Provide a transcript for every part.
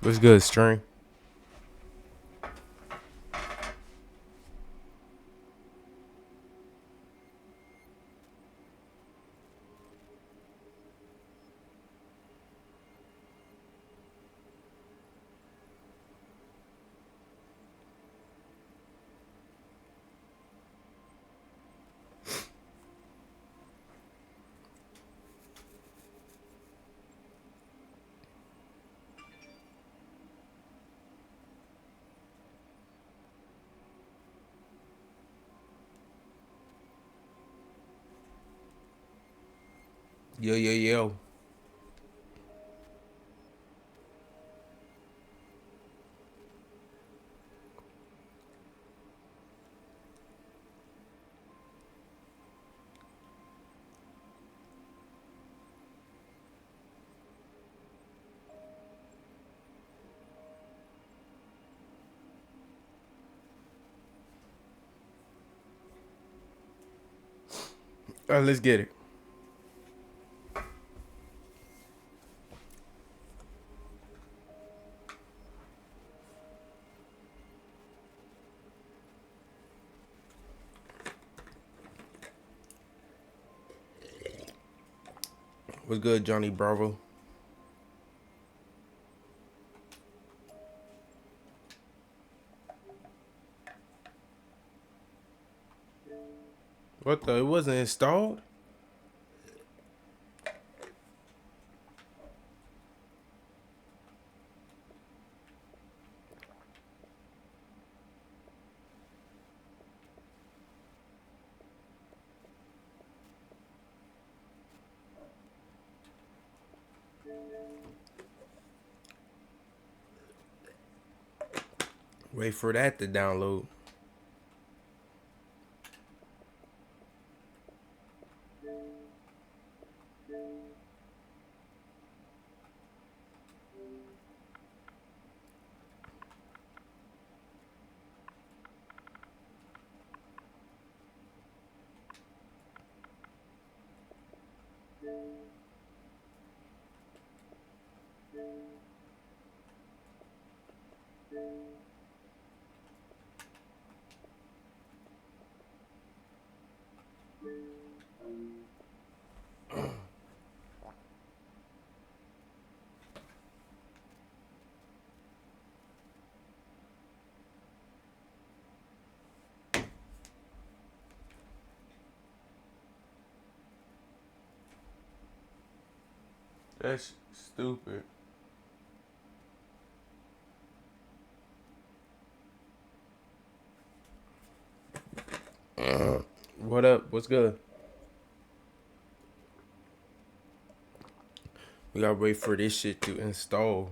What's good, String? Yo, yo, yo. All right, let's get it. What's good, Johnny Bravo? What the? It wasn't installed? Wait for that to download. That's stupid. What up? What's good? We gotta wait for this shit to install.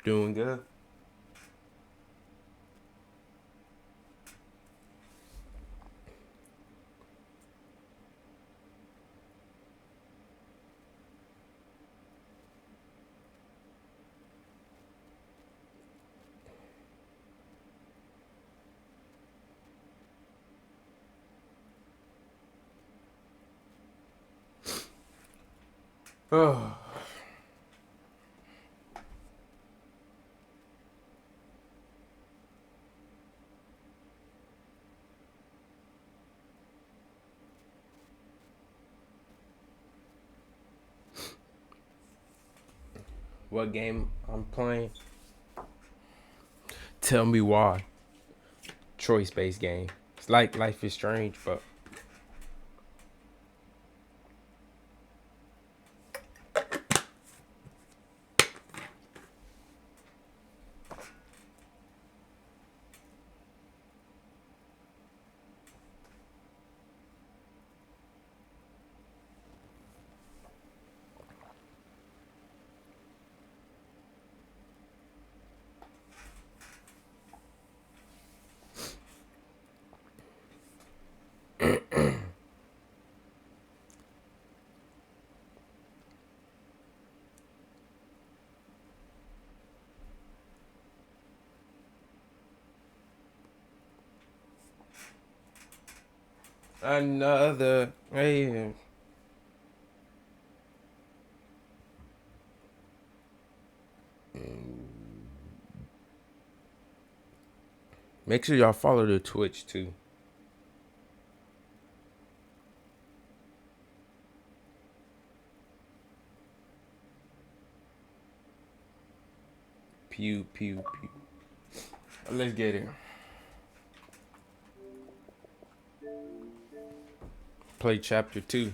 Doing good. Oh, what game I'm playing? Tell me why. Choice-based game. It's like Life is Strange, but Another. Hey. Make sure y'all follow the Twitch too. Pew pew pew. Let's get it. Play chapter 2.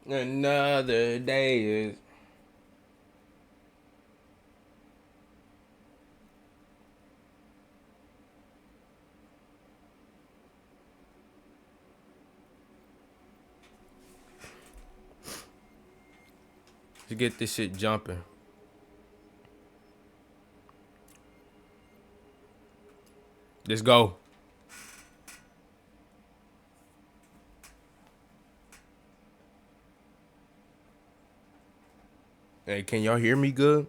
Another day is. To get this shit jumping. Let's go. Hey, can y'all hear me good?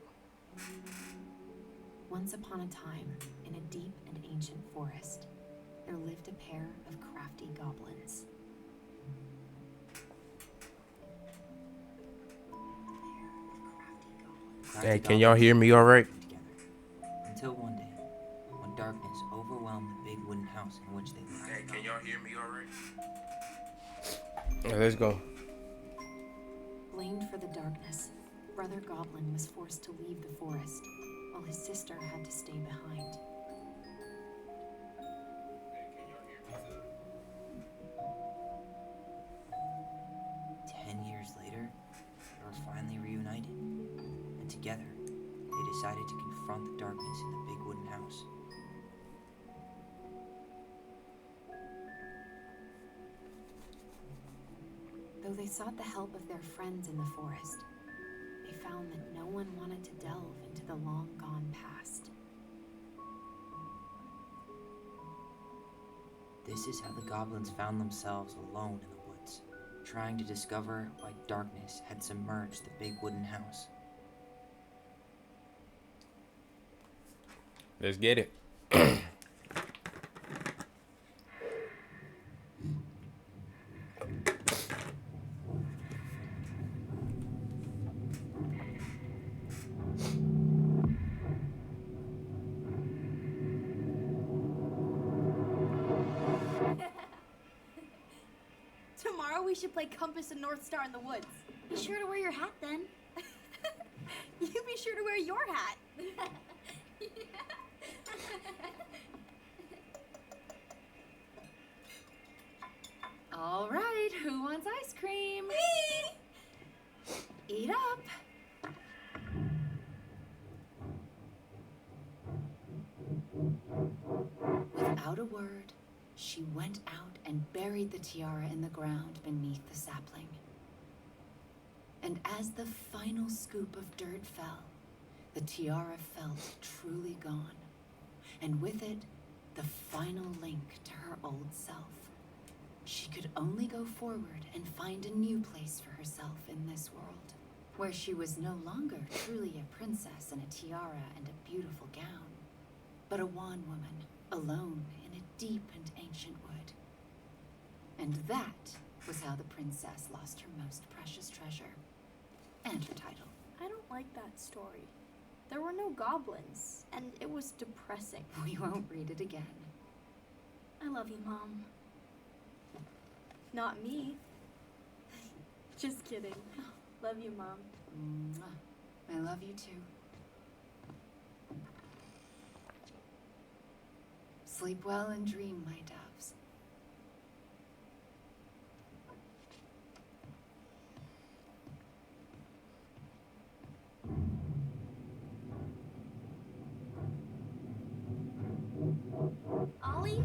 Once upon a time, in a deep and ancient forest, there lived a pair of crafty goblins. Hey, can y'all hear me all right? Until one day, when darkness overwhelmed the big wooden house in which they lived. Hey, can y'all hear me all right? Yeah, let's go. Blamed for the darkness, Brother Goblin was forced to leave the forest, while his sister had to stay behind. 10 years later, they were finally reunited, and together, they decided to confront the darkness in the big wooden house. Though they sought the help of their friends in the forest, they found that no one wanted to delve into the long-gone past. This is how the goblins found themselves alone in the woods, trying to discover why darkness had submerged the big wooden house. Let's get it. Tomorrow we should play Compass and North Star in the woods. Be sure to wear your hat then. You be sure to wear your hat. All right, who wants ice cream? Me! Eat up. Without a word, she went out and buried the tiara in the ground beneath the sapling. And as the final scoop of dirt fell, the tiara felt truly gone, and with it, the final link to her old self. She could only go forward and find a new place for herself in this world, where she was no longer truly a princess in a tiara and a beautiful gown, but a wan woman, alone in a deep and ancient wood. And that was how the princess lost her most precious treasure, and her title. I don't like that story. There were no goblins, and it was depressing. We won't read it again. I love you, Mom. Not me. Just kidding. Love you, Mom. Mwah. I love you too. Sleep well and dream, my doves. Ollie?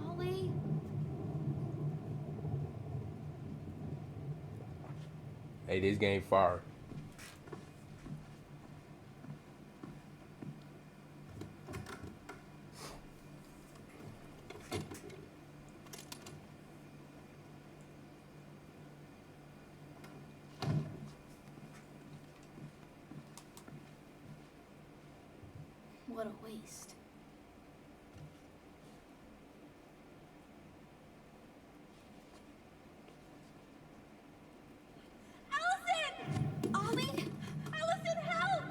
Ollie? Hey, this game fire. What a waste. Allison! Ollie! Allison, help!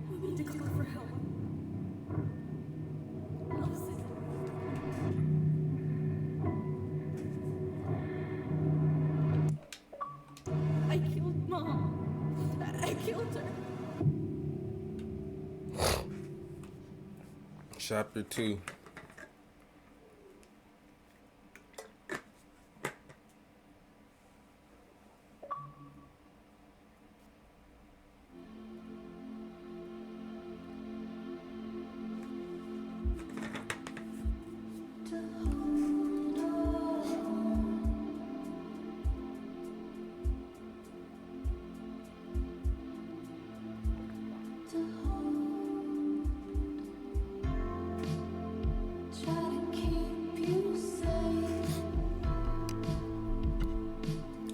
We need to call for help. Allison. I killed Mom. I killed her. Chapter 2.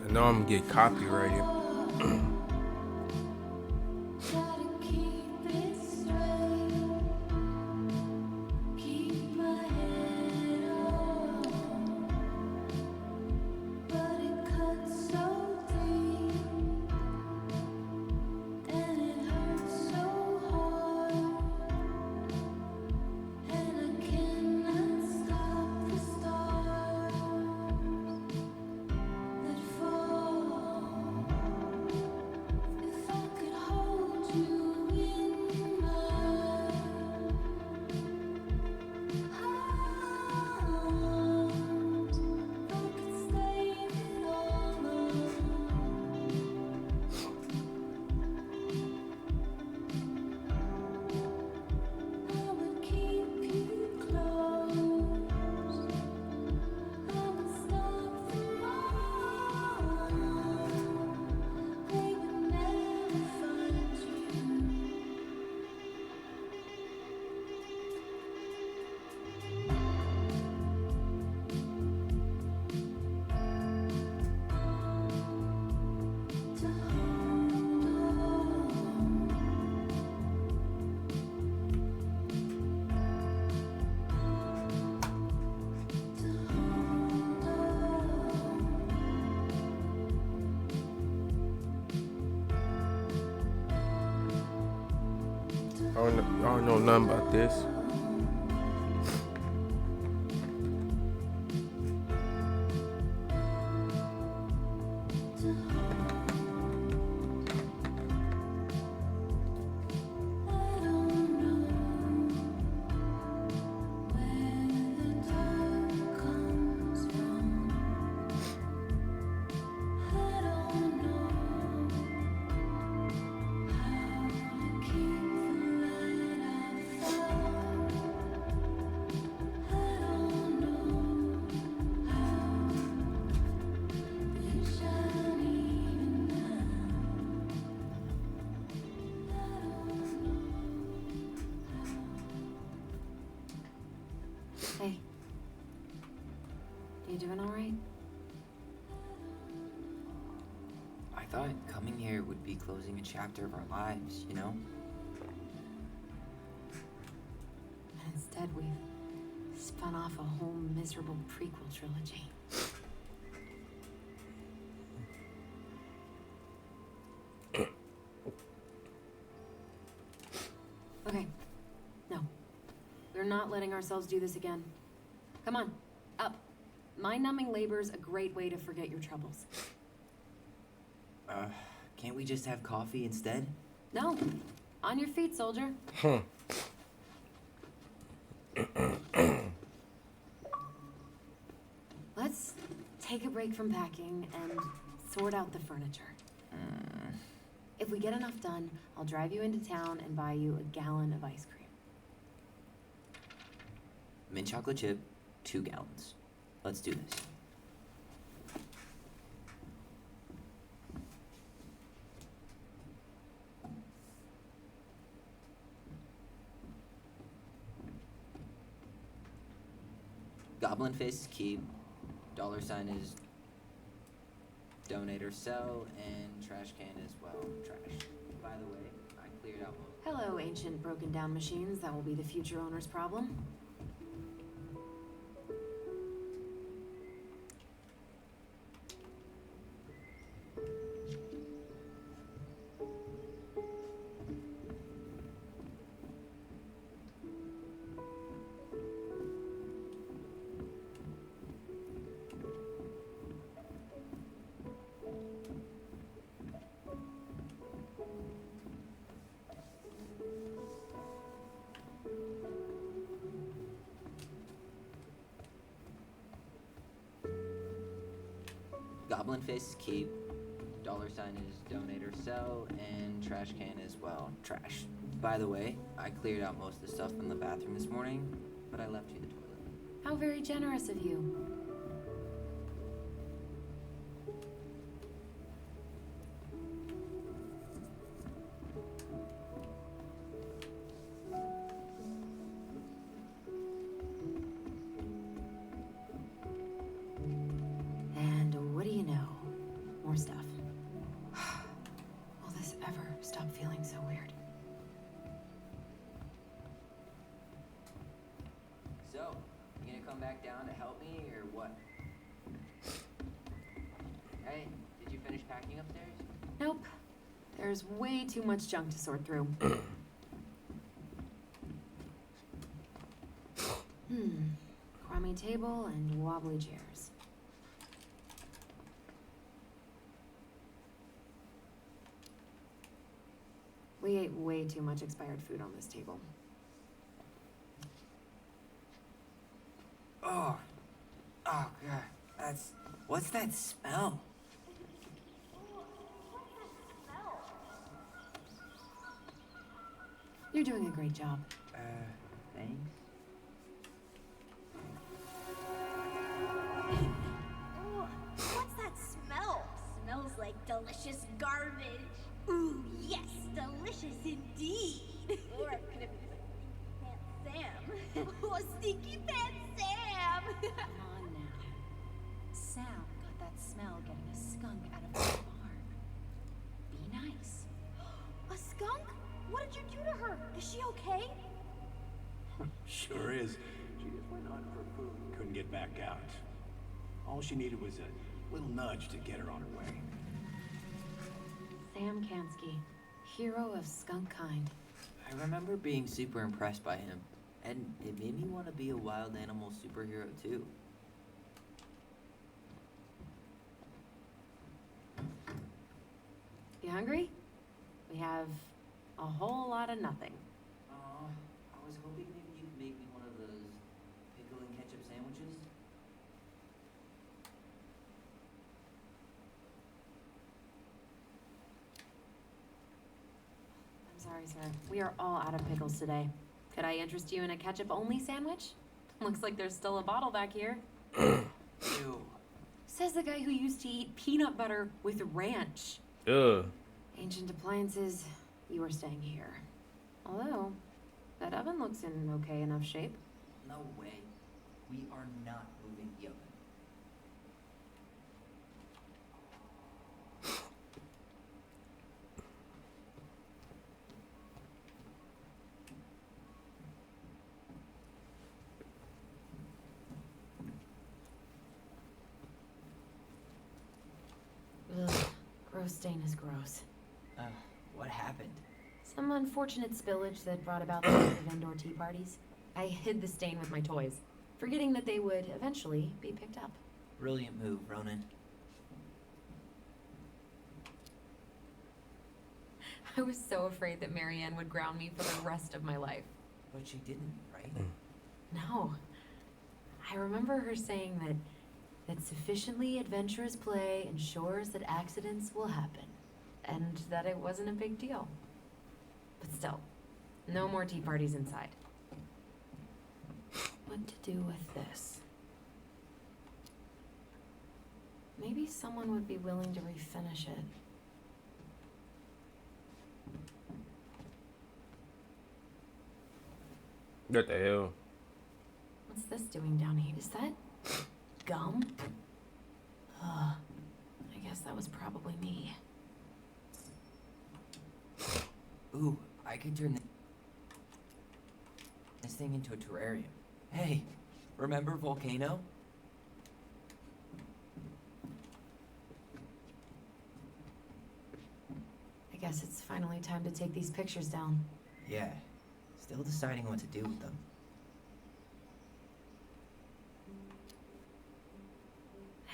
I know I'm gonna get copyrighted. I don't know nothing about this. Hey. You doing alright? I thought I'd come Coming here would be closing a chapter of our lives, you know? And instead, we've spun off a whole miserable prequel trilogy. Okay. No. We're not letting ourselves do this again. Come on. Up. Mind-numbing labor's a great way to forget your troubles. Can't we just have coffee instead? No. On your feet, soldier. Let's take a break from packing and sort out the furniture. If we get enough done, I'll drive you into town and buy you a gallon of ice cream. Mint chocolate chip, 2 gallons. Let's do this. Goblin Face's keep. $sign is donate or sell, and trash can as well. Trash. By the way, I cleared out most. Hello, ancient broken down machines. That will be the future owner's problem. Goblin Face's keep. $sign is donate or sell, and trash can as well. Trash. By the way, I cleared out most of the stuff in the bathroom this morning, but I left you the toilet. How very generous of you. And what do you know? More stuff. Will this ever stop feeling so weird? So, you gonna come back down to help me, or what? Hey, did you finish packing upstairs? Nope. There's way too much junk to sort through. Crummy table and wobbly chairs. We ate way too much expired food on this table. Oh, God, what's that smell? You're doing a great job. Thanks. Oh, what's that smell? Smells like delicious garbage. Ooh, yes, delicious indeed. Or it could have been Stinky Pants Sam. Oh, Stinky Pants Sam! Come on now. Sam got that smell getting a skunk out of the farm. Be nice. A skunk? What did you do to her? Is she okay? Sure is. She just went hunting for food and couldn't get back out. All she needed was a little nudge to get her on her way. Sam Kansky, hero of skunk kind. I remember being super impressed by him, and it made me want to be a wild animal superhero too. You hungry? We have a whole lot of nothing. I was hoping maybe you could make me one of those pickle and ketchup sandwiches. I'm sorry, sir. We are all out of pickles today. Could I interest you in a ketchup-only sandwich? Looks like there's still a bottle back here. Ew. Says the guy who used to eat peanut butter with ranch. Ugh. Ancient appliances, you are staying here. Although, that oven looks in okay enough shape. No way. We are not moving the oven. stain is gross. What happened? Some unfortunate spillage that brought about the end of indoor tea parties. I hid the stain with my toys, forgetting that they would eventually be picked up. Brilliant move, Ronan. I was so afraid that Marianne would ground me for the rest of my life. But she didn't, right? No. I remember her saying that sufficiently adventurous play ensures that accidents will happen, and that it wasn't a big deal. But still, no more tea parties inside. What to do with this? Maybe someone would be willing to refinish it. What the hell? What's this doing down here? Is that gum? I guess that was probably me. Ooh, I could turn this thing into a terrarium. Hey, remember Volcano? I guess it's finally time to take these pictures down. Yeah, still deciding what to do with them.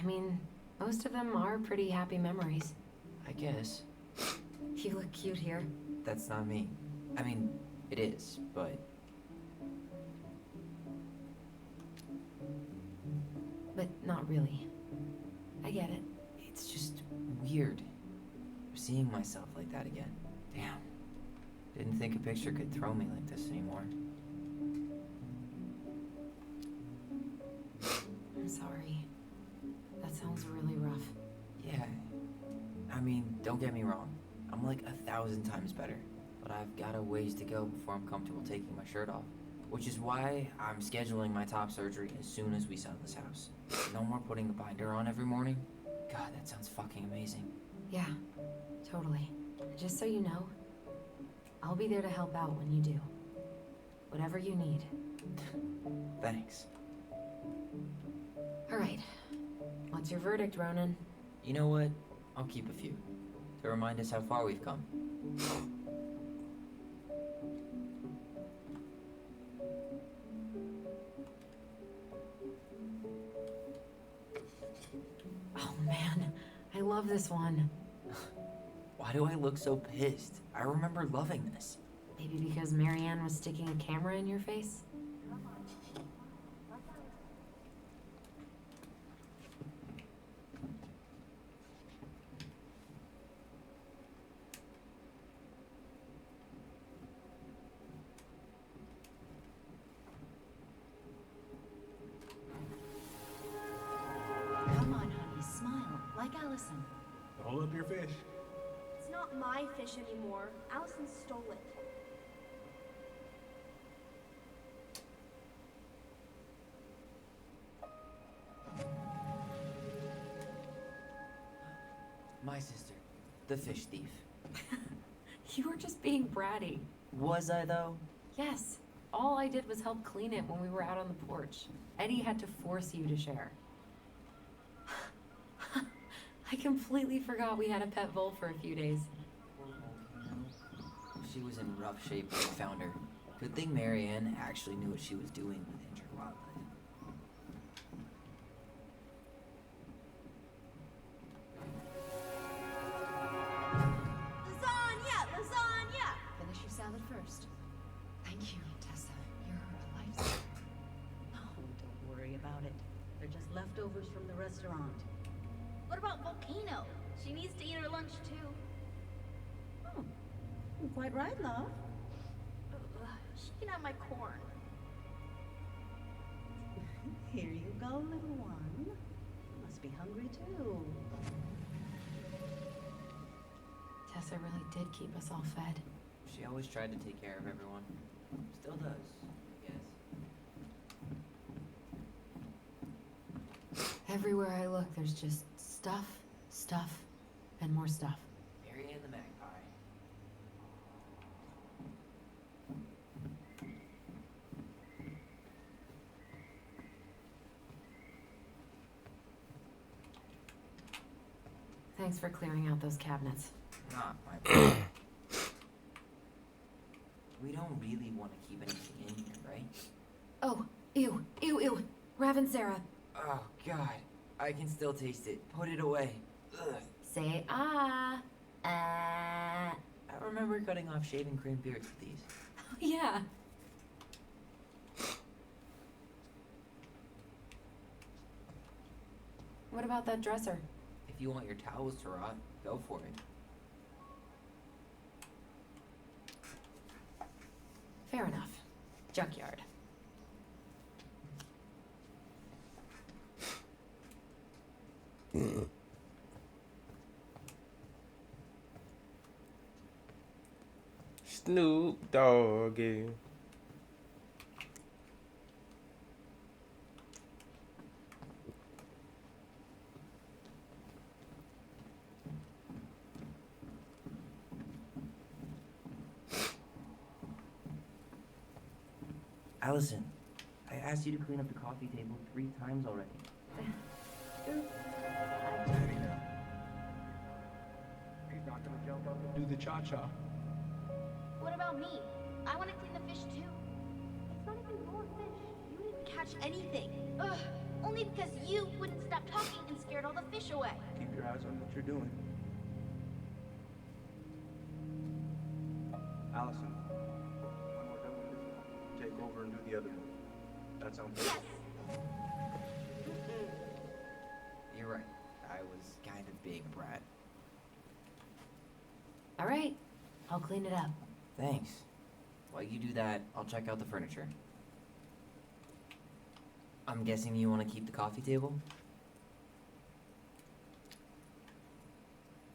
I mean, most of them are pretty happy memories. I guess. You look cute here. That's not me. I mean, it is, but But not really. I get it. it's just weird. Seeing myself like that again. Damn. Didn't think a picture could throw me like this anymore. I'm sorry. That sounds really rough. Yeah. I mean, don't get me wrong. I'm like 1,000 times better. But I've got a ways to go before I'm comfortable taking my shirt off. Which is why I'm scheduling my top surgery as soon as we sell this house. No more putting a binder on every morning. God, that sounds fucking amazing. Yeah, totally. Just so you know, I'll be there to help out when you do. Whatever you need. Thanks. All right. What's your verdict, Ronan? You know what? I'll keep a few. To remind us how far we've come. Oh man, I love this one. Why do I look so pissed? I remember loving this. Maybe because Marianne was sticking a camera in your face? Come on, honey, smile, like Allison. Hold up your fish. It's not my fish anymore. Allison stole it. My sister, the fish thief. You were just being bratty. Was I though? Yes. All I did was help clean it when we were out on the porch. Eddie had to force you to share. I completely forgot we had a pet vole for a few days. She was in rough shape when we found her. Good thing Marianne actually knew what she was doing with injured wildlife. Lasagna! Lasagna! Finish your salad first. Thank you, Tessa. You're a lifesaver. Oh, don't worry about it. They're just leftovers from the restaurant. What about Volcano? She needs to eat her lunch too. Oh, you're quite right, love. She can have my corn. Here you go, little one. You must be hungry too. Tessa really did keep us all fed. She always tried to take care of everyone. Still does, I guess. Everywhere I look, there's just stuff, stuff, and more stuff. Marianne the magpie. Thanks for clearing out those cabinets. Not my problem. We don't really want to keep anything in here, right? Oh, ew, ew, ew. Ravensara, Oh, God. I can still taste it. Put it away. Ugh. say ah. Ah. I remember cutting off shaving cream beards with these. Oh, yeah. What about that dresser? If you want your towels to rot, go for it. Fair enough. Junkyard. Snoop Doggy. Allison, I asked you to clean up the coffee table 3 times already. He's not gonna jump up and do the cha-cha. What about me? I want to clean the fish too. It's not even your fish. You didn't catch anything. Ugh. Only because you wouldn't stop talking and scared all the fish away. Keep your eyes on what you're doing. Allison, when we're done with this one, take over and do the other one. That sounds good? Yes. You're right. I was kind of being a brat. All right. I'll clean it up. Thanks. While you do that, I'll check out the furniture. I'm guessing you want to keep the coffee table?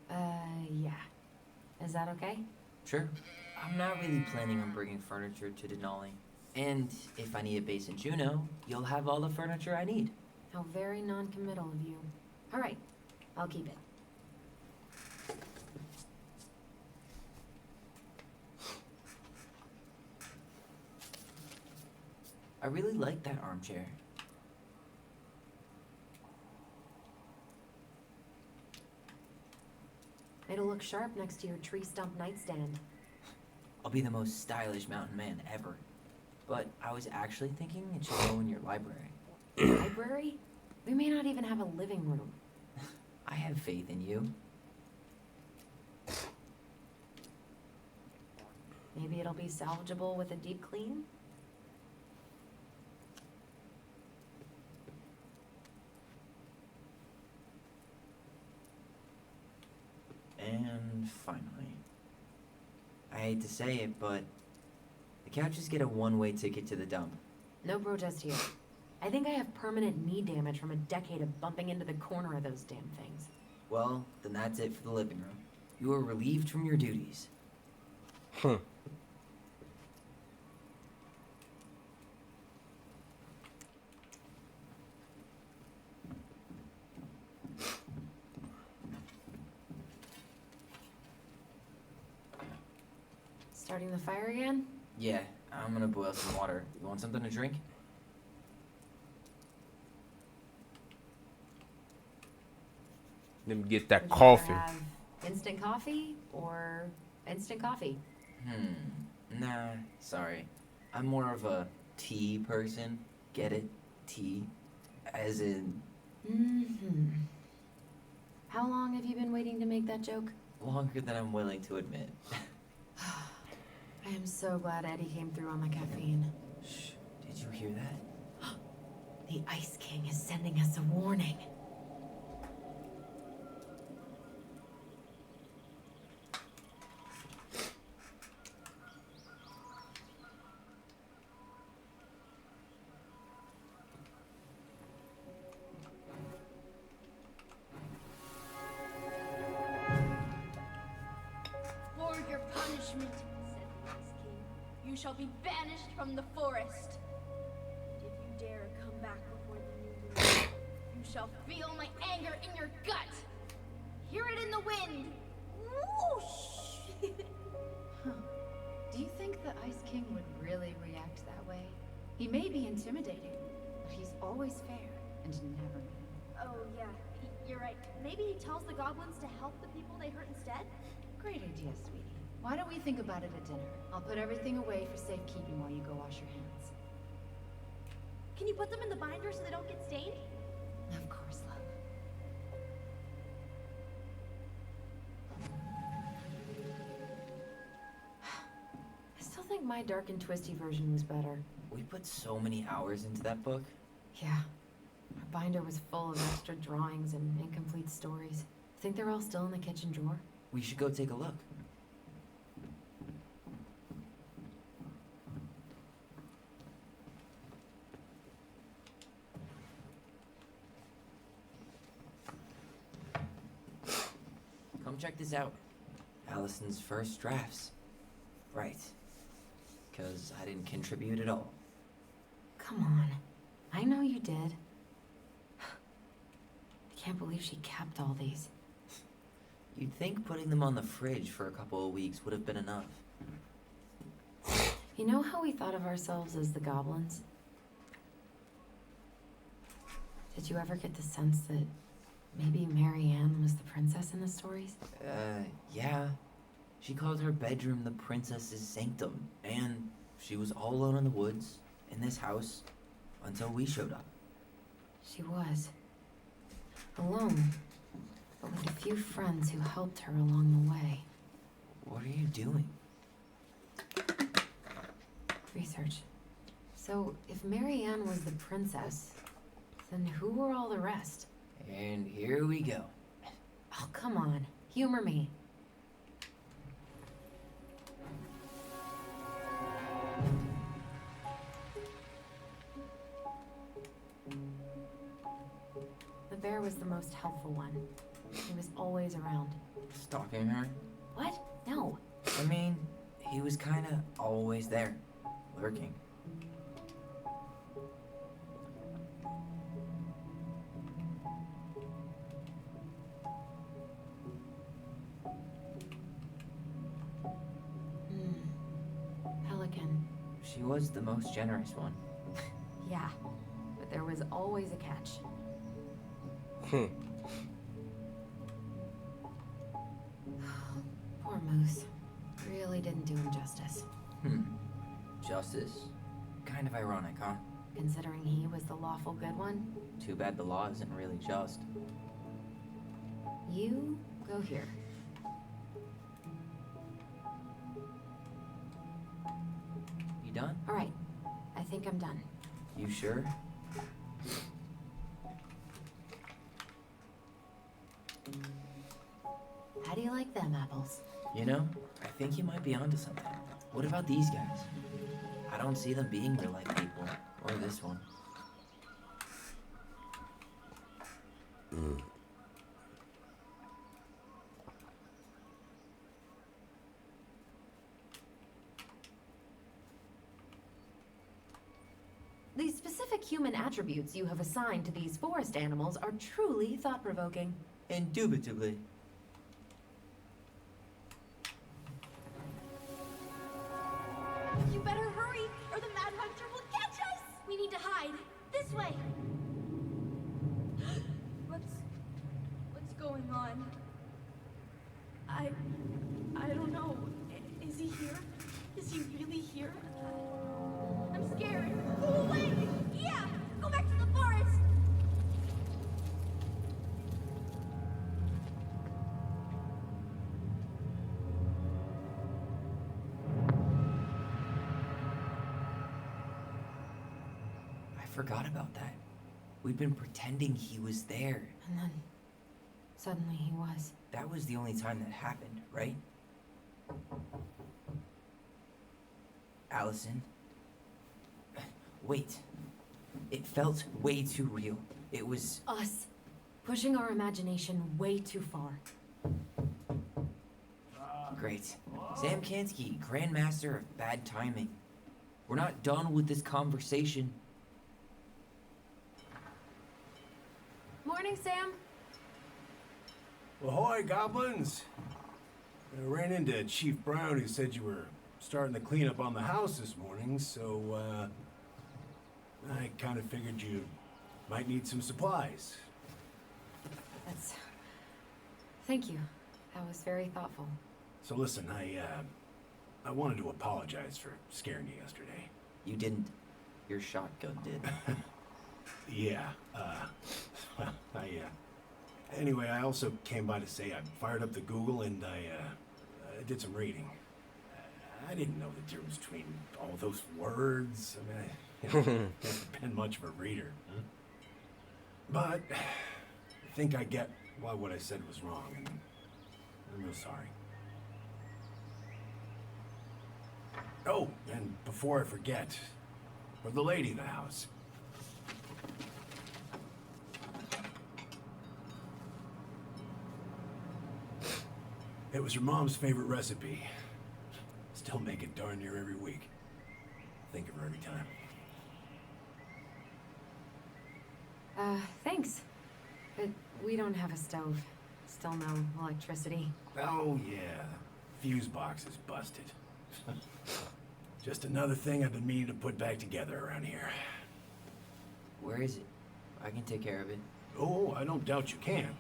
Yeah. Is that okay? Sure. I'm not really planning on bringing furniture to Denali. And if I need a base in Juneau, you'll have all the furniture I need. How very non-committal of you. All right. I'll keep it. I really like that armchair. It'll look sharp next to your tree stump nightstand. I'll be the most stylish mountain man ever. But I was actually thinking it should go in your library. Library? We may not even have a living room. I have faith in you. Maybe it'll be salvageable with a deep clean? And finally, I hate to say it, but the couches get a one-way ticket to the dump. No protest here. I think I have permanent knee damage from a decade of bumping into the corner of those damn things. Well, then that's it for the living room. You are relieved from your duties. Starting the fire again? Yeah, I'm gonna boil some water. You want something to drink? Let me get that Would you coffee. rather have instant coffee or instant coffee? Nah, sorry. I'm more of a tea person. Get it? Tea. As in, Mm-hmm. How long have you been waiting to make that joke? longer than I'm willing to admit. I am so glad Eddie came through on the caffeine. Shh, did you hear that? The Ice King is sending us a warning. For your punishment, said the Ice King, you shall be banished from the forest. And if you dare come back before the new moon, you shall feel my anger in your gut. Hear it in the wind. Whoosh! Do you think the Ice King would really react that way? He may be intimidating, but he's always fair and never mean. Oh yeah, You're right. Maybe he tells the goblins to help the people they hurt instead? Great idea, sweetie. Why don't we think about it at dinner? I'll put everything away for safekeeping while you go wash your hands. Can you put them in the binder so they don't get stained? Of course, love. I still think my dark and twisty version was better. We put so many hours into that book. Yeah. Our binder was full of extra drawings and incomplete stories. Think they're all still in the kitchen drawer? We should go take a look. Come check this out. Allison's first drafts. Right. 'Cause I didn't contribute at all. Come on. I know you did. I can't believe she kept all these. You'd think putting them on the fridge for a couple of weeks would have been enough. You know how we thought of ourselves as the goblins? Did you ever get the sense that maybe Marianne was the princess in the stories? Yeah. She called her bedroom the princess's sanctum, and she was all alone in the woods, in this house, until we showed up. She was. Alone, but with a few friends who helped her along the way. What are you doing? Research. So, if Marianne was the princess, then who were all the rest? And here we go. Oh, come on. Humor me. The bear was the most helpful one. He was always around. Stalking her? What? No. I mean, he was kinda always there, lurking. Pelican. She was the most generous one. Yeah, but there was always a catch. Poor Moose. Really didn't do him justice. Justice? Kind of ironic, huh? Considering he was the lawful good one. Too bad the law isn't really just. You go here. You done? All right. I think I'm done. You sure? How do you like them apples? You know, I think you might be onto something. What about these guys? I don't see them being real life people. Or this one. The specific human attributes you have assigned to these forest animals are truly thought-provoking. Indubitably. You better hurry, or the Mad Hunter will catch us! We need to hide. This way! What's going on? I don't know. Is he here? Is he really here? I'm scared. Go away! Yeah! Go back to the forest! I forgot about that. We'd been pretending he was there. And then, suddenly he was. That was the only time that happened, right? Allison? Wait. It felt way too real. It was... Us. Pushing our imagination way too far. Great. Sam Kansky, Grandmaster of Bad Timing. We're not done with this conversation. Morning, Sam. Ahoy, goblins! I ran into Chief Brown, who said you were starting to clean up on the house this morning, so, I kind of figured you might need some supplies. That's... Thank you. That was very thoughtful. So listen, I wanted to apologize for scaring you yesterday. You didn't. Your shotgun did. Yeah, well, anyway, I also came by to say I fired up the Google and I did some reading. I didn't know the difference between all those words. I mean, never been much of a reader. Huh? But I think I get why what I said was wrong, and I'm real sorry. Oh, and before I forget, we're the lady of the house. It was your mom's favorite recipe. Still make it darn near every week. Think of her every time. Thanks. But we don't have a stove. Still no electricity. Oh yeah, the fuse box is busted. Just another thing I've been meaning to put back together around here. Where is it? I can take care of it. Oh, I don't doubt you can.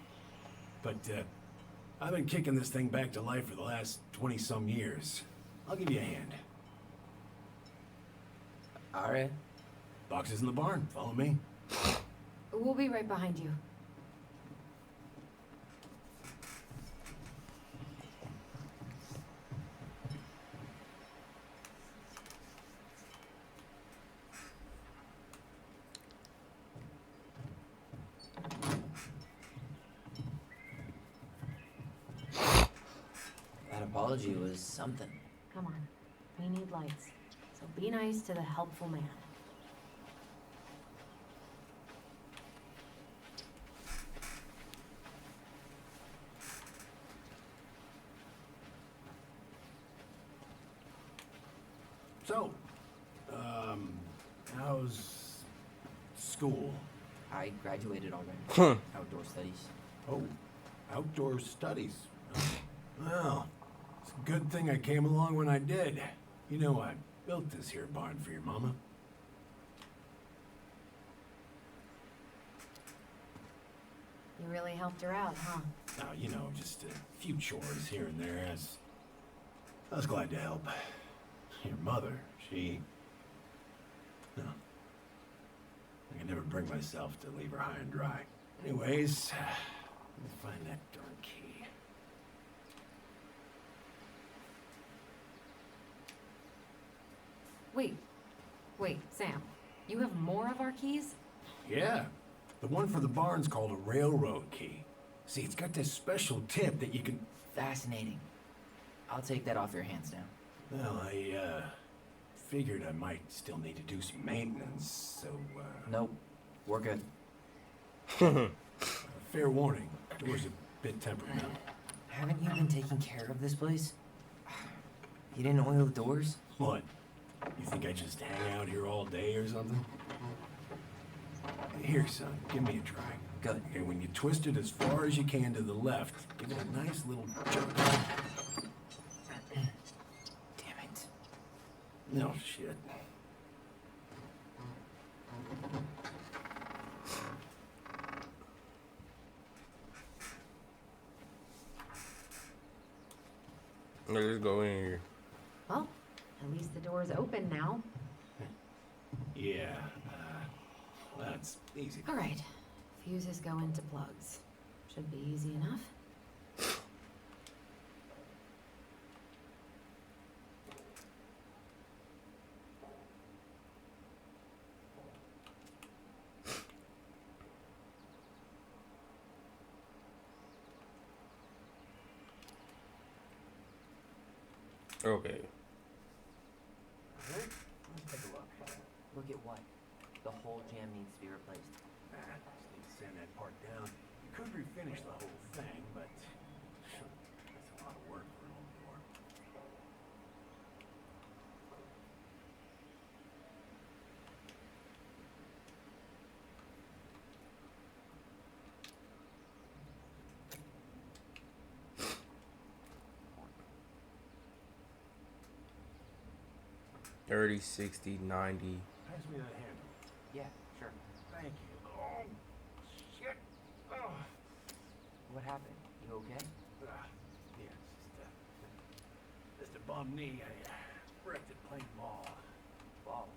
But, I've been kicking this thing back to life for the last 20-some years. I'll give you a hand. Alright. Box is in the barn. Follow me. We'll be right behind you. That apology was something. Come on. We need lights. So be nice to the helpful man. So, how's school? I graduated already. Huh. Outdoor studies. Oh, outdoor studies. Well, it's a good thing I came along when I did. You know, I built this here barn for your mama. You really helped her out, huh? Now, you know, just a few chores here and there. I was glad to help. Your mother, she... No. I can never bring myself to leave her high and dry. Anyways, let me find that darn key. Wait, Sam. You have more of our keys? Yeah, the one for the barn's called a railroad key. See, it's got this special tip that you can... Fascinating. I'll take that off your hands now. Well, I, figured I might still need to do some maintenance, so, Nope. We're good. fair warning, door's a bit temperamental. Haven't you been taking care of this place? You didn't oil the doors? What? You think I just hang out here all day or something? Here, son, give me a try. Good. Okay, when you twist it as far as you can to the left, give it a nice little jerk. Damn it. No shit. Let's go in here. Well, at least the door's open now. Yeah, that's easy. All right. Fuses go into plugs. Should be easy enough. Okay. Alright, let's take a look. Look at what? The whole jam needs to be replaced. Just need to sand that part down. You could refinish the whole thing, but that's a lot of work for an old door. $30, $60, $90. Pass me that handle. Yeah, sure. Thank you. Oh, shit. Oh. What happened? You okay? Yeah, just a bum knee. I wrecked it playing ball. Ball.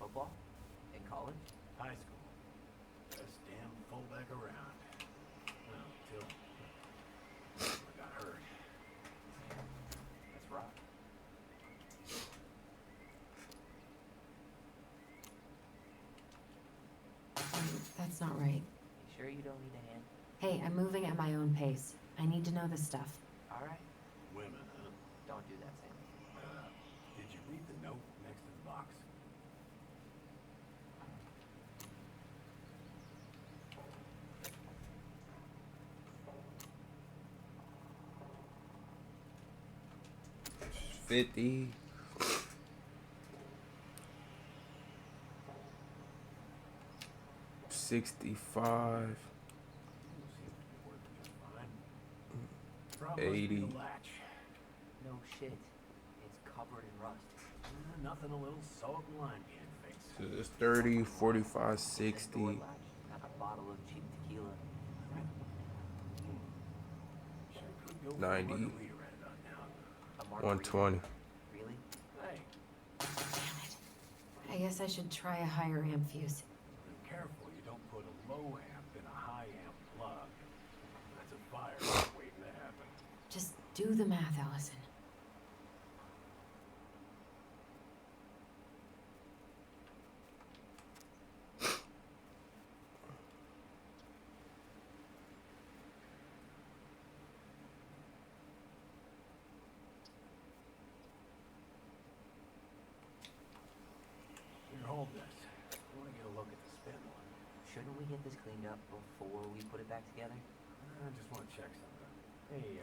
Football? In college? High school. Best damn fullback around. Well, till I got hurt. That's rough. That's not right. You sure you don't need a hand? Hey, I'm moving at my own pace. I need to know this stuff. Alright. Women, huh? Don't do that, Sam. Did you read the note next to the box? $50. $65. Problem 80. The latch. No shit. It's covered in rust. Nothing a little salt and lime can't fix. So it's 30, 45, Door 60. latch, not a bottle of cheap tequila. Sure could go for 90. a margarita right about now. A margarita. 120. Really? Hey, Damn it. I guess I should try a higher amp fuse. be careful you don't put a low amp in a high amp plug. That's a fire waiting to happen. Just do the math, Allison. Here, hold this. I want to get a look at the spin one. Shouldn't we get this cleaned up before we put it back together? I just want to check something. Hey,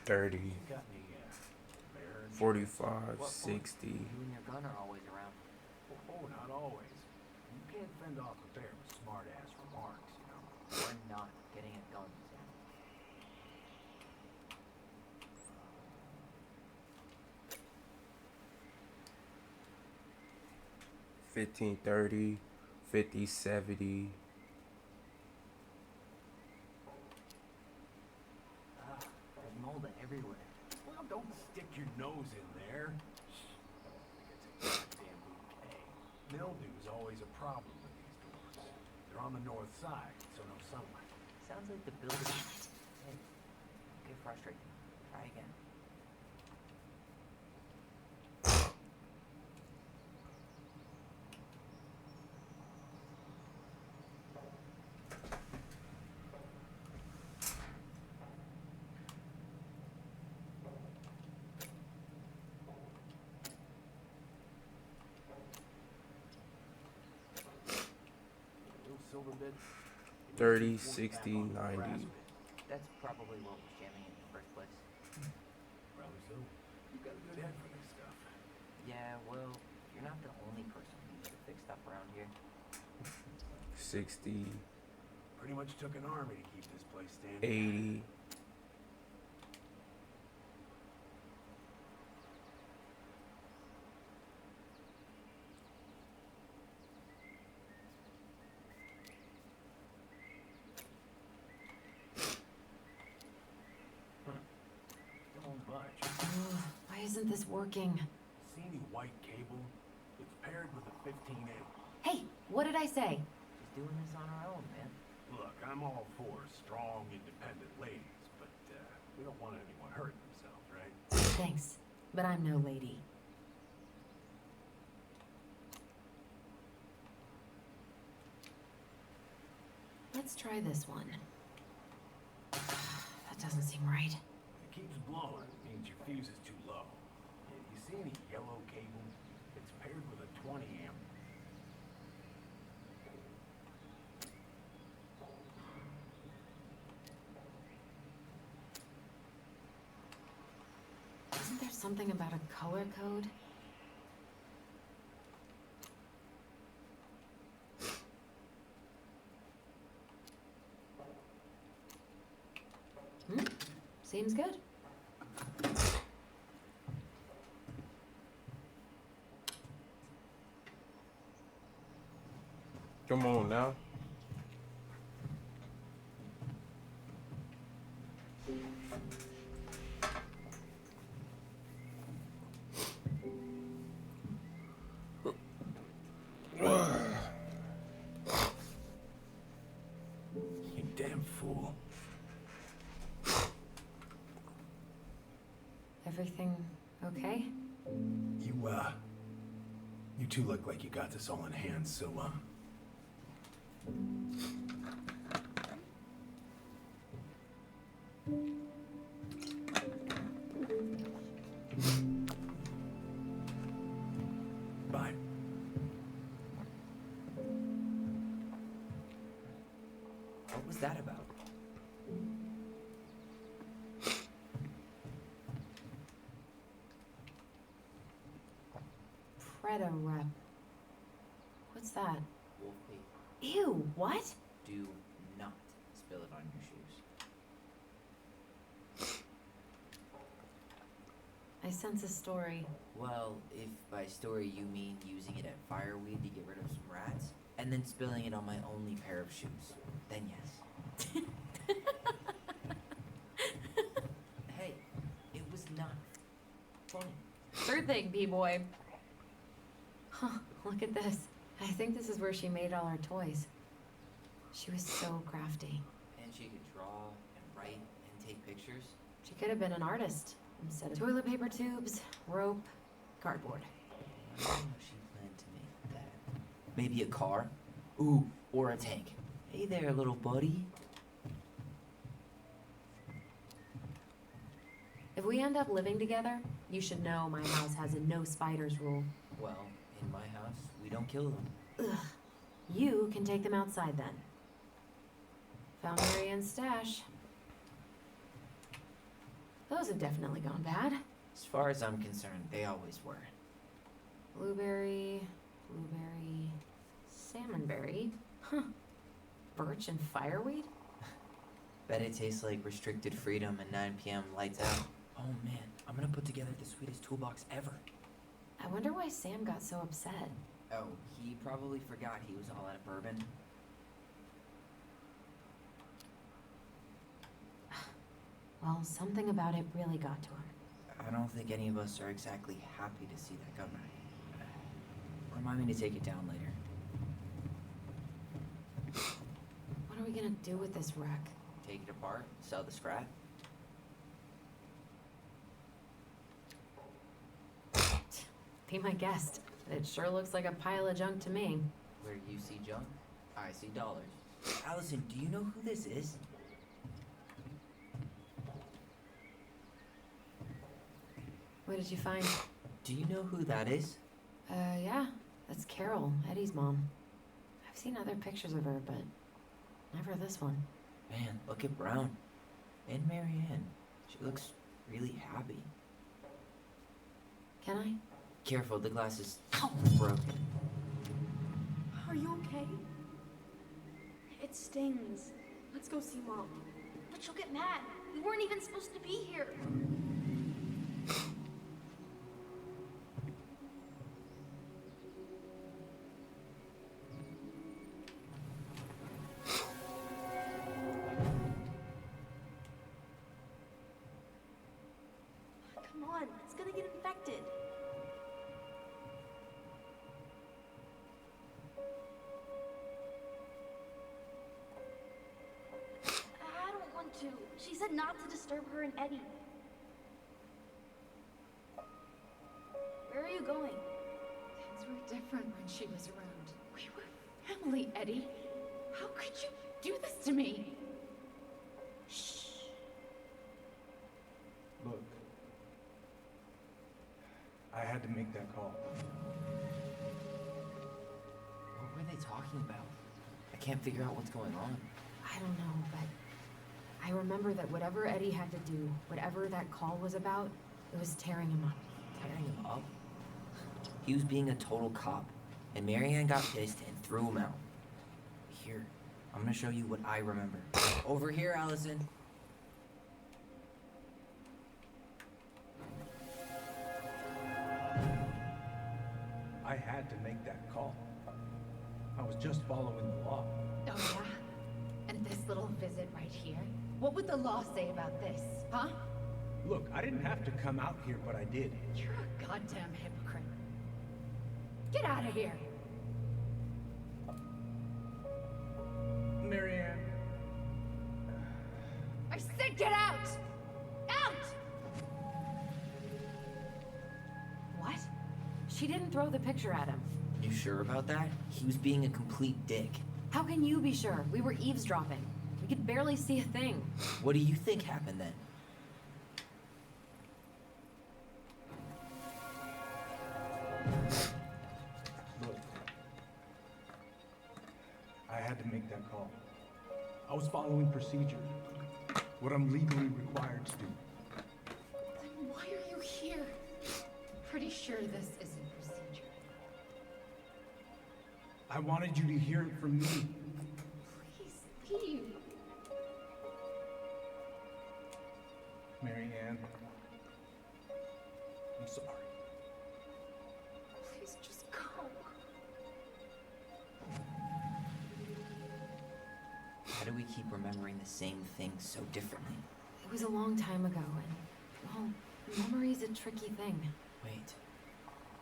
30, you got any, bear insurance? 45, What for? 60. You and your gun are always around. Oh, not always. You can't fend off a bear with smart-ass remarks, you know. We're not getting a gun, Sam. $15, $30, $50, $70. There's mold everywhere. Well, don't stick your nose in there. It's a goddamn bouquet. Mildew's always a problem with these doors. They're on the north side, so no sunlight. Sounds like the building. Hey, don't get frustrated. Try again. Little silver bit. 30, 60, 90. That's probably what was jamming in the first place. Probably so. You've got a good head for this stuff. Yeah, well, you're not the only person who needs to fix stuff around here. 60, Pretty much took an army to keep this place standing. 80. Still won't budge. Ugh, why isn't this working? See any white cable? It's paired with a 15 amp. Hey, what did I say? She's doing this on her own, man. Look, I'm all for strong, independent ladies, but we don't want anyone hurting themselves, right? Thanks, but I'm no lady. Let's try this one. That doesn't seem right. If it keeps blowing, it means your fuse is too low. You see any yellow cable? It's paired with a 20 amp. Isn't there something about a color code? Seems good. Come on now. cool. Everything okay? You two look like you got this all in hand, so, bye. What was that about? Preto rep. What's that? Wolf bait. Ew, what? Do not spill it on your shoes. I sense a story. Well, if by story you mean using it at fireweed to get rid of some rats, and then spilling it on my only pair of shoes, then yes. Hey, it was not funny. Sure thing, B-boy. Huh, look at this. I think this is where she made all her toys. She was so crafty. And she could draw and write and take pictures. She could have been an artist instead of toilet paper tubes, rope, cardboard. I don't know if she planned to make that. Maybe a car? Ooh, or a tank. Hey there, little buddy. If we end up living together, you should know my house has a no spiders rule. Well, in my house, we don't kill them. Ugh. You can take them outside then. Found Marianne's stash. Those have definitely gone bad. As far as I'm concerned, they always were. Blueberry, salmonberry. Huh. Birch and fireweed? Bet it tastes like restricted freedom and 9 p.m. lights out. Oh man, I'm gonna put together the sweetest toolbox ever. I wonder why Sam got so upset. Oh, he probably forgot he was all out of bourbon. Well, something about it really got to him. I don't think any of us are exactly happy to see that governor. Remind me to take it down later. What are we gonna do with this wreck? Take it apart, sell the scrap. Be my guest. It sure looks like a pile of junk to me. Where you see junk, I see dollars. Allison, do you know who this is? What did you find? Do you know who that is? Yeah. That's Carol, Eddie's mom. I've seen other pictures of her, but never this one. Man, look at Brown. And Marianne. She looks really happy. Can I? Careful, the glass is broken. Are you okay? It stings. Let's go see Mom. But she'll get mad. We weren't even supposed to be here. Come on, it's gonna get infected. I don't want to. She said not to disturb her and Eddie. Where are you going? Things were different when she was around. We were family, Eddie. How could you do this to me? Shh. Look, I had to make that call. What were they talking about? I can't figure out what's going on. I don't know, but I remember that whatever Eddie had to do, whatever that call was about, it was tearing him up. Tearing him up? He was being a total cop, and Marianne got pissed and threw him out. Here, I'm gonna show you what I remember. Over here, Allison. I had to make that call. I was just following the law. Oh, yeah? And this little visit right here? What would the law say about this, huh? Look, I didn't have to come out here, but I did. You're a goddamn hypocrite. Get out of here! Marianne, throw the picture at him. You sure about that? He was being a complete dick. How can you be sure? We were eavesdropping. We could barely see a thing. What do you think happened then? Look, I had to make that call. I was following procedure, what I'm legally required to do. Then why are you here? Pretty sure this isn't procedure. I wanted you to hear it from me. Please leave. Mary Ann, I'm sorry. Please just go. How do we keep remembering the same thing so differently? It was a long time ago, and, well, memory's a tricky thing. Wait,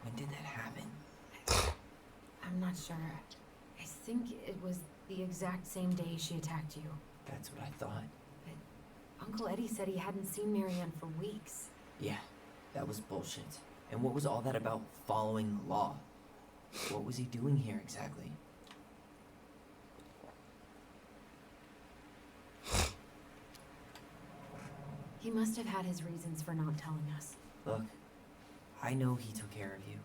when did that happen? I'm not sure. I think it was the exact same day she attacked you. That's what I thought. Uncle Eddie said he hadn't seen Marianne for weeks. Yeah, that was bullshit. And what was all that about following the law? What was he doing here exactly? He must have had his reasons for not telling us. Look, I know he took care of you,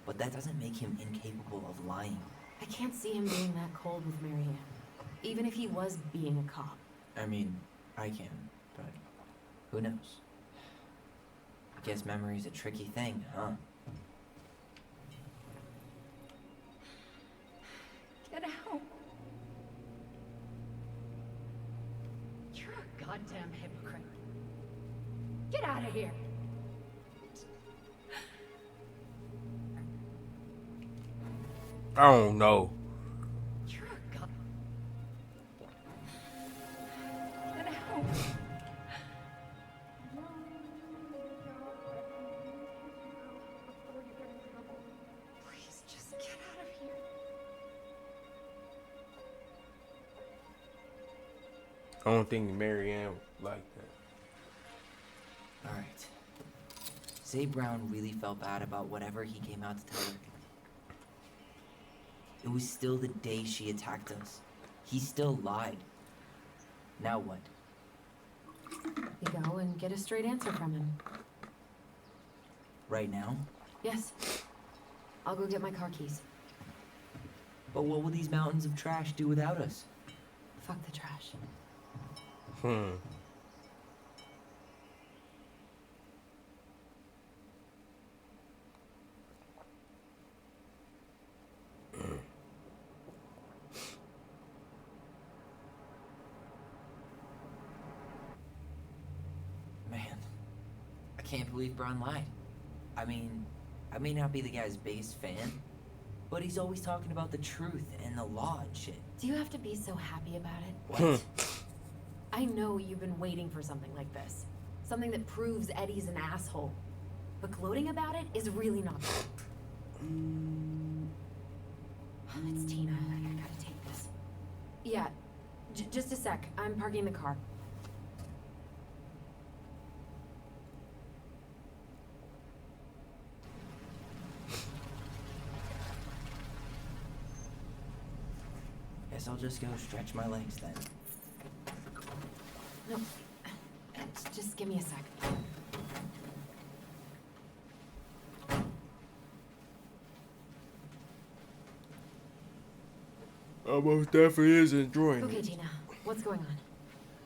but that doesn't make him incapable of lying. I can't see him being that cold with Marianne, even if he was being a cop. I mean, I can, but who knows? I guess memory's a tricky thing, huh? Get out. You're a goddamn hypocrite. Get out of here. I don't know. You're a god. Get out. Please just get out of here. I don't think Marianne like that. Alright. Say Brown really felt bad about whatever he came out to tell her. It was still the day she attacked us. He still lied. Now what? You go and get a straight answer from him. Right now? Yes. I'll go get my car keys. But what will these mountains of trash do without us? Fuck the trash. Man, I can't believe Brown lied. I mean, I may not be the guy's biggest fan, but he's always talking about the truth and the law and shit. Do you have to be so happy about it? What? I know you've been waiting for something like this. Something that proves Eddie's an asshole. But gloating about it is really not that. It's Tina. I gotta take this. Yeah, just a sec. I'm parking the car. Guess I'll just go stretch my legs then. No, just give me a sec. I most definitely is enjoying Okay, it. Tina, what's going on?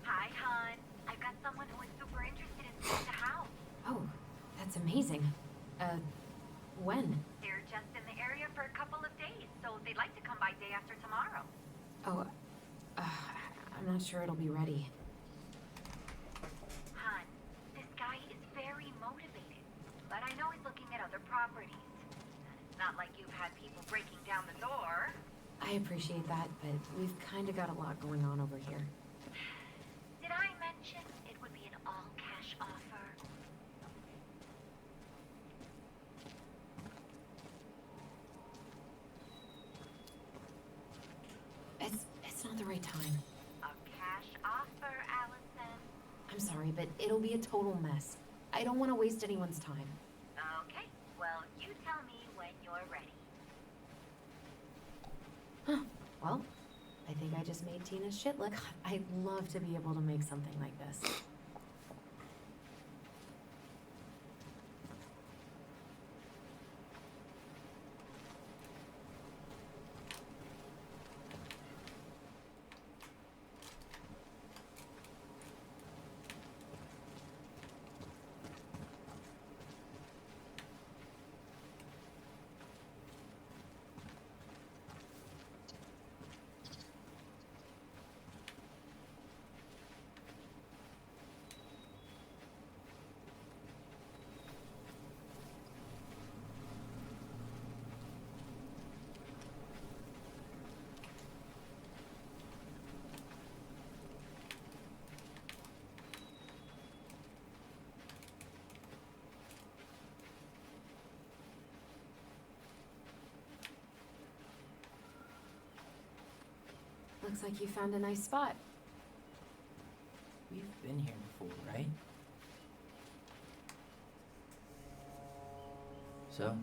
Hi, hon. I've got someone who is super interested in seeing the house. Oh, that's amazing. When? They're just in the area for a couple of days, so they'd like to come by day after tomorrow. Oh, I'm not sure it'll be ready. Hon, this guy is very motivated, but I know he's looking at other properties. It's not like you've had people breaking down the door. I appreciate that, but we've kind of got a lot going on over here. Did I mention it would be an all-cash offer? It's not the right time. A cash offer, Allison. I'm sorry, but it'll be a total mess. I don't want to waste anyone's time. Okay, well, you tell me when Well, I think I just made Tina's shit look. God, I'd love to be able to make something like this. Looks like you found a nice spot. We've been here before, right? So,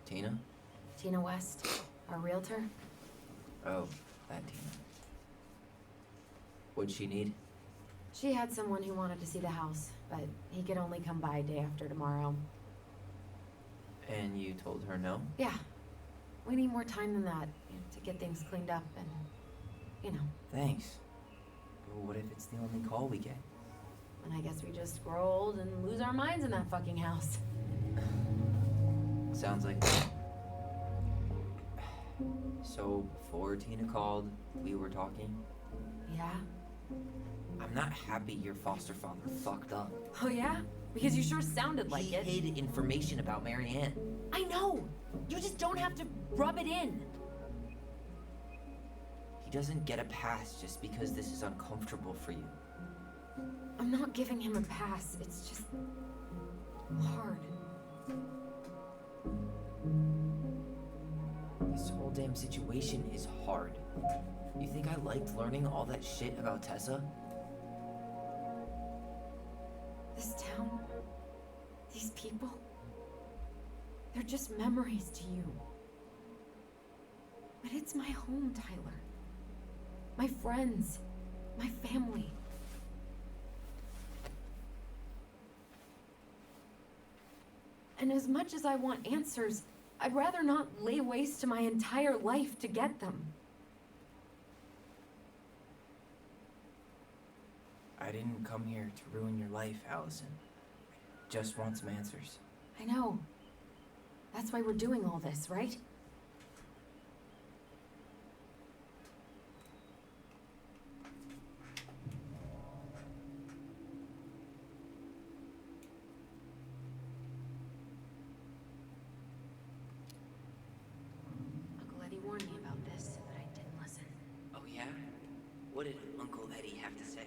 Tina? Tina West, our realtor. Oh, that Tina. What'd she need? She had someone who wanted to see the house, but he could only come by day after tomorrow. And you told her no? Yeah, we need more time than that to get things cleaned up and, Thanks. But what if it's the only call we get? And I guess we just grow old and lose our minds in that fucking house. Sounds like... So, before Tina called, we were talking? Yeah? I'm not happy your foster father fucked up. Oh yeah? Because you sure sounded like He it. hid information about Marianne. I know! You just don't have to rub it in. He doesn't get a pass just because this is uncomfortable for you. I'm not giving him a pass. It's just hard. This whole damn situation is hard. You think I liked learning all that shit about Tessa? This town, these people, they're just memories to you. But it's my home, Tyler. My friends, my family. And as much as I want answers, I'd rather not lay waste to my entire life to get them. I didn't come here to ruin your life, Allison. I just want some answers. I know. That's why we're doing all this, right? Uncle Eddie warned me about this, but I didn't listen. Oh yeah? What did Uncle Eddie have to say?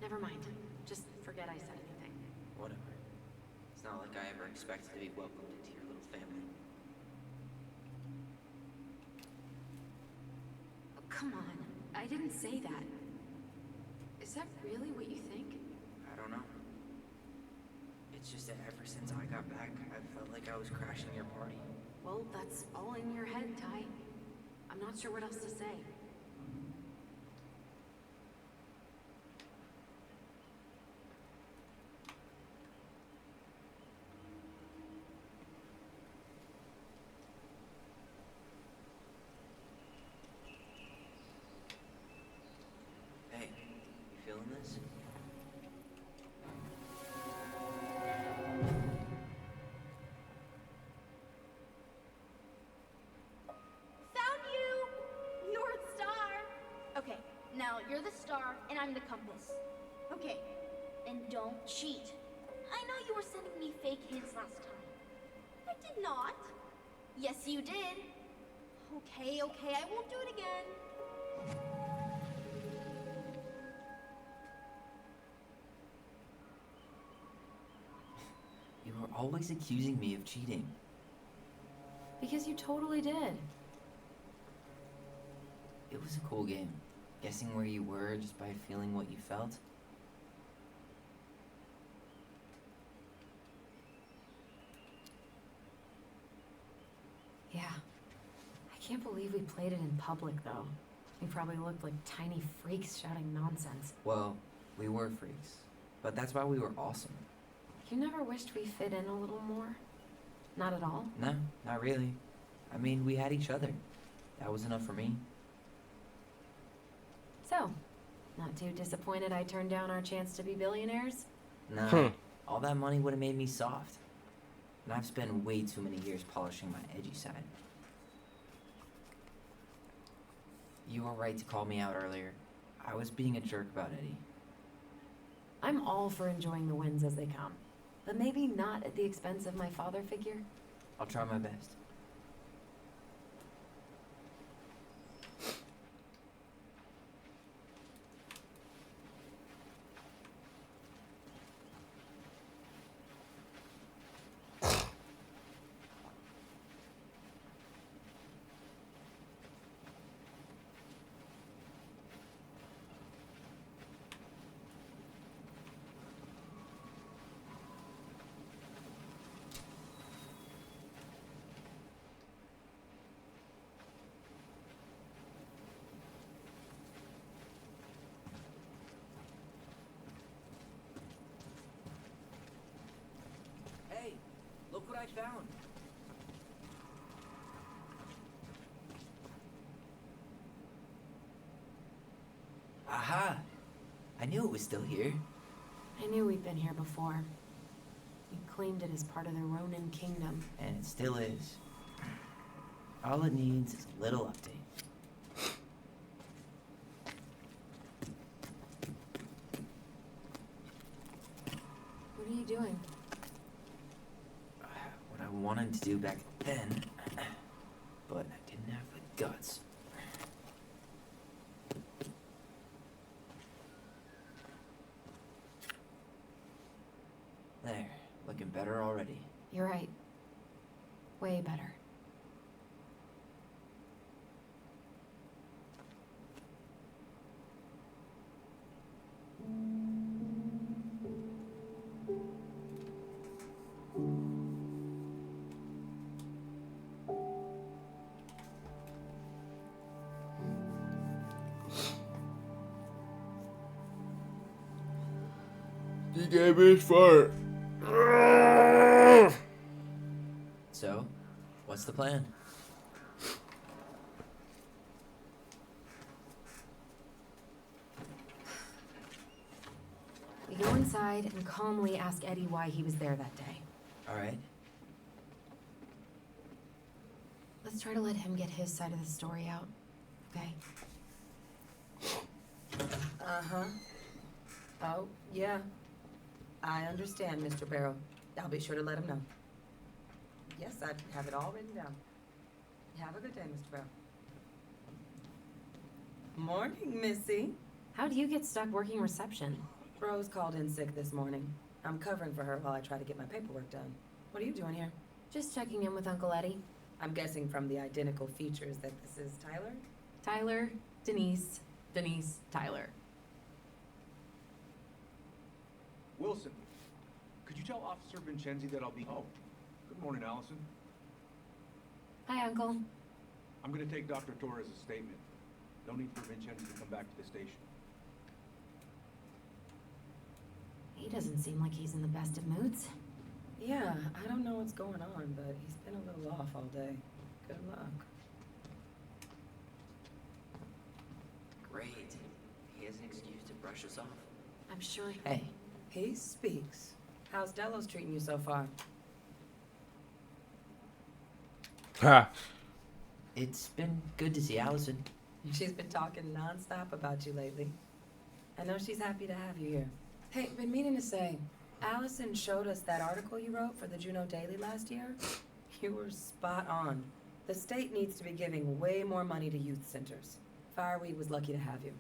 Never mind. Just forget I said anything. Whatever. It's not like I ever expected to be welcomed into your little family. Oh, come on. I didn't say that. Is that really what you think? I don't know. It's just that ever since I got back, I felt like I was crashing your party. Well, that's all in your head, Ty. I'm not sure what else to say. Hey, you feeling this? Found you! North Star! Okay, now you're the star and I'm the compass. Okay, and don't cheat. I know you were sending me fake hints last time. I did not. Yes, you did. Okay, I won't do it again. You were always accusing me of cheating. Because you totally did. It was a cool game. Guessing where you were just by feeling what you felt. Can't believe we played it in public, though. We probably looked like tiny freaks shouting nonsense. Well, we were freaks. But that's why we were awesome. You never wished we fit in a little more? Not at all? No, not really. I mean, we had each other. That was enough for me. So, not too disappointed I turned down our chance to be billionaires? No, all that money would have made me soft. And I've spent way too many years polishing my edgy side. You were right to call me out earlier. I was being a jerk about Eddie. I'm all for enjoying the wins as they come, but maybe not at the expense of my father figure. I'll try my best. Hey, look what I found. Aha! I knew it was still here. I knew we'd been here before. We claimed it as part of the Ronin kingdom. And it still is. All it needs is a little update. What are you doing? What I wanted to do back then, but I didn't have the guts. There, looking better already. You're right. Way better. You gave me his fart. So, what's the plan? We go inside and calmly ask Eddie why he was there that day. Alright. Let's try to let him get his side of the story out, okay? Uh-huh. Oh, yeah. I understand, Mr. Barrow. I'll be sure to let him know. Yes, I have it all written down. Have a good day, Mr. Barrow. Morning, Missy. How do you get stuck working reception? Rose called in sick this morning. I'm covering for her while I try to get my paperwork done. What are you doing here? Just checking in with Uncle Eddie. I'm guessing from the identical features that this is Tyler? Tyler, Denise, Denise, Tyler. Wilson, could you tell Officer Vincenzi that I'll be... Oh, good morning, Allison. Hi, Uncle. I'm gonna take Dr. Torres' statement. No need for Vincenzi to come back to the station. He doesn't seem like he's in the best of moods. Yeah, I don't know what's going on, but he's been a little off all day. Good luck. Great. He has an excuse to brush us off. I'm sure. Hey, He speaks. How's Delos treating you so far? Ha. it's been good to see Allison. She's been talking nonstop about you lately. I know she's happy to have you here. Hey, been meaning to say, Allison showed us that article you wrote for the Juneau Daily last year. You were spot on. The state needs to be giving way more money to youth centers. Fireweed was lucky to have you.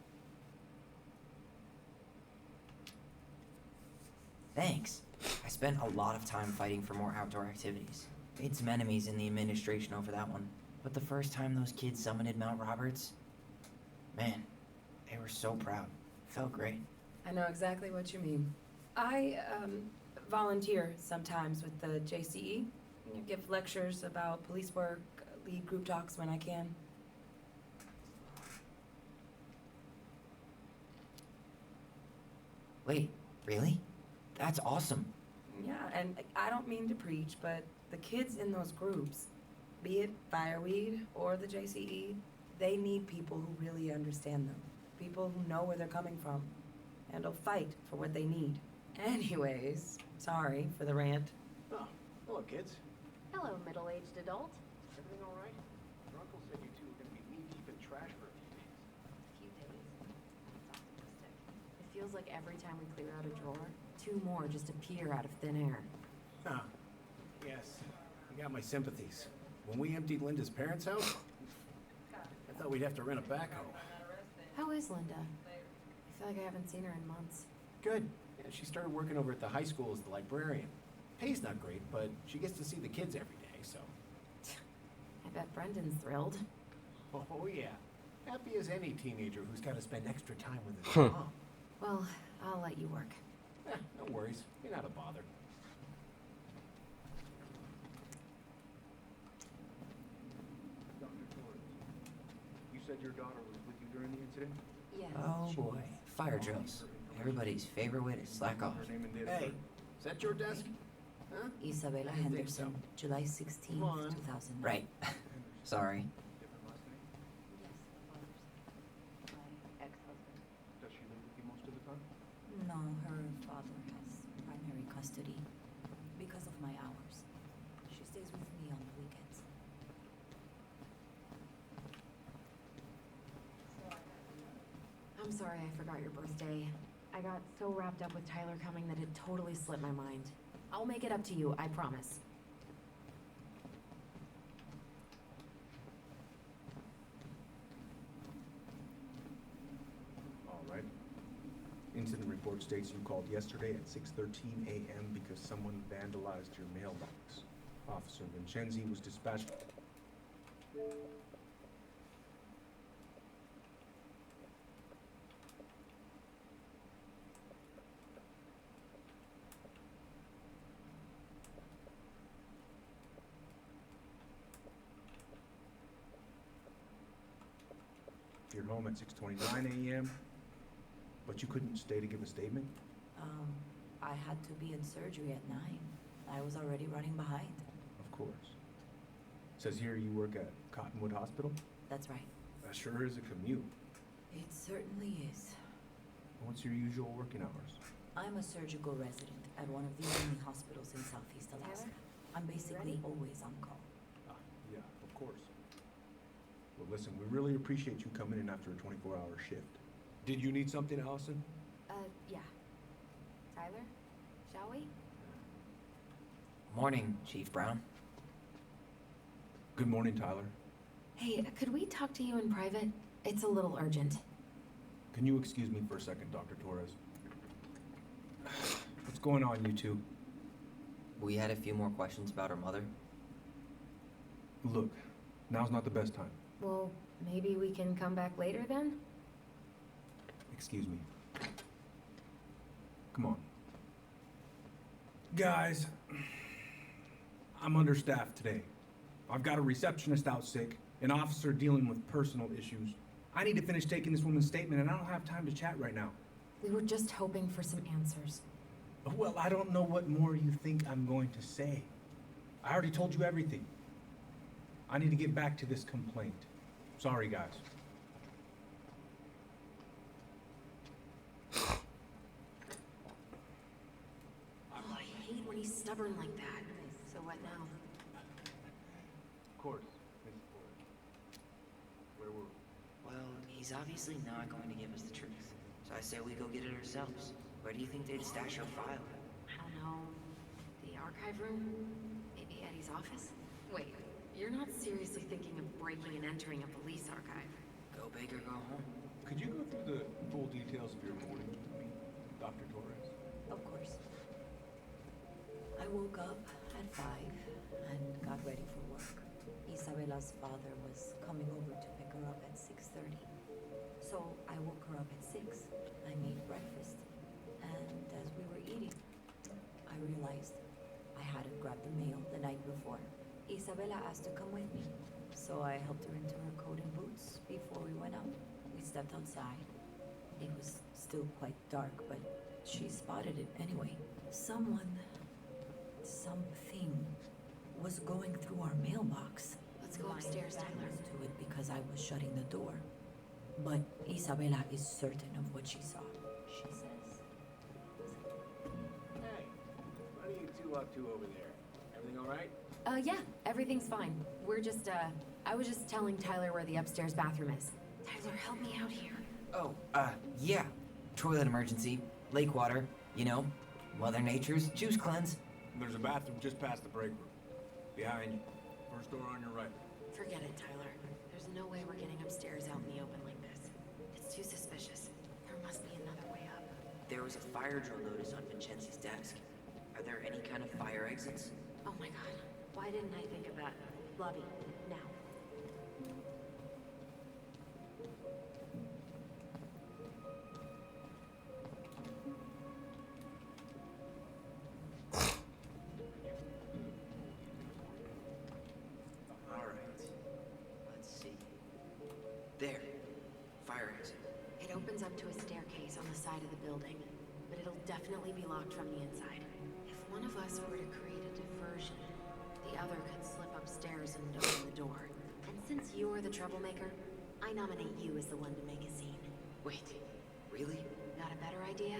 Thanks. I spent a lot of time fighting for more outdoor activities. Made some enemies in the administration over that one. But the first time those kids summited Mount Roberts, man, they were so proud. Felt great. I know exactly what you mean. I volunteer sometimes with the JCE. You give lectures about police work, lead group talks when I can. Wait, really? That's awesome. Yeah, and I don't mean to preach, but the kids in those groups, be it Fireweed or the JCE, they need people who really understand them. People who know where they're coming from and will fight for what they need. Anyways, sorry for the rant. Oh, hello, kids. Hello, middle-aged adult. Everything all right? Your uncle said you two were going to be knee-deep in trash for a few days. Few days. That's optimistic. It feels like every time we clear out a drawer, 2 more just appear out of thin air. Huh. Yes, you got my sympathies. When we emptied Linda's parents' house, I thought we'd have to rent a backhoe. How is Linda? I feel like I haven't seen her in months. Good. Yeah, she started working over at the high school as the librarian. Pay's not great, but she gets to see the kids every day, so. I bet Brendan's thrilled. Oh, yeah. Happy as any teenager who's got to spend extra time with his mom. Well, I'll let you work. No worries. You're not a bother. Dr. Torres, you said your daughter was with you during the incident? Yes. Oh boy, fire drills. Everybody's favorite way to slack off. Her name and date of Hey, birth? is that your desk? Huh? Isabella I didn't think Henderson, July 16th, Come on. 2009. Right. Sorry. Different last name? Yes, my father's my ex-husband. Does she live with you most of the time? No, her father has primary custody because of my hours. She stays with me on the weekends. I'm sorry I forgot your birthday. I got so wrapped up with Tyler coming that it totally slipped my mind. I'll make it up to you, I promise. All right. Incident report states you called yesterday at 6:13 a.m. because someone vandalized your mailbox. Officer Vincenzi was dispatched. You're home at 6:29 a.m., but you couldn't stay to give a statement? I had to be in surgery at 9. I was already running behind. Of course. Says here you work at Cottonwood Hospital? That's right. That sure is a commute. It certainly is. What's your usual working hours? I'm a surgical resident at one of the only hospitals in Southeast Alaska. I'm basically always on call. Ah, yeah, of course. Well, listen, we really appreciate you coming in after a 24-hour shift. Did you need something, Allison? Yeah. Tyler, shall we? Morning, Chief Brown. Good morning, Tyler. Hey, could we talk to you in private? It's a little urgent. Can you excuse me for a second, Dr. Torres? What's going on, you two? We had a few more questions about her mother. Look, now's not the best time. Well, maybe we can come back later then? Excuse me. Come on. Guys, I'm understaffed today. I've got a receptionist out sick, an officer dealing with personal issues. I need to finish taking this woman's statement, and I don't have time to chat right now. We were just hoping for some answers. Well, I don't know what more you think I'm going to say. I already told you everything. I need to get back to this complaint. Sorry, guys. Oh, I hate when he's stubborn like that. So what now? Of course, Miss Ford. Where were we? Well, he's obviously not going to give us the truth. So I say we go get it ourselves. Where do you think they'd stash her file? I don't know. The archive room? Maybe Eddie's office? Wait, you're not seriously thinking of breaking and entering a police archive? Go big or go home. Could you go through the full details of your morning with me, Dr. Torres? Of course. I woke up at 5 and got ready for work. Isabella's father was coming over to pick her up at 6:30. So I woke her up at 6. I made breakfast. And as we were eating, I realized I hadn't grabbed the mail the night before. Isabella asked to come with me. so I helped her into her coat and boots before we went out. We stepped outside. It was still quite dark, but she spotted it anyway. Something was going through our mailbox. Let's go upstairs, My Tyler. back was to it because I was shutting the door. But Isabela is certain of what she saw. She says. Hey, what are you two up to over there? Everything all right? Yeah, everything's fine. We're just, I was just telling Tyler where the upstairs bathroom is. Tyler, help me out here. Oh, yeah. Toilet emergency. Lake water. You know, Mother Nature's juice cleanse. There's a bathroom just past the break room. Behind you. First door on your right. Forget it, Tyler. There's no way we're getting upstairs out in the open like this. It's too suspicious. There must be another way up. There was a fire drill notice on Vincenzi's desk. Are there any kind of fire exits? Oh my god. Why didn't I think of that? Lobby, now. Alright. Let's see. There. Fire exit. It opens up to a staircase on the side of the building, but it'll definitely be locked from the inside. If one of us were to create a diversion, the other could slip upstairs and open the door. And since you are the troublemaker, I nominate you as the one to make a scene. Wait. Really? Got a better idea?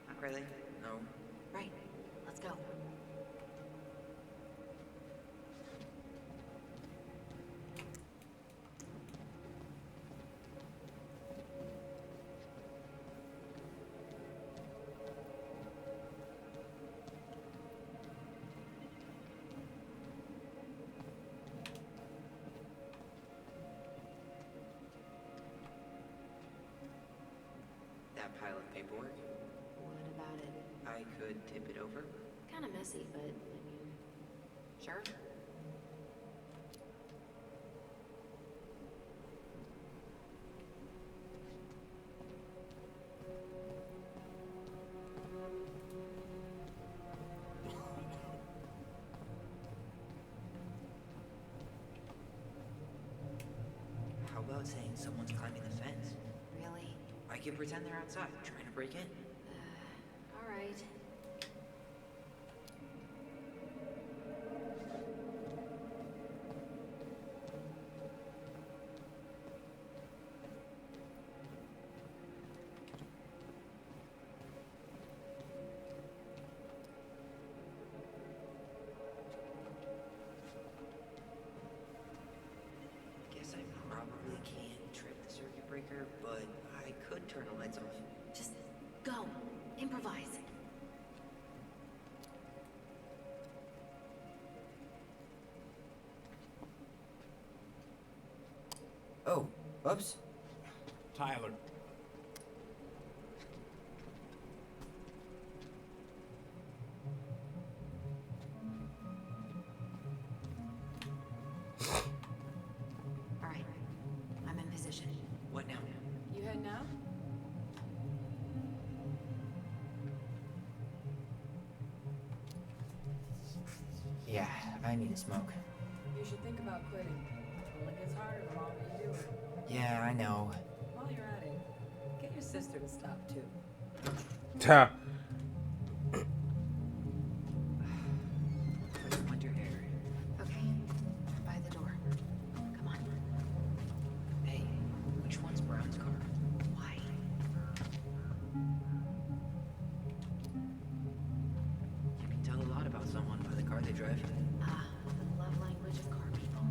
Not really. No. Right. Let's go. That pile of paperwork? What about it? I could tip it over. Kinda messy, but, I mean, sure. How about saying someone's climbing the fence? Really? I could pretend they're outside, trying to break in. Alright. Guess I probably can't trip the circuit breaker, but I could turn the lights off. Just go. Improvise. Oh, oops. Tyler. Alright. I'm in position. What now? You heading out? Yeah, I need a smoke. You should think about quitting. It only gets harder the longer you do it. Yeah, I know. While you're at it, get your sister to stop too. Ta. Let's winter air. Okay. By the door. Come on. Hey, which one's Brown's car? Why? You can tell a lot about someone by the car they drive. Ah, the love language of car people.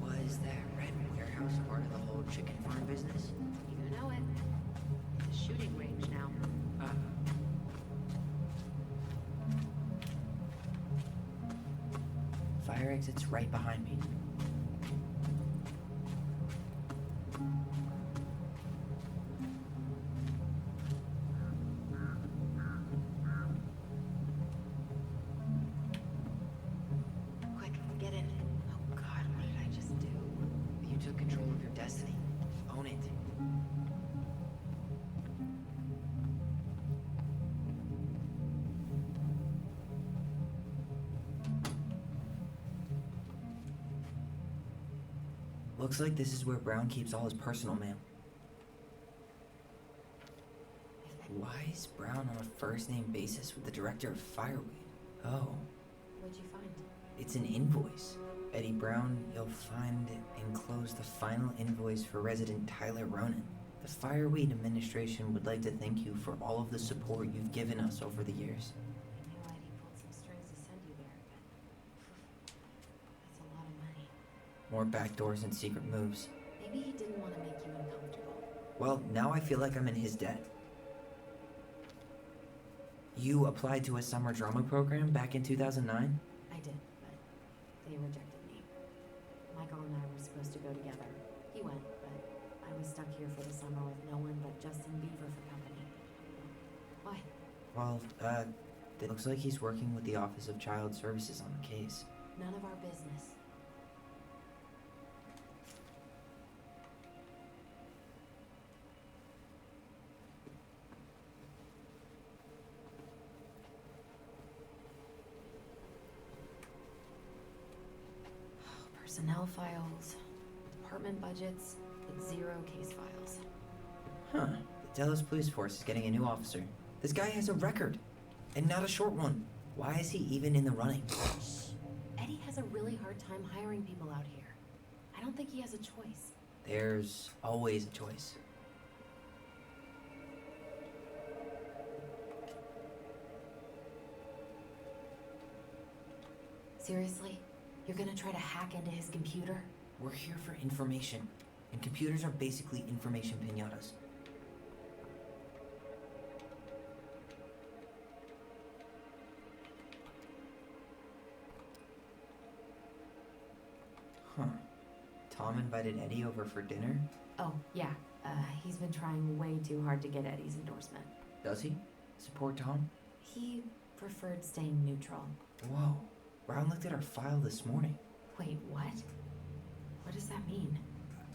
Was that red warehouse part of the whole chicken farm business? You know it. It's a shooting range now. Fire exit's right behind me. Looks like this is where Brown keeps all his personal mail. Why is Brown on a first-name basis with the director of Fireweed? Oh, What'd you find? it's an invoice. Eddie Brown, you'll find enclosed the final invoice for resident Tyler Ronan. The Fireweed administration would like to thank you for all of the support you've given us over the years. I knew Eddie pulled some strings to send you there, but that's a lot of money. More backdoors and secret moves. Maybe he didn't want to make you uncomfortable. Well, now I feel like I'm in his debt. You applied to a summer drama program back in 2009? I did, but they rejected me. Michael and I were supposed to go together. He went, but I was stuck here for the summer with no one but Justin Beaver for company. Why? Well, it looks like he's working with the Office of Child Services on the case. None of our business. Personnel files, department budgets, but 0 case files. Huh. The Dallas Police Force is getting a new officer. This guy has a record, and not a short one. Why is he even in the running? Eddie has a really hard time hiring people out here. I don't think he has a choice. There's always a choice. Seriously? You're gonna try to hack into his computer? We're here for information, and computers are basically information piñatas. Huh. Tom invited Eddie over for dinner? Oh, yeah. He's been trying way too hard to get Eddie's endorsement. Does he? Support Tom? He preferred staying neutral. Whoa. Brown looked at our file this morning. Wait, what? What does that mean?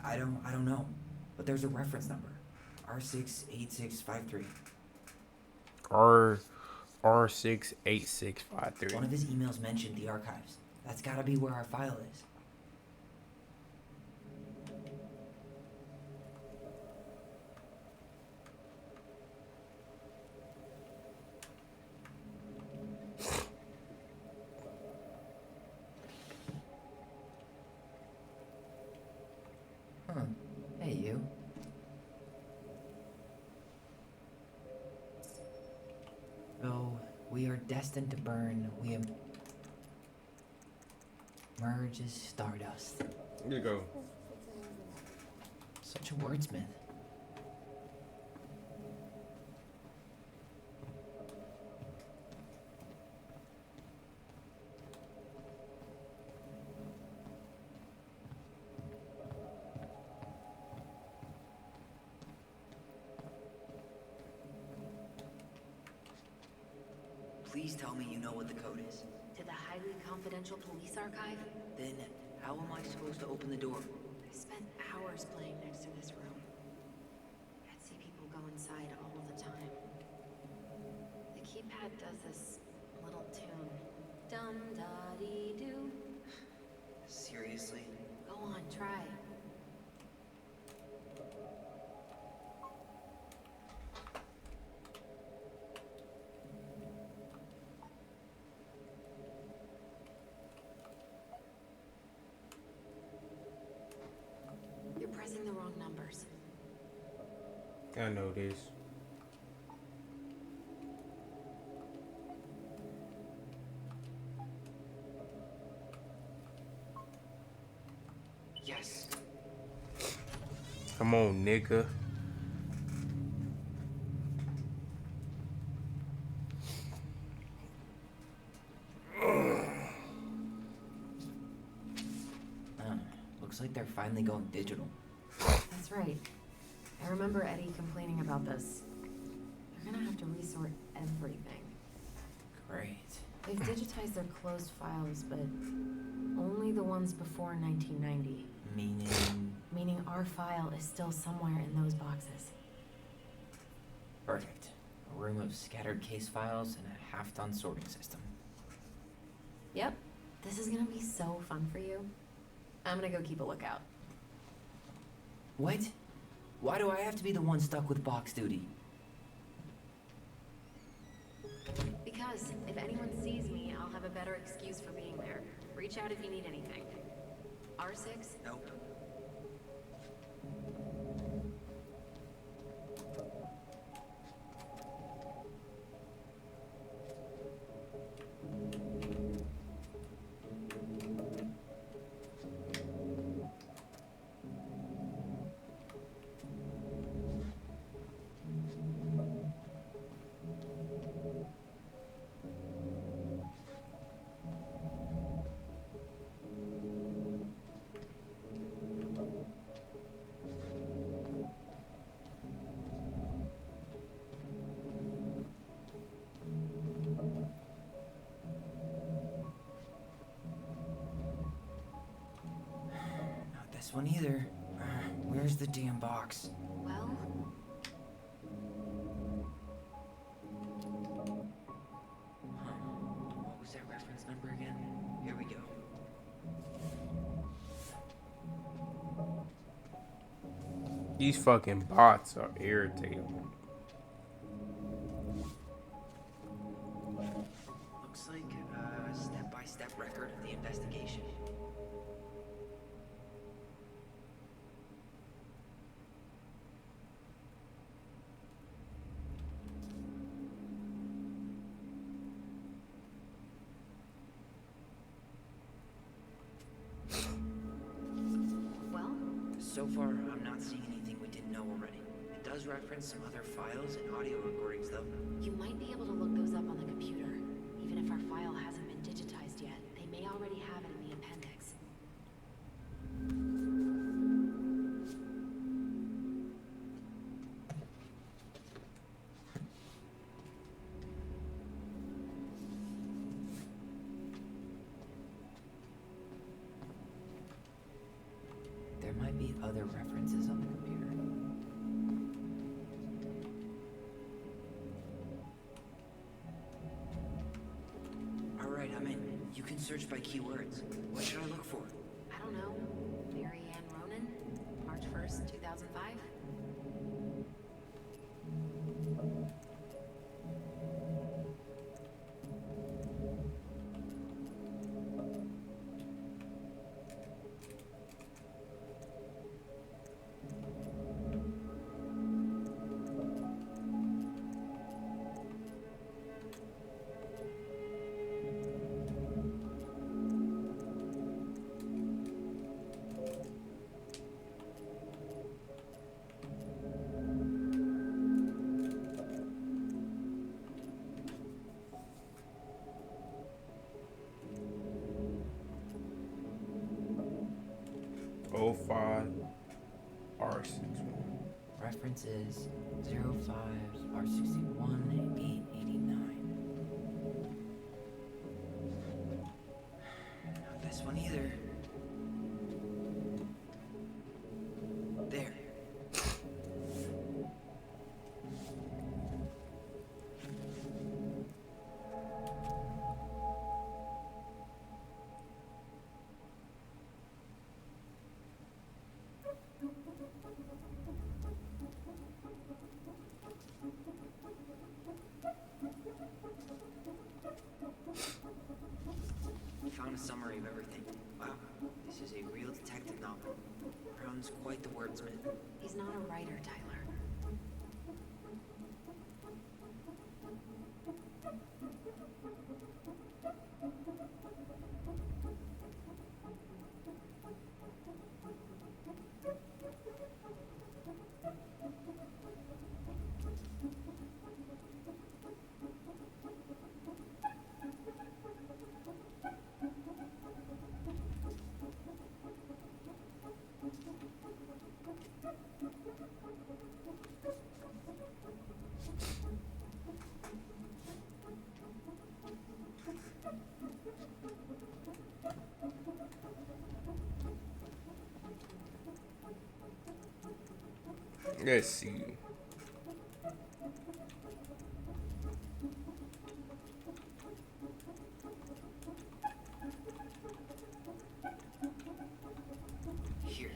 I don't know. But there's a reference number. R68653. R68653. One of his emails mentioned the archives. That's gotta be where our file is. Huh. Hey, you. Though we are destined to burn, we emerge as stardust. Here you go. Such a wordsmith. Please tell me you know what the code is. To the highly confidential police archive? Then how am I supposed to open the door? I spent hours playing next to this room. I'd see people go inside all the time. The keypad does this little tune. Dum-da-dee-doo. Seriously? Go on, try. You're pressing the wrong numbers. I know this. Yes. Come on, nigga. Looks like they're finally going digital. That's right. I remember Eddie complaining about this. They're gonna have to resort everything. Great. They've digitized their closed files, but only the ones before 1990. Meaning our file is still somewhere in those boxes. Perfect. A room of scattered case files and a half-done sorting system. Yep. This is gonna be so fun for you. I'm gonna go keep a lookout. What? Why do I have to be the one stuck with box duty? Because if anyone sees me, I'll have a better excuse for being there. Reach out if you need anything. R6? Nope. Not this one either. Where's the damn box? Well, What was that reference number again? Here we go. These fucking bots are irritating. Looks like a step-by-step record of the investigation. well, So far, I'm not seeing anything we didn't know already. It does reference some other files and audio recordings, though. you might be able to look those up on the computer. Even if our file hasn't been digitized yet, they may already have it in the appendix. There might be other references on the computer. Alright, I'm in. You can search by keywords. What should I look for? I don't know. Mary Ann Ronan? March 1st, 2005? Oh 05 R61. Reference is 05 R61 889. Not this one either. There. Found a summary of everything. Wow, this is a real detective novel. Brown's quite the wordsmith. He's not a writer, Tyler. Let's see. Here.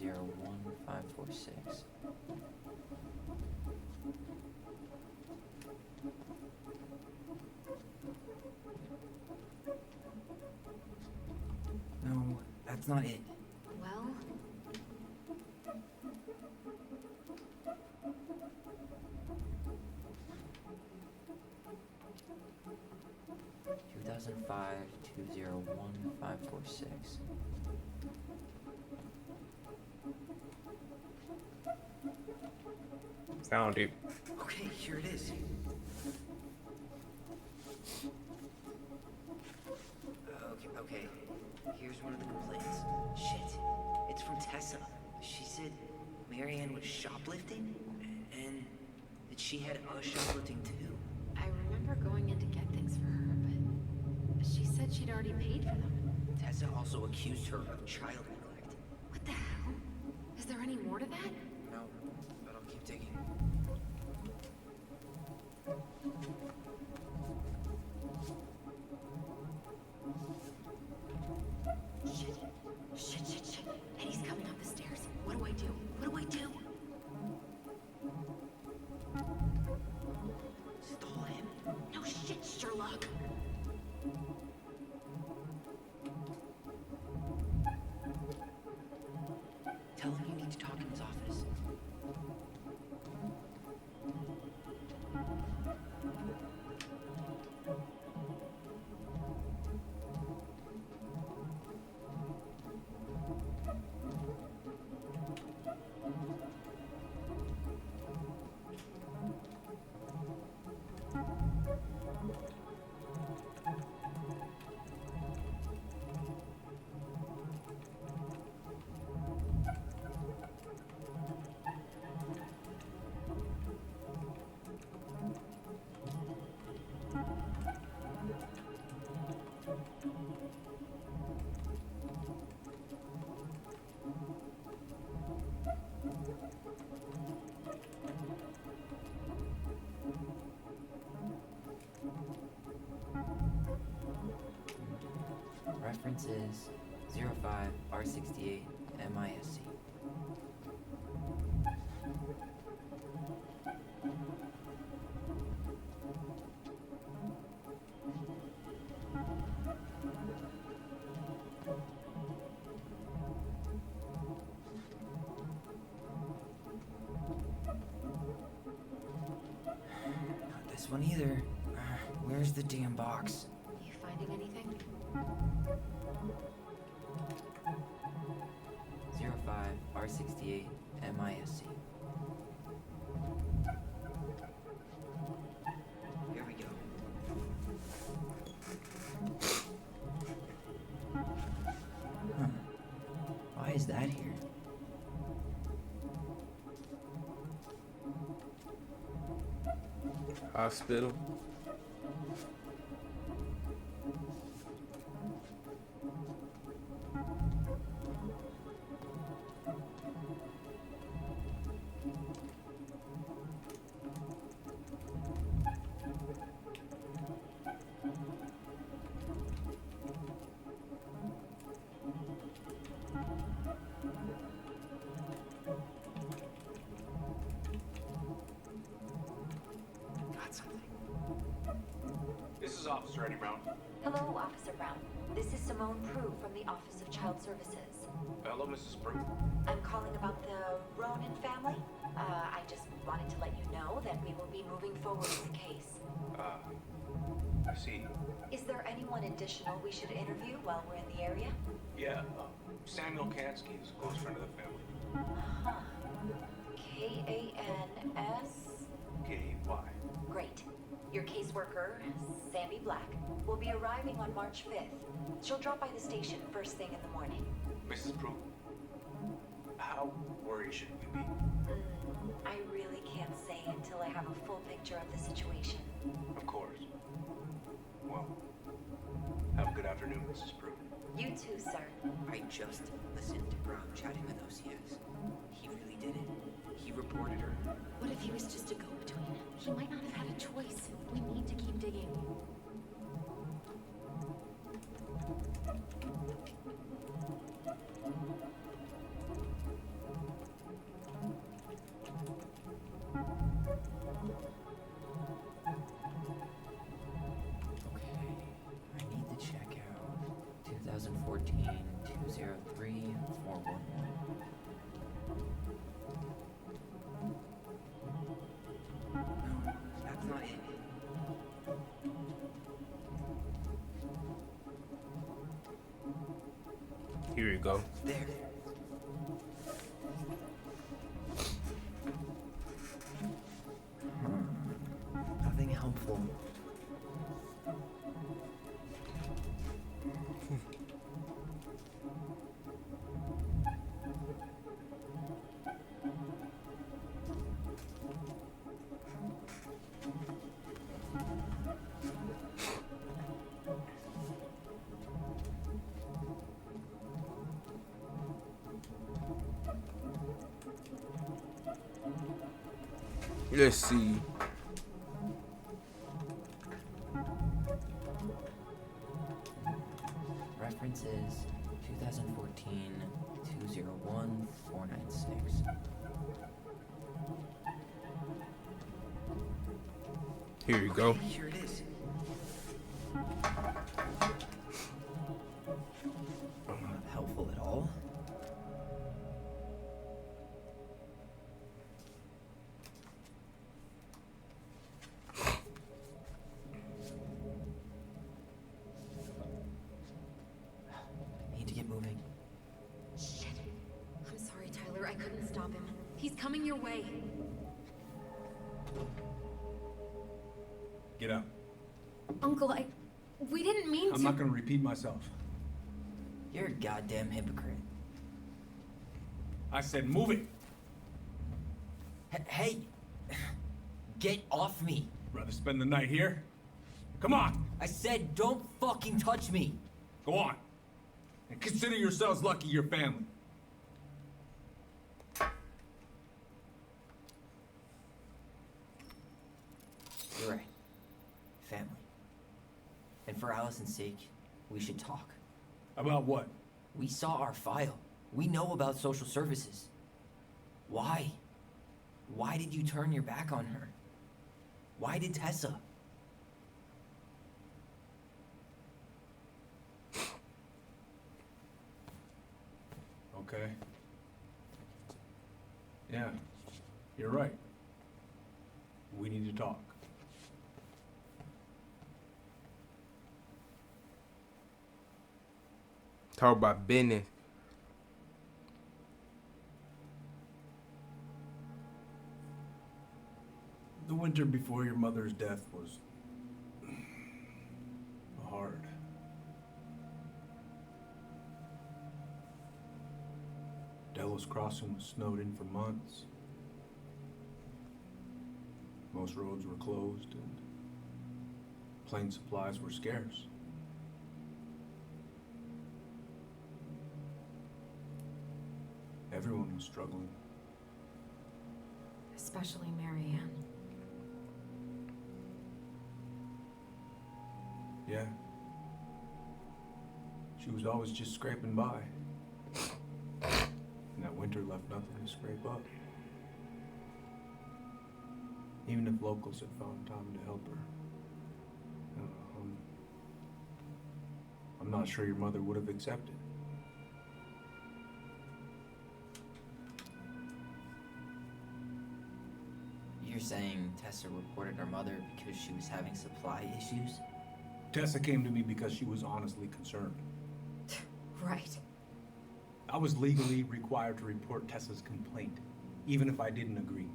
201-546. No, that's not it. Well, 2005-201-546. Found it. Okay, here it is. Okay. Here's one of the complaints. Shit. It's from Tessa. She said Marianne was shoplifting, and that she had us shoplifting too. I remember going in to get things for her, but she said she'd already paid for them. Tessa also accused her of child neglect. What the hell? Is there any more to that? No, but I'll keep digging. Shit. Eddie's coming up the stairs. What do I do? Stole him. No shit, Sherlock. Tell him you need to talk in his office. Reference is 05-R68 MISC. Not this one either. Where's the damn box? You finding anything? 05-R68 MISC. Here we go. Huh. Why is that here? Hospital. Got something. This is Officer Eddie Brown. Hello, Officer Brown. This is Simone Prue from the Office of Child Services. Hello, Mrs. Prue. I'm calling about the Ronan family. I just wanted to let you know that we will be moving forward with the case. I see. Is there anyone additional we should interview while we're in the area? Yeah, Samuel Kansky is a close friend of the family. Huh. K-A-N-S? K-Y. Great. Your caseworker, Sandy Black, will be arriving on March 5th. She'll drop by the station first thing in the morning. Mrs. Prue, how worried should we be? I really can't say until I have a full picture of the situation. Of course. Well, have a good afternoon, Mrs. Prue. You too, sir. I just listened to Brown chatting with OCS. He really did it. He reported her. What if he was just a go-between? He might not have had a choice. We need to keep digging. you go. There. Nothing helpful. Let's see. Reference is 2014 201 496. Here you go. Here it is. Not helpful at all. Need to get moving. Shit. I'm sorry, Tyler. I couldn't stop him. He's coming your way. Get up. Uncle, we didn't mean to. I'm not gonna repeat myself. You're a goddamn hypocrite. I said move it. Hey! Get off me! Rather spend the night here? Come on, I said don't fucking touch me! go on. And consider yourselves lucky you're family. You're right. Family. And for Allison's sake, we should talk. About what? We saw our file. We know about social services. Why? Why did you turn your back on her? Why did Tessa? Okay. Yeah, you're right. We need to talk. Talk about business. The winter before your mother's death was hard. Delos Crossing was snowed in for months. Most roads were closed and plane supplies were scarce. Everyone was struggling. Especially Marianne. Yeah. She was always just scraping by. And that winter left nothing to scrape up. Even if locals had found time to help her. I'm not sure your mother would have accepted. You're saying Tessa reported her mother because she was having supply issues? Tessa came to me because she was honestly concerned. Right. I was legally required to report Tessa's complaint, even if I didn't agree.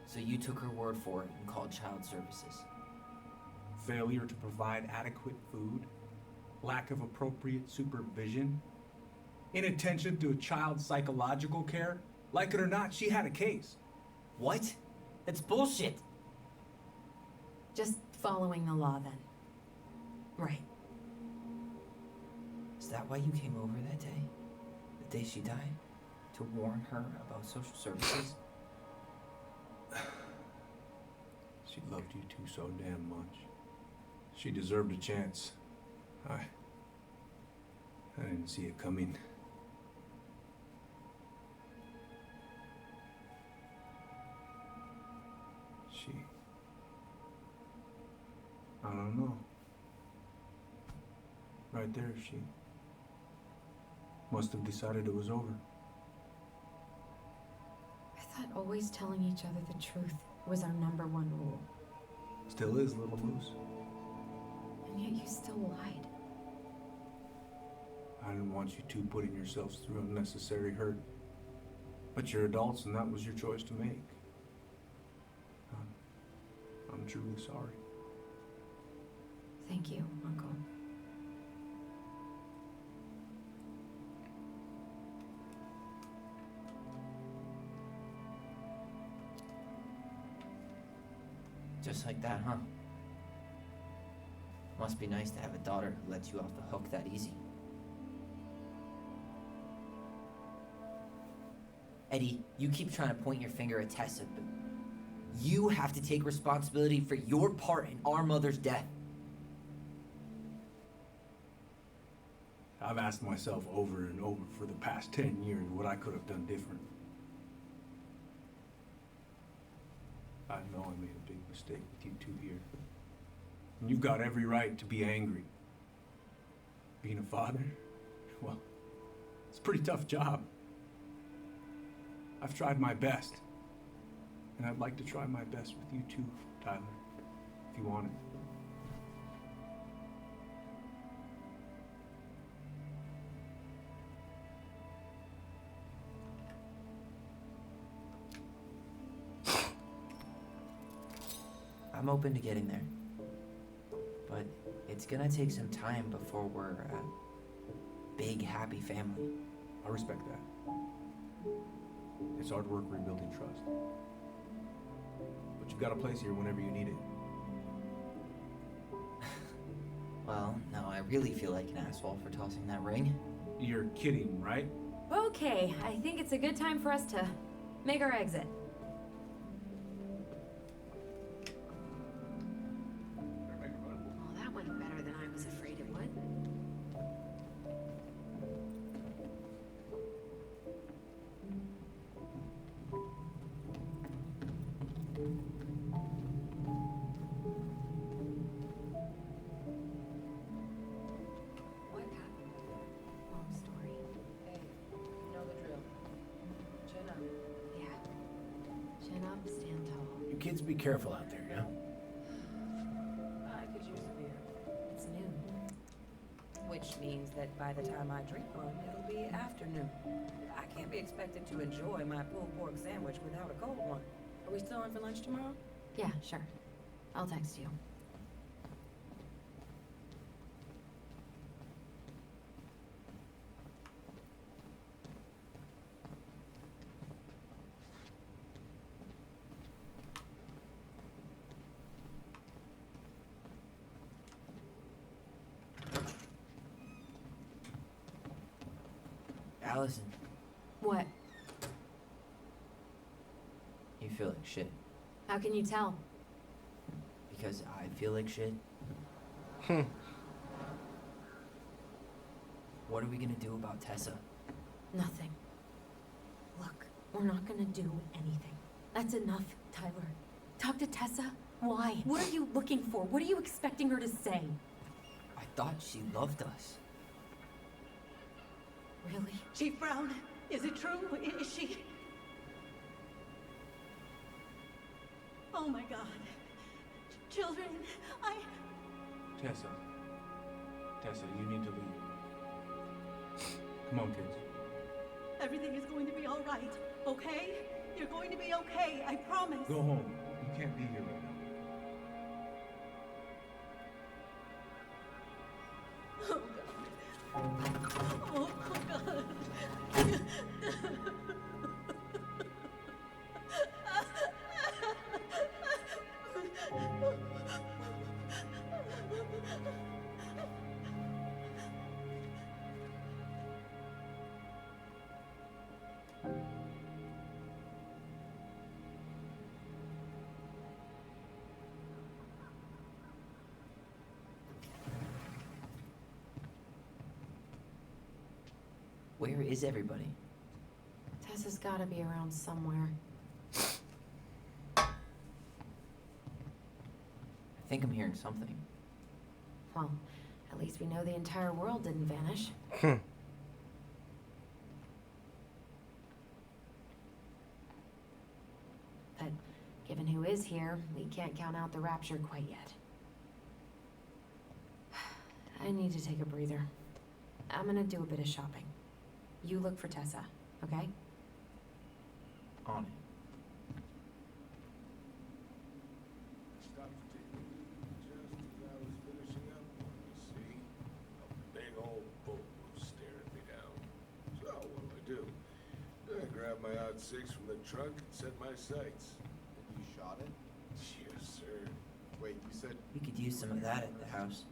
So you took her word for it and called child services? Failure to provide adequate food, lack of appropriate supervision, inattention to a child's psychological care. Like it or not, she had a case. What? That's bullshit! Just following the law then. Right. Is that why you came over that day? The day she died? To warn her about social services? She loved you two so damn much. She deserved a chance. I didn't see it coming. I don't know. Right there, she must have decided it was over. I thought always telling each other the truth was our #1 rule. Still is, little moose. And yet you still lied. I didn't want you two putting yourselves through unnecessary hurt. But you're adults and that was your choice to make. I'm truly sorry. Thank you, Uncle. Just like that, huh? Must be nice to have a daughter who lets you off the hook that easy. Eddie, you keep trying to point your finger at Tessa, but you have to take responsibility for your part in our mother's death. I've asked myself over and over for the past 10 years what I could have done different. I know I made a big mistake with you two here. And you've got every right to be angry. Being a father, well, it's a pretty tough job. I've tried my best. And I'd like to try my best with you too, Tyler, if you want it. I'm open to getting there. But it's gonna take some time before we're a big, happy family. I respect that. It's hard work rebuilding trust. But you've got a place here whenever you need it. Well, now I really feel like an asshole for tossing that ring. You're kidding, right? Okay, I think it's a good time for us to make our exit. Well, that went better than I was afraid it would. What happened? Long story. Hey, you know the drill. Chin up. Yeah. Chin up, stand tall. You kids be careful out there, yeah? I could use a beer. It's noon. Which means that by the time I drink one, it'll be afternoon. I can't be expected to enjoy my pulled pork sandwich without a cold one. Are we still on for lunch tomorrow? Yeah, sure. I'll text you. Allison, What? you feel like shit. How can you tell? Because I feel like shit. What are we gonna do about Tessa? Nothing. Look, we're not gonna do anything. That's enough, Tyler. Talk to Tessa. Why? What are you looking for? What are you expecting her to say? I thought she loved us. Really? Chief Brown, is it true? Is she... Oh my God. Children, Tessa. Tessa, you need to leave. Come on, kids. Everything is going to be all right, okay? You're going to be okay, I promise. Go home. You can't be here right now. Oh God. Where is everybody? Tessa's gotta be around somewhere. I think I'm hearing something. Well, at least we know the entire world didn't vanish. But Given who is here, we can't count out the rapture quite yet. I need to take a breather. I'm gonna do a bit of shopping. You look for Tessa, okay? On it. Stopped to take a look just as I was finishing up. You see, a big old boat was staring me down. So what do? I grabbed my odd six from the trunk and set my sights. And you shot it? Yes, sir. Wait, you said We could use some of that at the house.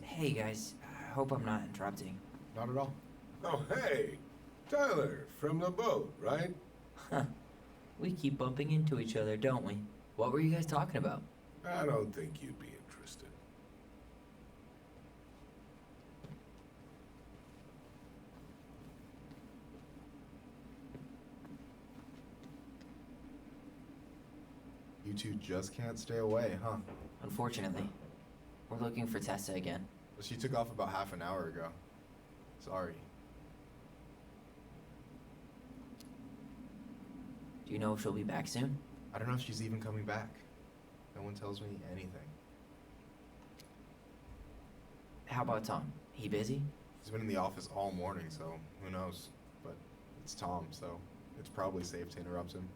Hey guys, I hope I'm not interrupting. not at all. Oh, hey! Tyler, from the boat, right? Huh. We keep bumping into each other, don't we? What were you guys talking about? I don't think you'd be interested. You two just can't stay away, huh? Unfortunately, we're looking for Tessa again. Well, she took off about half an hour ago. Sorry. Do you know if she'll be back soon? I don't know if she's even coming back. No one tells me anything. How about Tom? He busy? He's been in the office all morning, so who knows? But it's Tom, so it's probably safe to interrupt him.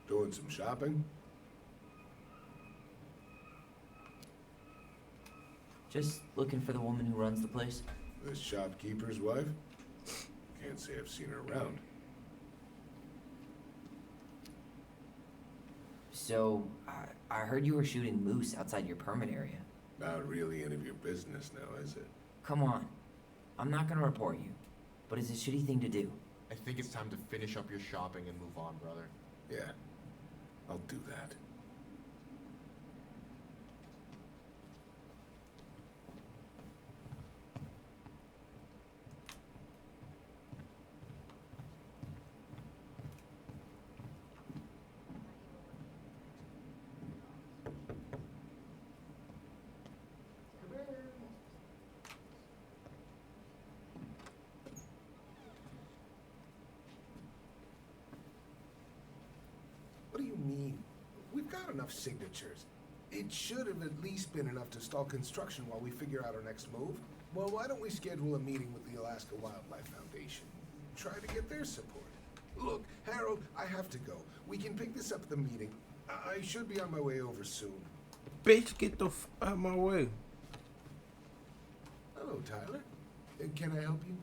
Doing some shopping? Just looking for the woman who runs the place. The shopkeeper's wife? Can't say I've seen her around. So, I heard you were shooting moose outside your permit area. Not really any of your business now, is it? Come on. I'm not gonna report you, but it's a shitty thing to do. I think it's time to finish up your shopping and move on, brother. Yeah, I'll do that. What do you mean? We've got enough signatures. It should have at least been enough to stall construction while we figure out our next move. Well, why don't we schedule a meeting with the Alaska Wildlife Foundation? Try to get their support. Look, Harold, I have to go. We can pick this up at the meeting. I should be on my way over soon. Bitch, get the f out of my way. Hello, Tyler. Can I help you?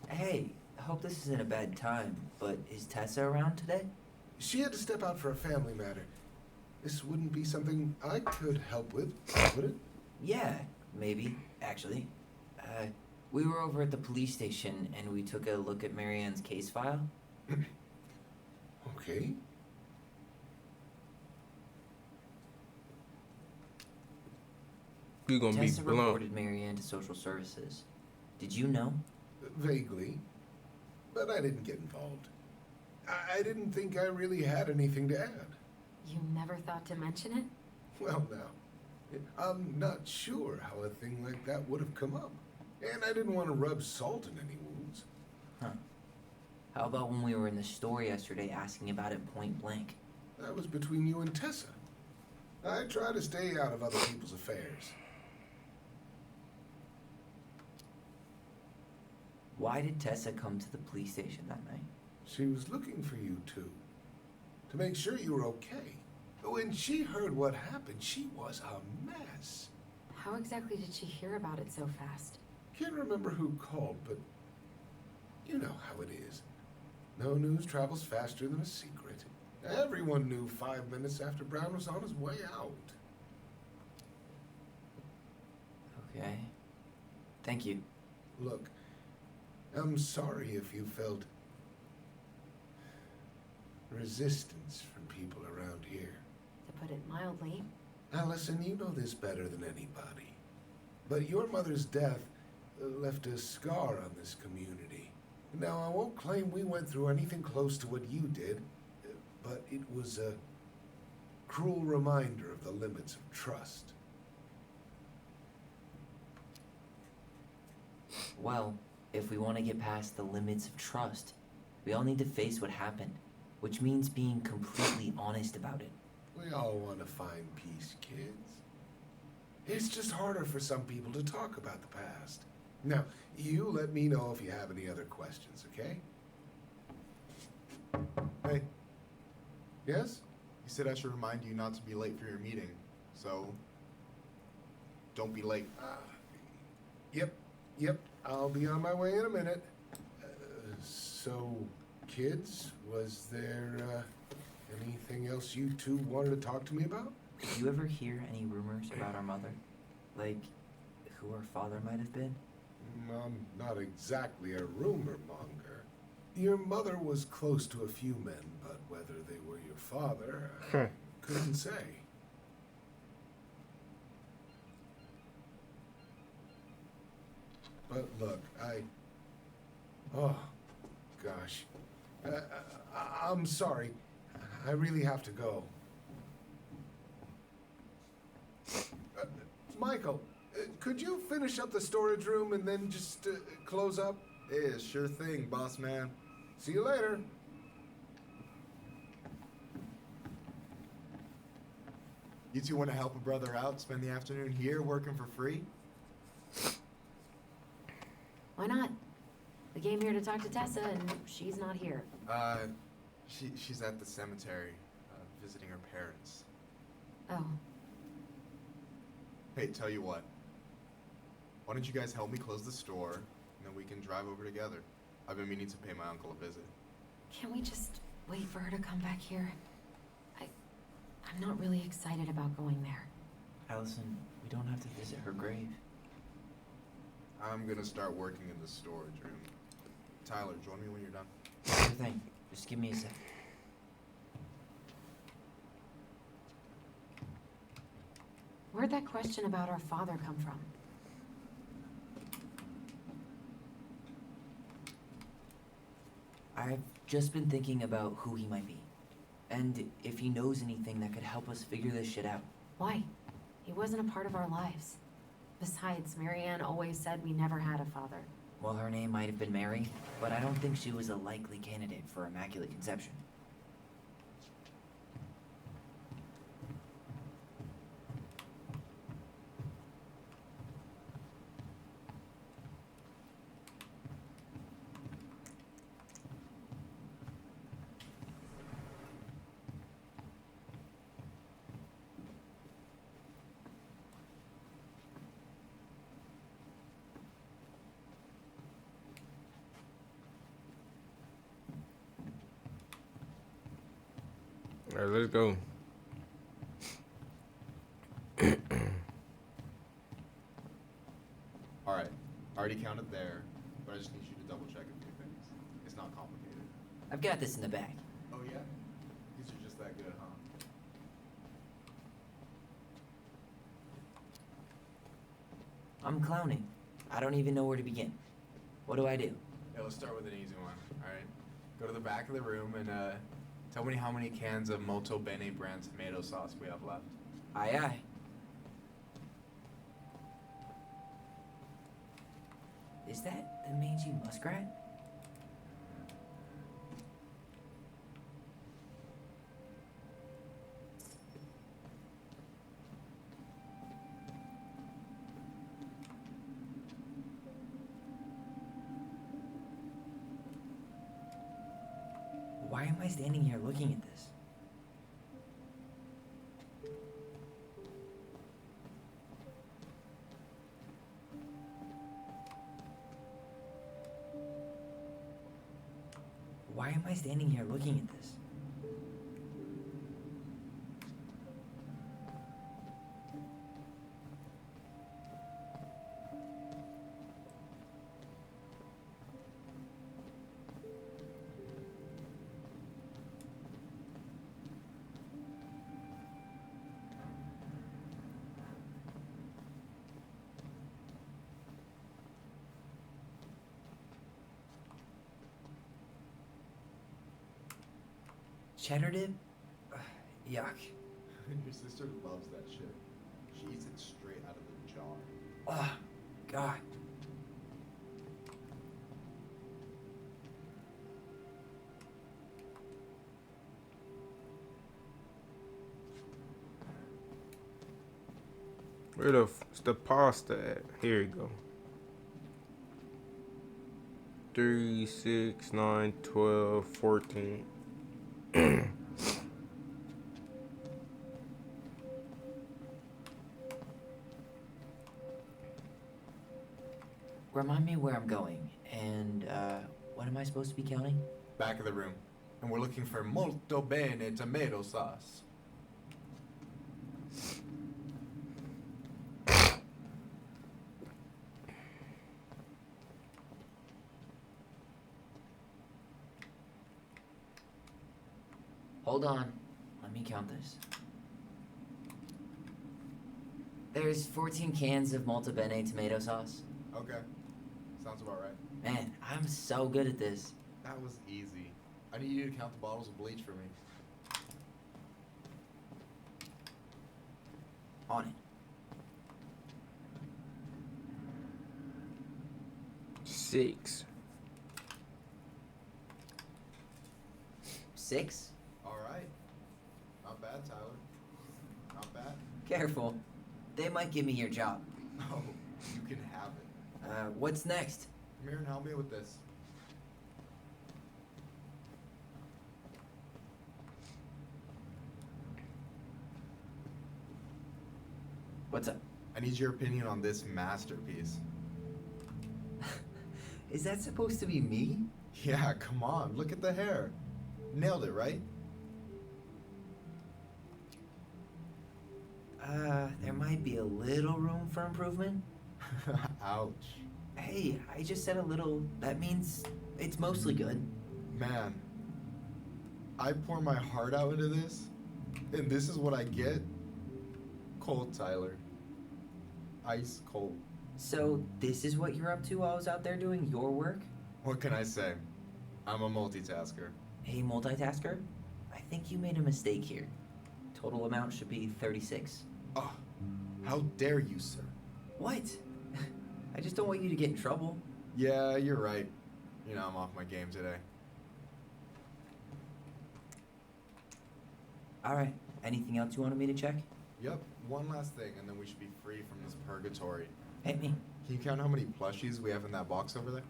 Hey, I hope this isn't a bad time, but is Tessa around today? She had to step out for a family matter. This wouldn't be something I could help with, would it? Yeah, maybe, actually. We were over at the police station and we took a look at Marianne's case file. Okay. You're gonna be Tessa blunt. reported Marianne to social services. Did you know? Vaguely. But I didn't get involved. I didn't think I really had anything to add. You never thought to mention it? Well, now, I'm not sure how a thing like that would have come up. And I didn't want to rub salt in any wounds. Huh. How about when we were in the store yesterday asking about it point blank? That was between you and Tessa. I try to stay out of other people's affairs. Why did Tessa come to the police station that night? She was looking for you two. To make sure you were okay. When she heard what happened, she was a mess. How exactly did she hear about it so fast? Can't remember who called, but you know how it is. No news travels faster than a secret. Everyone knew 5 minutes after Brown was on his way out. Okay. Thank you. Look, I'm sorry if you felt resistance from people around here. To put it mildly. Allison, you know this better than anybody. But your mother's death left a scar on this community. Now, I won't claim we went through anything close to what you did, but it was a cruel reminder of the limits of trust. Well, if we want to get past the limits of trust, we all need to face what happened, which means being completely honest about it. We all want to find peace, kids. It's just harder for some people to talk about the past. Now, you let me know if you have any other questions, okay? Hey. Yes? You said I should remind you not to be late for your meeting, so don't be late. Yep. I'll be on my way in a minute. So, kids, was there anything else you two wanted to talk to me about? Did you ever hear any rumors about our mother? Like, who our father might have been? I'm not exactly a rumor monger. Your mother was close to a few men, but whether they were your father, I couldn't say. But look, oh, gosh. I'm sorry. I really have to go. Michael, could you finish up the storage room and then just close up? Yeah, sure thing, boss man. See you later. You two want to help a brother out, spend the afternoon here working for free? Why not? We came here to talk to Tessa, and she's not here. She's at the cemetery, visiting her parents. Oh. Hey, tell you what. Why don't you guys help me close the store, and then we can drive over together. I've been meaning to pay my uncle a visit. Can we just wait for her to come back here? I'm not really excited about going there. Allison, we don't have to visit her grave. I'm gonna start working in the storage room. Tyler, join me when you're done. Sure thing. Just give me a sec. Where'd that question about our father come from? I've just been thinking about who he might be. And if he knows anything that could help us figure this shit out. Why? He wasn't a part of our lives. Besides, Marianne always said we never had a father. Well, her name might have been Mary, but I don't think she was a likely candidate for Immaculate Conception. All right, let's go. All right, I already counted there, but I just need you to double check a few things. It's not complicated. I've got this in the bag. Oh yeah? These are just that good, huh? I'm clowning. I don't even know where to begin. What do I do? Yeah, let's start with an easy one, alright? Go to the back of the room and tell me how many cans of Molto Bene brand tomato sauce we have left. Aye, aye. Is that the mangy muskrat? Why am I standing here looking at this? Why am I standing here looking at this? Cheddar dip? Yuck. Your sister loves that shit. She eats it straight out of the jar. Oh, God. Where the is the pasta at? Here you go. 3, 6, 9, 12, 14. Remind me where I'm going, and, what am I supposed to be counting? Back of the room. And we're looking for molto bene tomato sauce. Hold on. Let me count this. There's 14 cans of Molto Bene tomato sauce. Okay. Sounds about right. Man, I'm so good at this. That was easy. I need you to count the bottles of bleach for me. On it. 6. 6? Alright. Not bad, Tyler. Not bad. Careful. They might give me your job. Oh, you can have it. What's next? Come here and help me with this. What's up? I need your opinion on this masterpiece. Is that supposed to be me? Yeah, come on. Look at the hair. Nailed it, right? There might be a little room for improvement. Ouch. Hey, I just said a little. That means it's mostly good. Man, I pour my heart out into this, and this is what I get? Cold, Tyler. Ice cold. So, this is what you're up to while I was out there doing your work? What can I say? I'm a multitasker. Hey, multitasker? I think you made a mistake here. Total amount should be 36. Oh, how dare you, sir? What? I just don't want you to get in trouble. Yeah, you're right. You know, I'm off my game today. Alright, anything else you wanted me to check? Yep, one last thing, and then we should be free from this purgatory. Hit me. Can you count how many plushies we have in that box over there?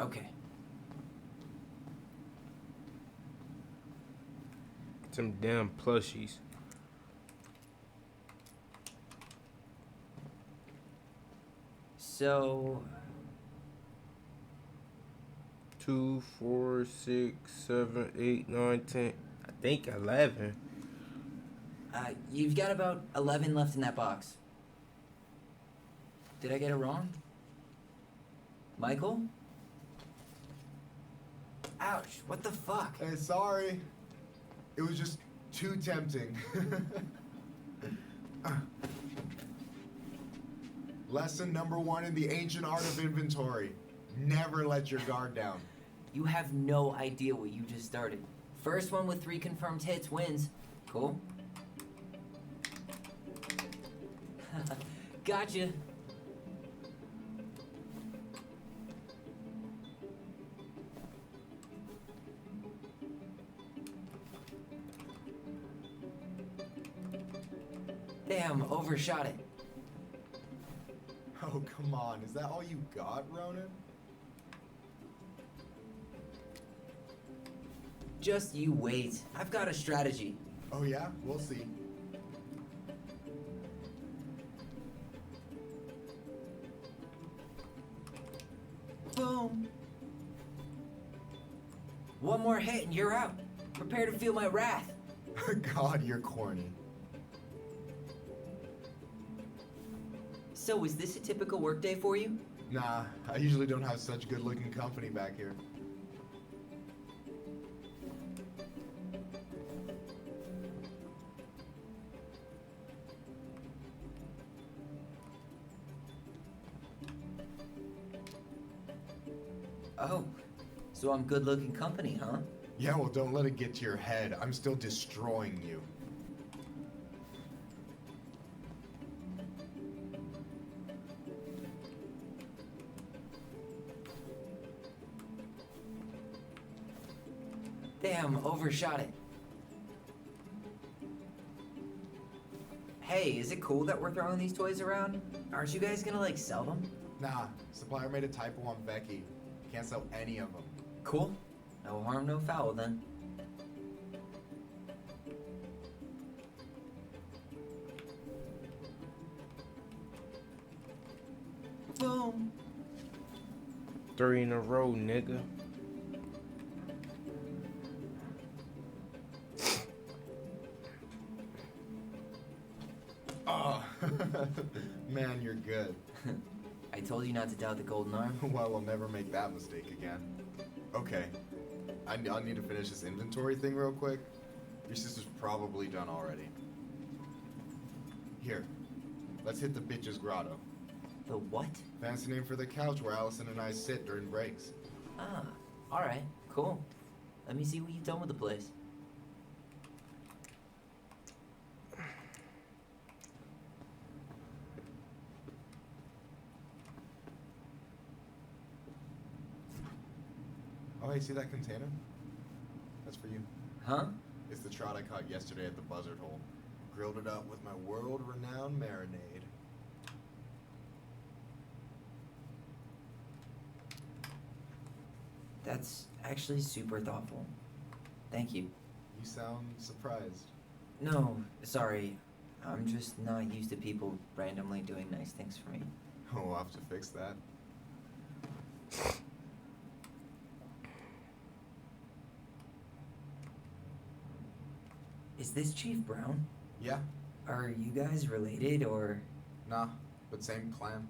Okay. Some damn plushies. So... 2, 4, 6, 7, 8, 9, 10. I think 11. You've got about 11 left in that box. Did I get it wrong? Michael? Ouch, what the fuck? Hey, sorry. It was just too tempting. Lesson number 1 in the ancient art of inventory. Never let your guard down. You have no idea what you just started. First one with 3 confirmed hits wins. Cool. Gotcha. Damn, overshot it. Oh, come on. Is that all you got, Ronan? Just you wait. I've got a strategy. Oh, yeah? We'll see. Boom. One more hit and you're out. Prepare to feel my wrath. God, you're corny. So, is this a typical workday for you? Nah, I usually don't have such good-looking company back here. Oh, so I'm good-looking company, huh? Yeah, well, don't let it get to your head. I'm still destroying you. Damn, overshot it. Hey, is it cool that we're throwing these toys around? Aren't you guys gonna, like, sell them? Nah, supplier made a typo on Becky. Can't sell any of them. Cool. No harm, no foul, then. Boom. 3 in a row, nigga. Oh, man, you're good. I told you not to doubt the golden arm. Well, I'll never make that mistake again. Okay, I need to finish this inventory thing real quick. Your sister's probably done already. Here, let's hit the bitch's grotto. The what? Fancy name for the couch where Allison and I sit during breaks. Ah, alright, cool. Let me see what you've done with the place. Oh, hey, see that container? That's for you. Huh? It's the trout I caught yesterday at the buzzard hole. Grilled it up with my world-renowned marinade. That's actually super thoughtful. Thank you. You sound surprised. No, sorry. I'm just not used to people randomly doing nice things for me. Oh, we'll have to fix that. Is this Chief Brown? Yeah. Are you guys related, or...? Nah, but same clan.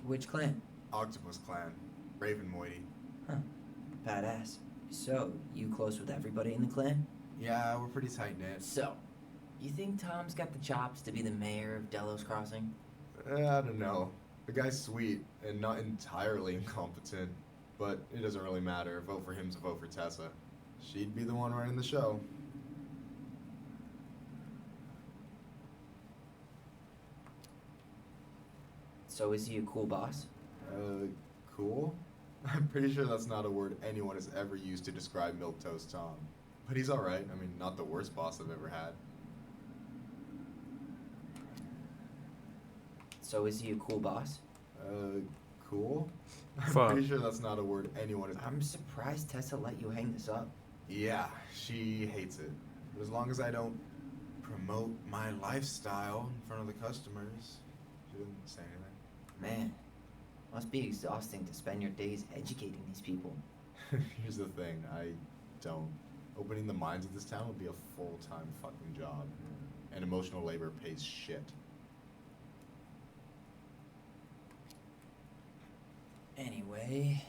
Which clan? Octopus clan. Raven Moiety. Huh. Badass. So, you close with everybody in the clan? Yeah, we're pretty tight-knit. So, you think Tom's got the chops to be the mayor of Delos Crossing? I don't know. The guy's sweet and not entirely incompetent, but it doesn't really matter. A vote for him's a vote for Tessa. She'd be the one running the show. So is he a cool boss? Cool? I'm pretty sure that's not a word anyone has ever used to describe Milquetoast Tom. But he's alright. I mean, not the worst boss I've ever had. So is he a cool boss? Cool? I'm Fuck. pretty sure that's not a word anyone has... I'm surprised Tessa let you hang this up. Yeah, she hates it. But as long as I don't promote my lifestyle in front of the customers, she doesn't say anything. Man, must be exhausting to spend your days educating these people. Here's the thing, I don't. Opening the mines of this town would be a full-time fucking job. And emotional labor pays shit. Anyway...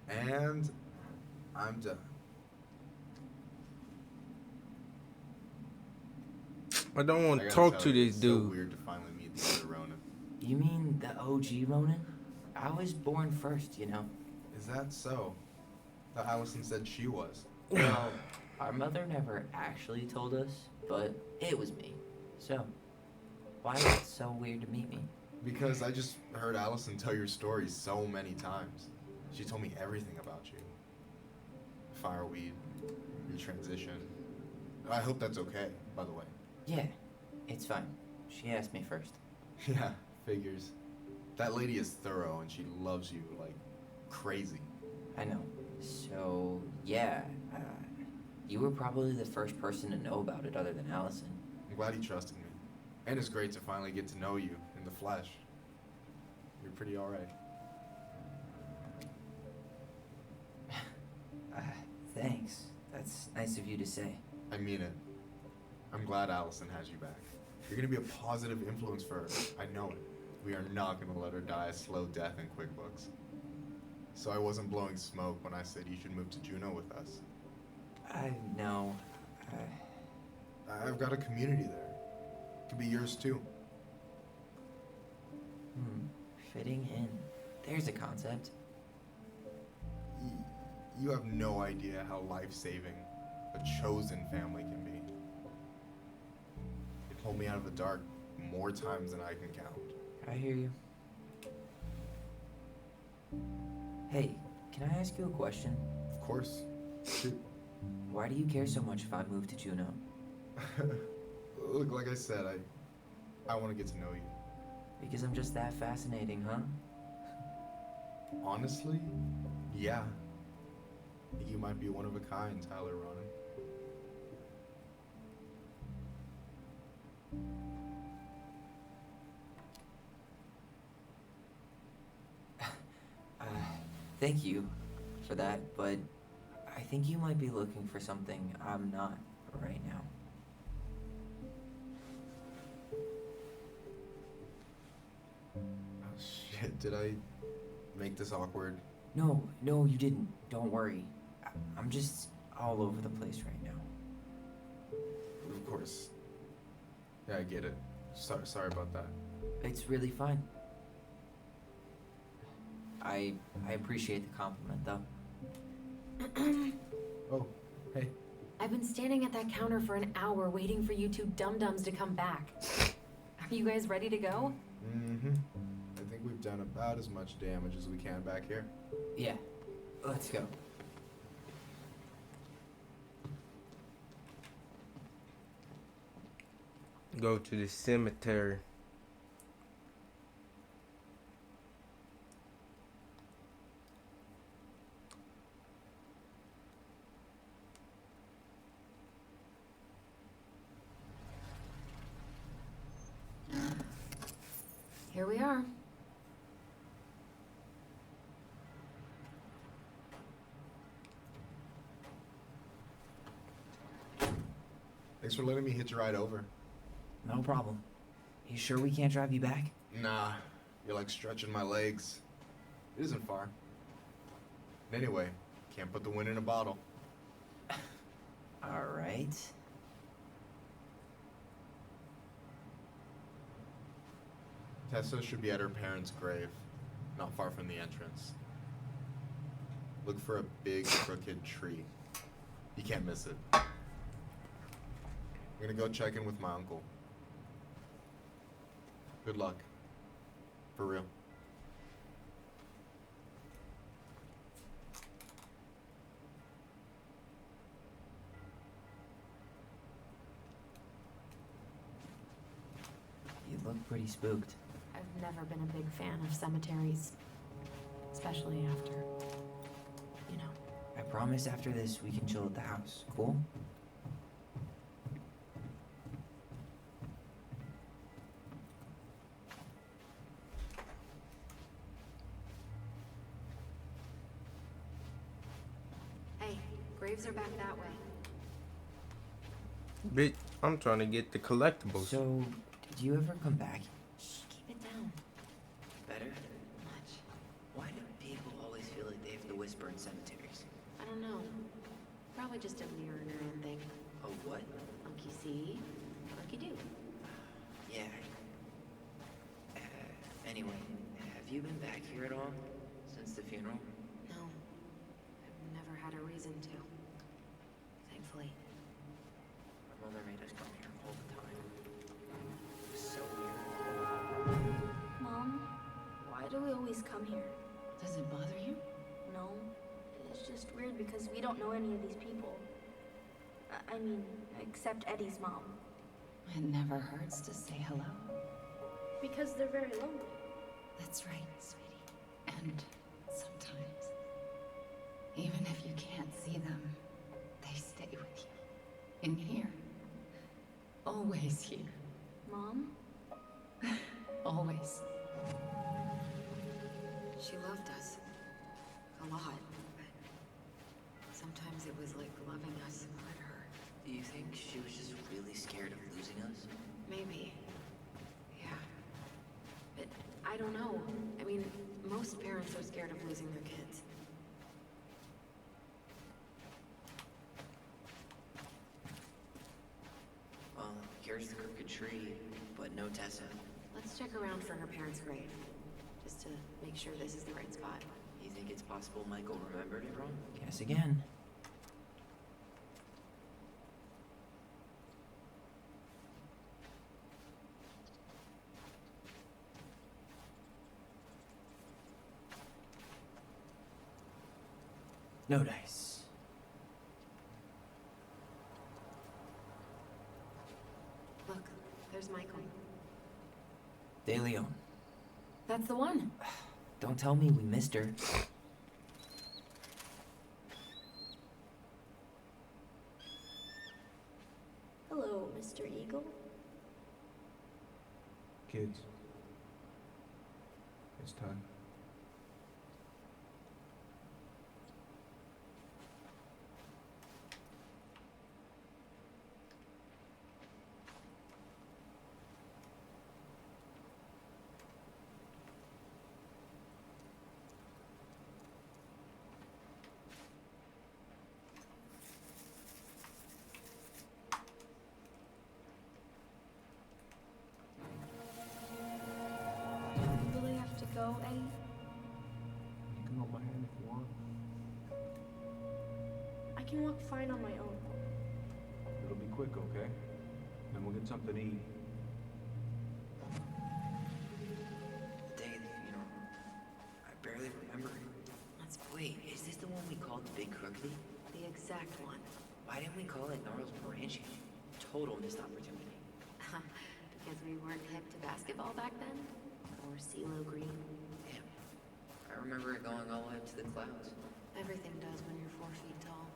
And I'm done. I don't want I to gotta talk tell to you, this it's dude. so weird to finally meet the other Ronan. You mean the OG Ronan? I was born first, you know. Is that so? Thought Allison said she was. Well, our mother never actually told us, but it was me. So, why is it so weird to meet me? Because I just heard Allison tell your story so many times. She told me everything about you. Fireweed, your transition. I hope that's okay, by the way. Yeah, it's fine. She asked me first. Yeah, figures. That lady is thorough and she loves you like crazy. I know. So, yeah, you were probably the first person to know about it other than Allison. I'm glad he trusted me. And it's great to finally get to know you in the flesh. You're pretty alright. Thanks. That's nice of you to say. I mean it. I'm glad Allison has you back. You're gonna be a positive influence for her. I know it. We are not gonna let her die a slow death in QuickBooks. So I wasn't blowing smoke when I said you should move to Juneau with us. I know. I've got a community there. Could be yours too. Fitting in. There's a concept. You have no idea how life-saving a chosen family can be. It pulled me out of the dark more times than I can count. I hear you. Hey, can I ask you a question? Of course. Shoot. Why do you care so much if I move to Juneau? Look, like I said, I want to get to know you. Because I'm just that fascinating, huh? Honestly, yeah. I think you might be one of a kind, Tyler Ronan. Thank you for that, but I think you might be looking for something I'm not right now. Oh shit, did I make this awkward? No, you didn't. Don't worry. I'm just all over the place right now. Of course. Yeah, I get it. Sorry about that. It's really fine. I appreciate the compliment, though. Oh, hey. I've been standing at that counter for an hour waiting for you two dum-dums to come back. Are you guys ready to go? Mm-hmm. I think we've done about as much damage as we can back here. Yeah, let's go. Go to the cemetery. Here we are. Thanks for letting me hitch a ride over. No problem. You sure we can't drive you back? Nah, you're like stretching my legs. It isn't far. Anyway, can't put the wind in a bottle. All right. Tessa should be at her parents' grave, not far from the entrance. Look for a big crooked tree. You can't miss it. I'm gonna go check in with my uncle. Good luck. For real. You look pretty spooked. I've never been a big fan of cemeteries. Especially after, you know. I promise after this we can chill at the house. Cool? Hey, graves are back that way. Bitch, I'm trying to get the collectibles. So, did you ever come back? Shh, keep it down. Better? Much. Why do people always feel like they have to whisper in cemeteries? I don't know. Probably just a mirror neuron thing. Oh, what? Monkey see, monkey do. Yeah. Anyway, have you been back here at all? Since the funeral? No. I've never had a reason to. Thankfully. My mother made us come here all the time. It was so weird. Mom, why do we always come here? Does it bother you? No, it's just weird because we don't know any of these people. I mean, except Eddie's mom. It never hurts to say hello. Because they're very lonely. That's right, sweetie. And sometimes, even if you can't see them, they stay with you. In here. Always here. Mom? Always. She loved us. A lot. But sometimes it was like loving us hurt her. Do you think she was just really scared of losing us? Maybe. Yeah. But I don't know. I mean, most parents are scared of losing their kids. Well, here's the crooked tree, but no Tessa. Let's check around for her parents' grave, just to make sure this is the right spot. You think it's possible Michael remembered it wrong? Guess again. No dice. Look, there's Michael. De Leon. That's the one. Don't tell me we missed her. Hello, Mr. Eagle. Kids. It's time. You really have to go, Eddie? You can hold my hand if you want. I can walk fine on my own. It'll be quick, okay? Then we'll get something to eat. The day of the funeral. I barely remember it. Wait, is this the one we called Big Crookedy? The exact one. Why didn't we call it Gnarls Ranching? Total missed opportunity. Because we weren't hip to basketball back then? Or CeeLo Green? Damn. I remember it going all the way up to the clouds. Everything does when you're 4 feet tall.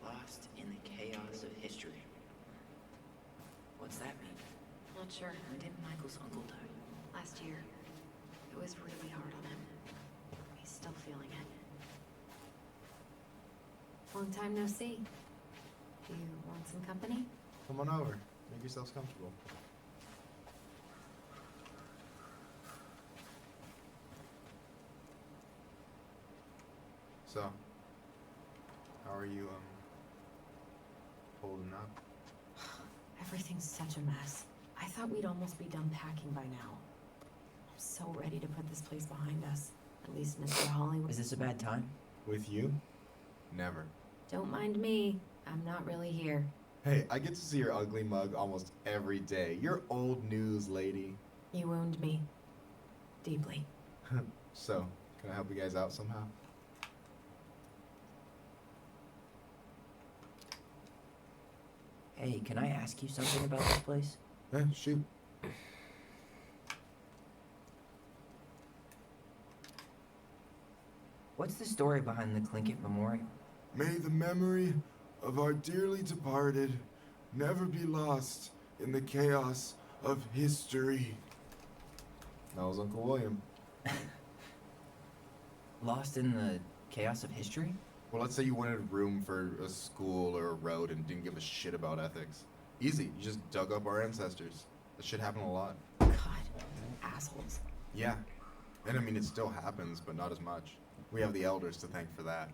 Lost in the chaos of history. What's that mean? Not sure. When did Michael's uncle die? Last year. It was really hard on him. He's still feeling it. Long time no see. Do you want some company? Come on over. Make yourselves comfortable. So, how are you, holding up? Everything's such a mess. I thought we'd almost be done packing by now. I'm so ready to put this place behind us. At least Mr. Hollywood. Is this a bad time? With you? Never. Don't mind me. I'm not really here. Hey, I get to see your ugly mug almost every day. You're old news, lady. You wound me. Deeply. So, can I help you guys out somehow? Hey, can I ask you something about this place? Shoot. What's the story behind the Tlingit Memorial? May the memory of our dearly departed never be lost in the chaos of history. That was Uncle William. Lost in the chaos of history? Well, let's say you wanted room for a school or a road and didn't give a shit about ethics. Easy. You just dug up our ancestors. That shit happened a lot. God. Assholes. Yeah. And I mean, it still happens, but not as much. We have the elders to thank for that.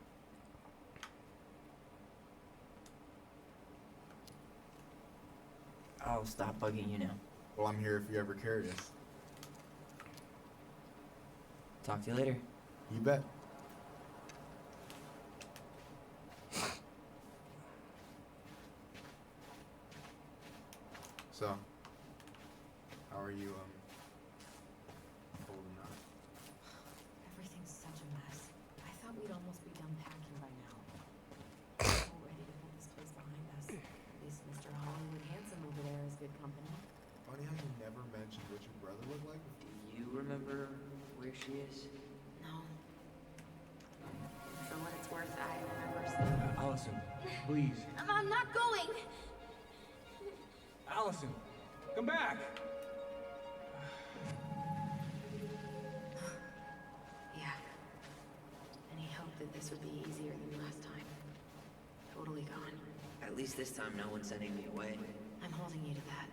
I'll stop bugging you now. Well, I'm here if you're ever curious. Talk to you later. You bet. So, how are you, holding up? remember where she is? No. For what it's worth, I remember. Allison, please. I'm not going. Allison, come back! Yeah. Any hope that this would be easier than last time? Totally gone. At least this time no one's sending me away. I'm holding you to that.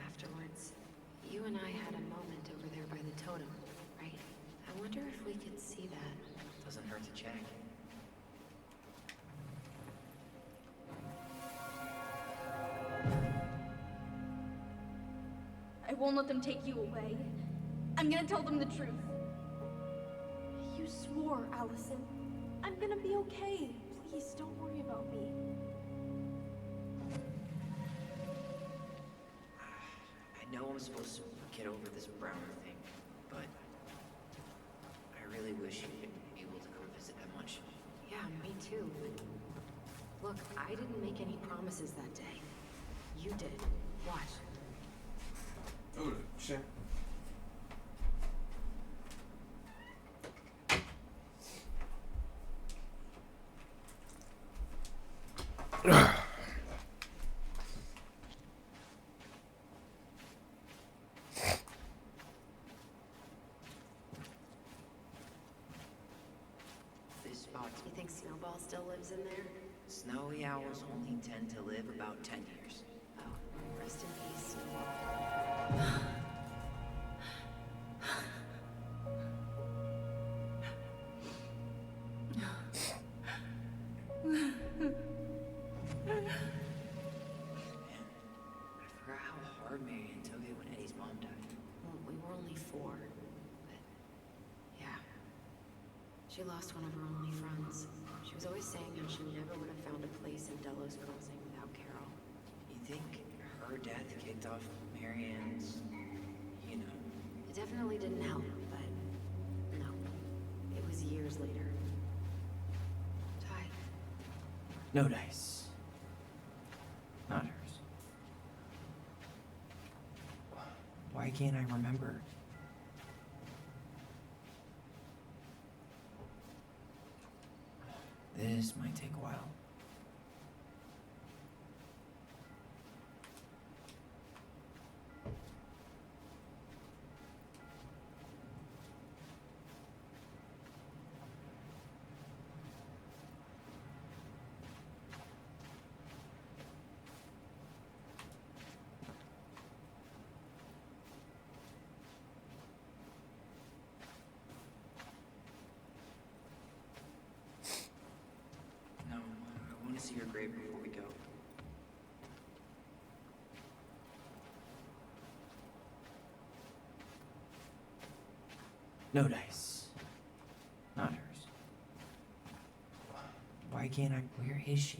Afterwards, you and I had a moment over there by the totem, right? I wonder if we could see that. Doesn't hurt to check. I won't let them take you away. I'm gonna tell them the truth. You swore, Allison. I'm gonna be okay. Please don't worry about me. I know I'm supposed to get over this Brown thing, but I really wish you wouldn't be able to come visit that much. Yeah, me too. But look, I didn't make any promises that day. You did. Watch. Oh, shit. This spot. You think Snowball still lives in there? Snowy owls only tend to live about 10 years. Oh, rest in peace, Snowball. I forgot how hard Marianne took it when Eddie's mom died. Well, we were only 4, but yeah. She lost one of her only friends. She was always saying how she never would have found a place in Delos Crossing without Carol. You think her death kicked off Marianne's, you know? It definitely didn't help, but no. It was years later. Ty. No dice. Not hers. Why can't I remember? This might take a while. No, I want to see your grave before we go. No dice. Not hers. Why can't I? Where is she?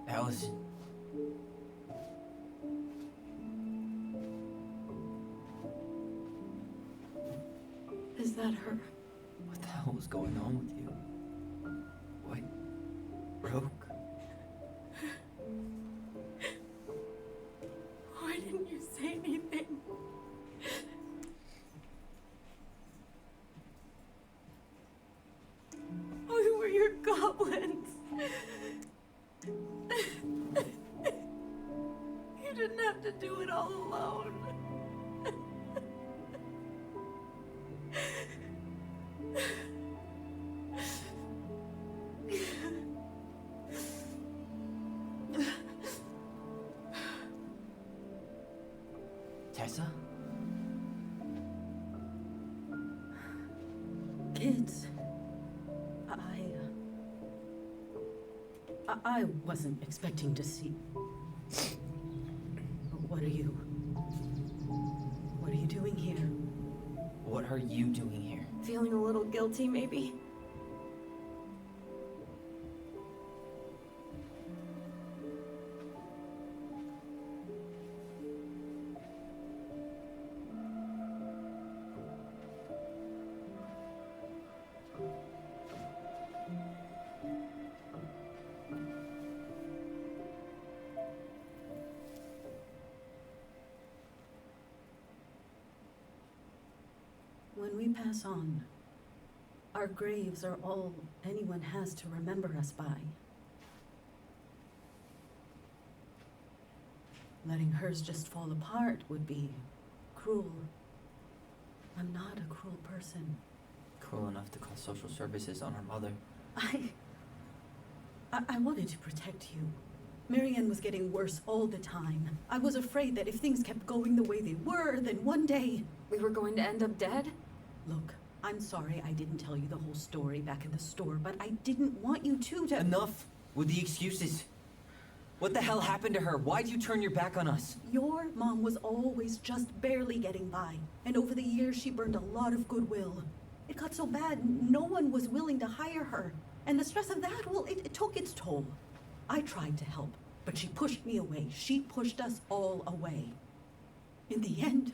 Allison. Is that her? What the hell was going on with you? What broke? Why didn't you say anything? Who were your goblins? You didn't have to do it all alone. Tessa? Kids, I wasn't expecting to see. What are you doing here? What are you doing here? Feeling a little guilty, maybe? pass on, our graves are all anyone has to remember us by. Letting hers just fall apart would be cruel. I'm not a cruel person. Cruel enough to call social services on her mother. I wanted to protect you. Marianne was getting worse all the time. I was afraid that if things kept going the way they were, then one day... We were going to end up dead? Look, I'm sorry I didn't tell you the whole story back in the store, but I didn't want you to... Enough with the excuses. What the hell happened to her? Why'd you turn your back on us? Your mom was always just barely getting by, and over the years she burned a lot of goodwill. It got so bad, no one was willing to hire her. And the stress of that, well, it took its toll. I tried to help, but she pushed me away. She pushed us all away. In the end,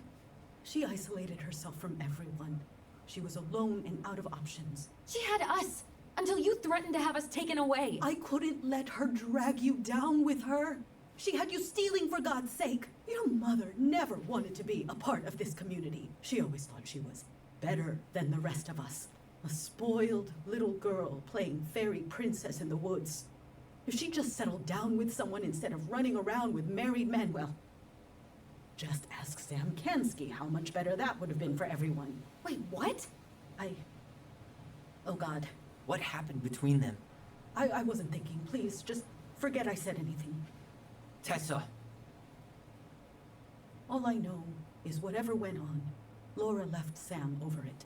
she isolated herself from everyone. She was alone and out of options. She had us, until you threatened to have us taken away. I couldn't let her drag you down with her. She had you stealing for God's sake. Your mother never wanted to be a part of this community. She always thought she was better than the rest of us. A spoiled little girl playing fairy princess in the woods. If she just settled down with someone instead of running around with married men, well, just ask Sam Kansky how much better that would have been for everyone. Wait, what? Oh God. What happened between them? I wasn't thinking. Please, just forget I said anything. Tessa. All I know is whatever went on, Laura left Sam over it.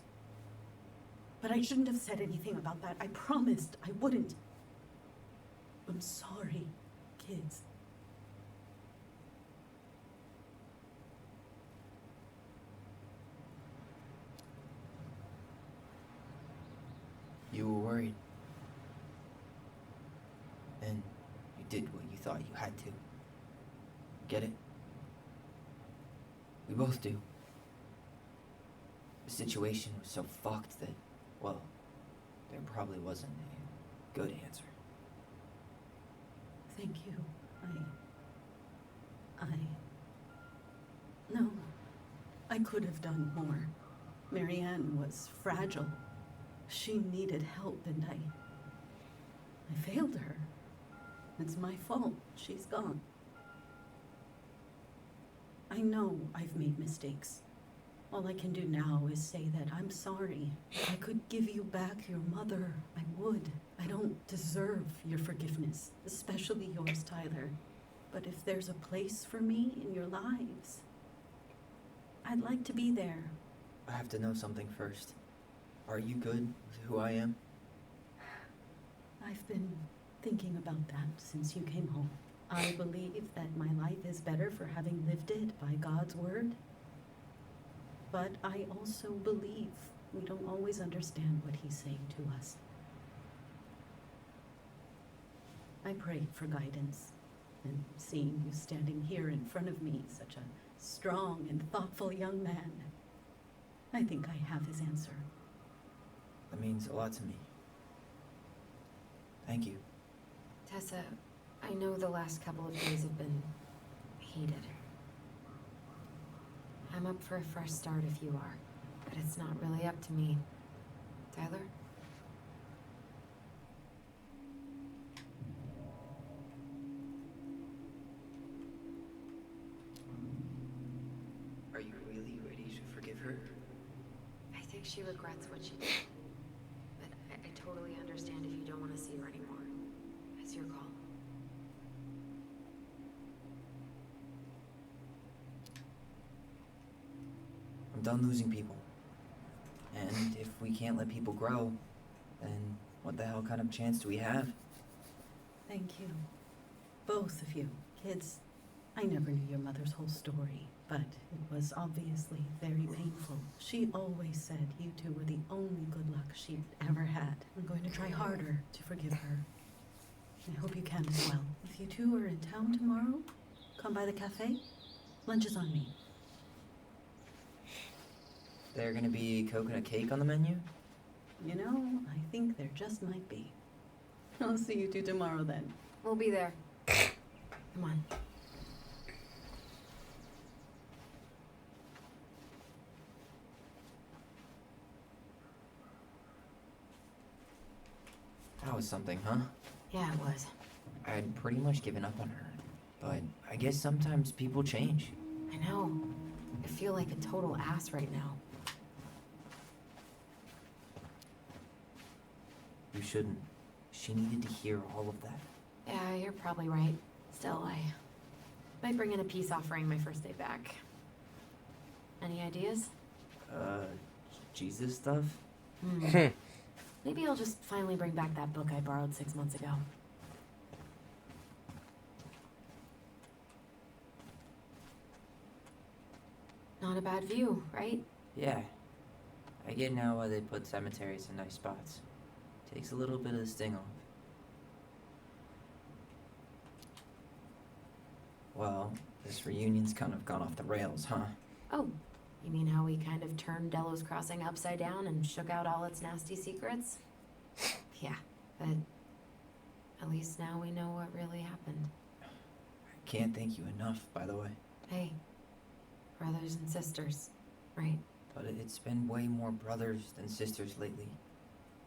But I shouldn't have said anything about that. I promised I wouldn't. I'm sorry, kids. You were worried. And you did what you thought you had to. Get it? We both do. The situation was so fucked that, well, there probably wasn't a good answer. Thank you. No, I could have done more. Marianne was fragile. She needed help, and I failed her. It's my fault. She's gone. I know I've made mistakes. All I can do now is say that I'm sorry. If I could give you back your mother, I would. I don't deserve your forgiveness, especially yours, Tyler. But if there's a place for me in your lives, I'd like to be there. I have to know something first. Are you good with who I am? I've been thinking about that since you came home. I believe that my life is better for having lived it by God's word. But I also believe we don't always understand what he's saying to us. I pray for guidance, and seeing you standing here in front of me, such a strong and thoughtful young man, I think I have his answer. That means a lot to me. Thank you. Tessa, I know the last couple of days have been heated. I'm up for a fresh start if you are, but it's not really up to me. Tyler? Are you really ready to forgive her? I think she regrets what she did. But I totally understand if you don't want to see her anymore. It's your call. I'm done losing people. And if we can't let people grow, then what the hell kind of chance do we have? Thank you. Both of you. Kids, I never knew your mother's whole story, but it was obviously very painful. She always said you two were the only good luck she'd ever had. I'm going to try harder to forgive her. I hope you can as well. If you two are in town tomorrow, come by the cafe. Lunch is on me. There gonna be coconut cake on the menu? You know, I think there just might be. I'll see you two tomorrow then. We'll be there. Come on. was something, huh? Yeah, it was. I had pretty much given up on her, but I guess sometimes people change. I know. I feel like a total ass right now. You shouldn't. She needed to hear all of that. Yeah, you're probably right. Still, I might bring in a peace offering my first day back. Any ideas? Jesus stuff? Maybe I'll just finally bring back that book I borrowed 6 months ago. Not a bad view, right? Yeah. I get now why they put cemeteries in nice spots. Takes a little bit of the sting off. Well, this reunion's kind of gone off the rails, huh? Oh, you mean how we kind of turned Delos Crossing upside down and shook out all its nasty secrets? Yeah, but at least now we know what really happened. I can't thank you enough, by the way. Hey, brothers and sisters, right? But it's been way more brothers than sisters lately.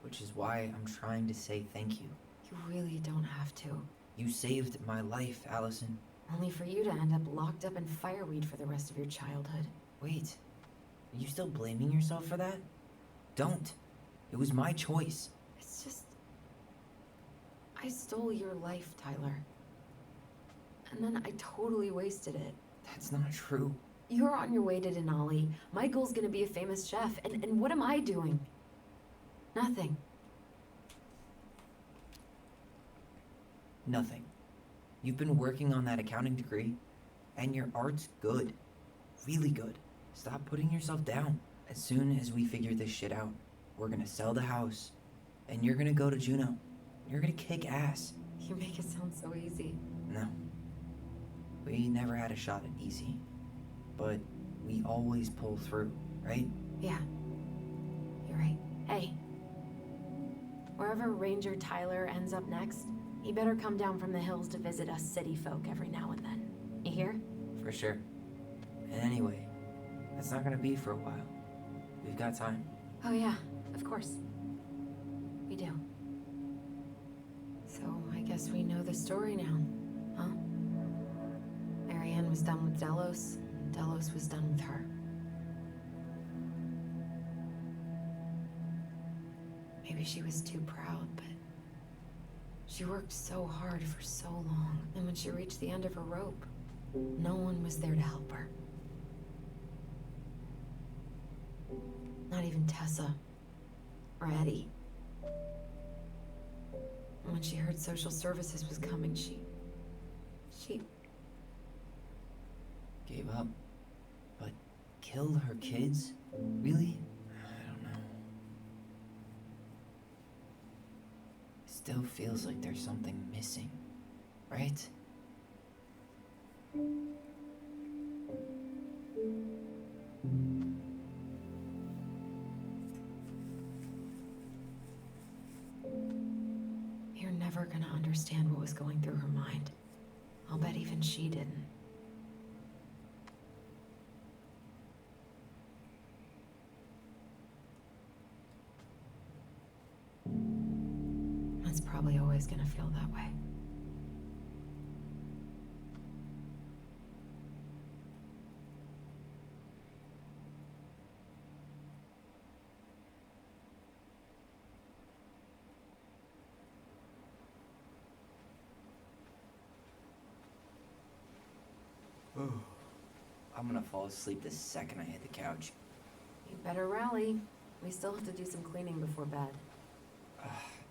Which is why I'm trying to say thank you. You really don't have to. You saved my life, Allison. Only for you to end up locked up in fireweed for the rest of your childhood. Wait, are you still blaming yourself for that? Don't. It was my choice. It's just... I stole your life, Tyler. And then I totally wasted it. That's not true. You're on your way to Denali. Michael's gonna be a famous chef. And what am I doing? Nothing. Nothing. You've been working on that accounting degree, and your art's good. Really good. Stop putting yourself down. As soon as we figure this shit out, we're gonna sell the house, and you're gonna go to Juneau. You're gonna kick ass. You make it sound so easy. No. We never had a shot at easy. But we always pull through, right? Yeah. You're right. Hey. Wherever Ranger Tyler ends up next, he better come down from the hills to visit us city folk every now and then. You hear? For sure. And anyway, that's not gonna be for a while. We've got time. Oh yeah, of course. We do. So I guess we know the story now, huh? Marianne was done with Delos. Delos was done with her. Maybe she was too proud, but she worked so hard for so long. And when she reached the end of her rope, no one was there to help her. Not even Tessa or Eddie. And when she heard social services was coming, she gave up. But kill her kids? Really? I don't know. It still feels like there's something missing, right? You're never gonna understand what was going through her mind. I'll bet even she didn't. It's probably always gonna feel that way. I'm gonna fall asleep the second I hit the couch. You better rally. We still have to do some cleaning before bed.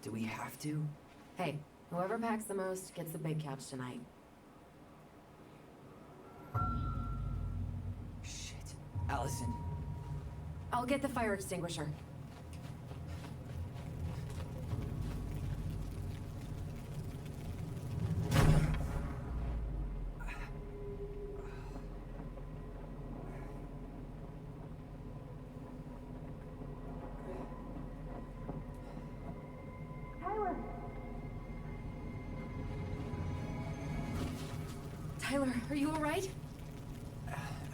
Do we have to? Hey, whoever packs the most gets the big couch tonight. Shit. Allison. I'll get the fire extinguisher. Tyler, are you all right?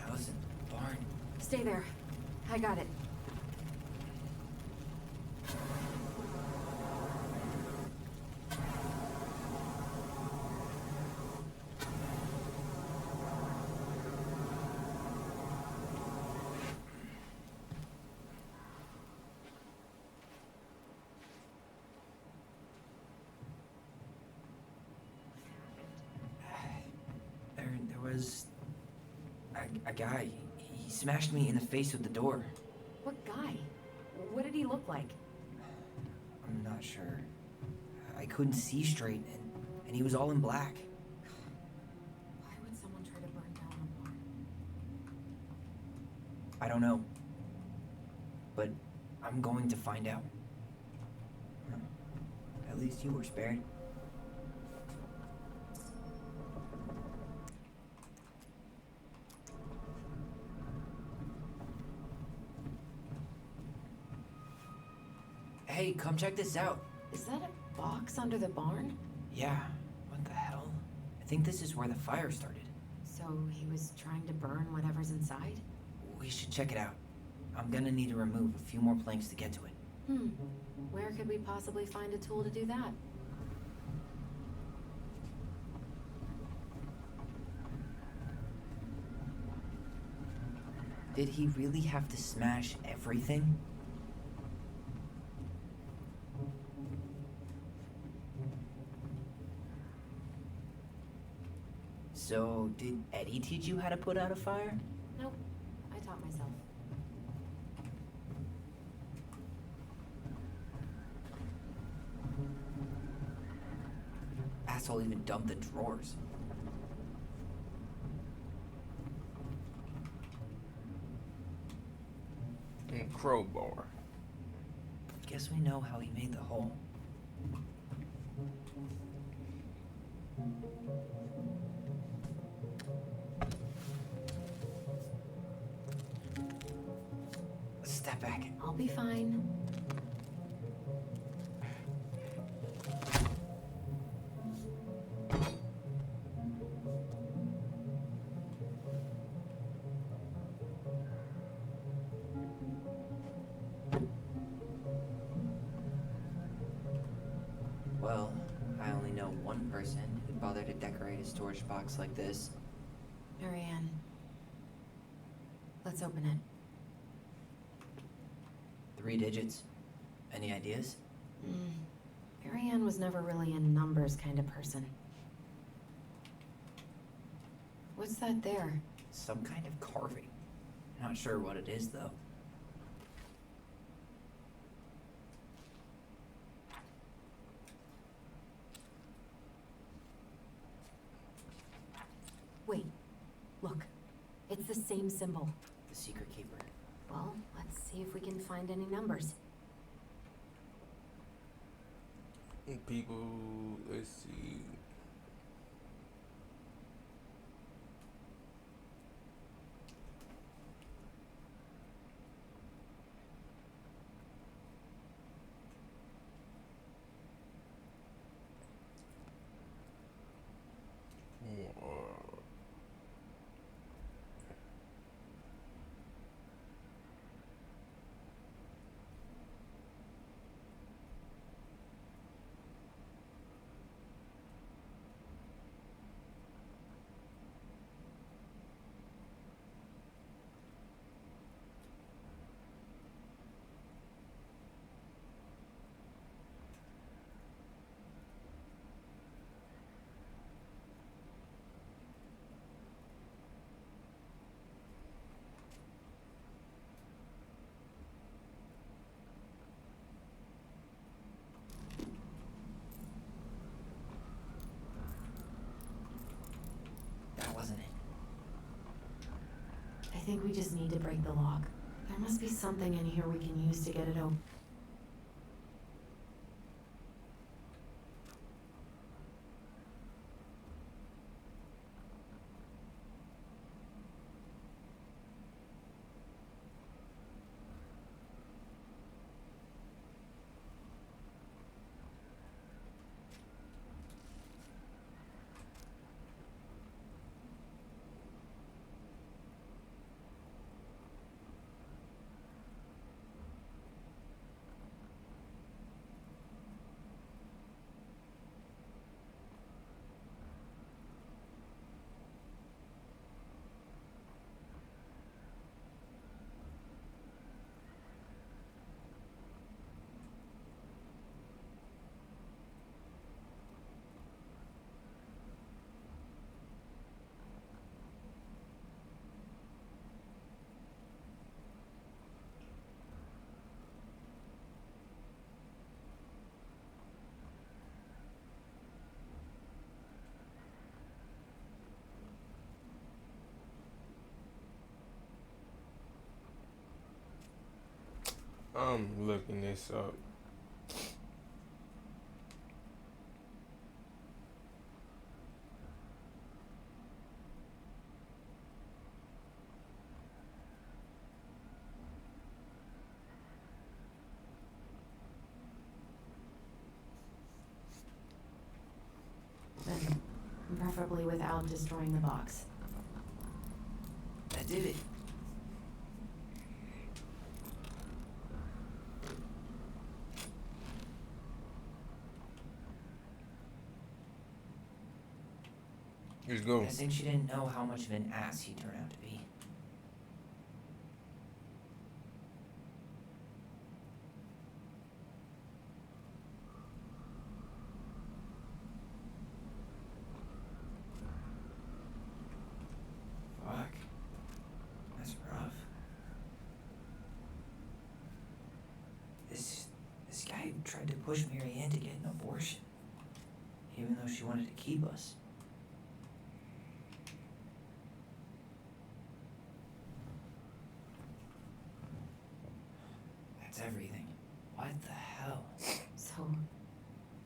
Allison, barn. Stay there. I got it. A guy. He smashed me in the face with the door. What guy? What did he look like? I'm not sure. I couldn't see straight, and he was all in black. Why would someone try to burn down a barn? I don't know. But I'm going to find out. At least you were spared. Hey, come check this out. Is that a box under the barn? Yeah, what the hell? I think this is where the fire started. So he was trying to burn whatever's inside? We should check it out. I'm gonna need to remove a few more planks to get to it. Where could we possibly find a tool to do that? Did he really have to smash everything? So, did Eddie teach you how to put out a fire? Nope. I taught myself. Asshole even dumped the drawers. And crowbar. Guess we know how he made the hole. Step back. I'll be fine. Well, I only know one person who'd bother to decorate a storage box like this. Marianne. Let's open it. 3 digits. Any ideas? Marianne was never really a numbers kind of person. What's that there? Some kind of carving. Not sure what it is, though. Wait. Look. It's the same symbol. The secret keeper. Well, let's see if we can find any numbers. People, let's see. That wasn't it. I think we just need to break the lock. There must be something in here we can use to get it open. I'm looking this up. Then, preferably without destroying the box. That did it. Let's go. Guessing she didn't know how much of an ass he turned out to be. Fuck. That's rough. This guy tried to push Mary Ann to get an abortion, even though she wanted to keep us. That's everything. What the hell? So,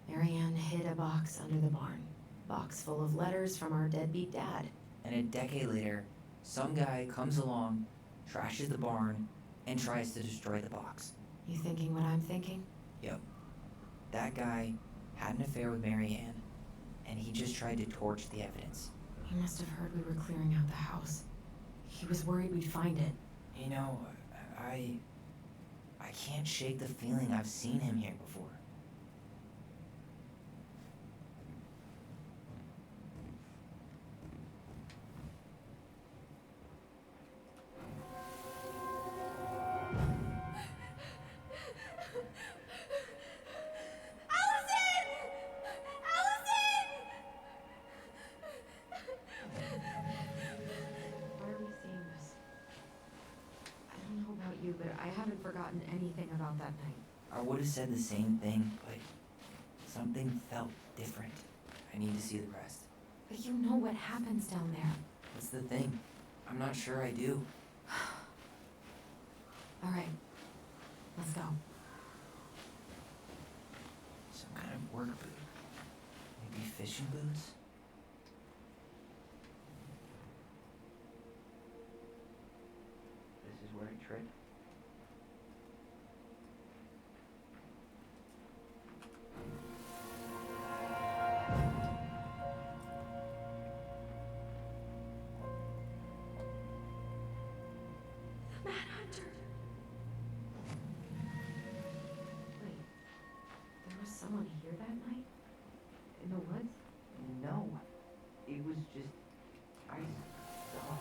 Marianne hid a box under the barn. Box full of letters from our deadbeat dad. And a decade later, some guy comes along, trashes the barn, and tries to destroy the box. You thinking what I'm thinking? Yep. That guy had an affair with Mary Ann, and he just tried to torch the evidence. He must have heard we were clearing out the house. He was worried we'd find it. You know, I can't shake the feeling I've seen him here before. Why are we seeing this? I don't know about you, but I haven't forgotten anything about that night. I would have said the same thing, but something felt different. I need to see the rest. But you know what happens down there. That's the thing. I'm not sure I do. All right, let's go. Some kind of work boot. Maybe fishing boots? This is where I trip. The Mad Hunter. Wait, there was someone here that night? In the woods? No. It was just... I saw...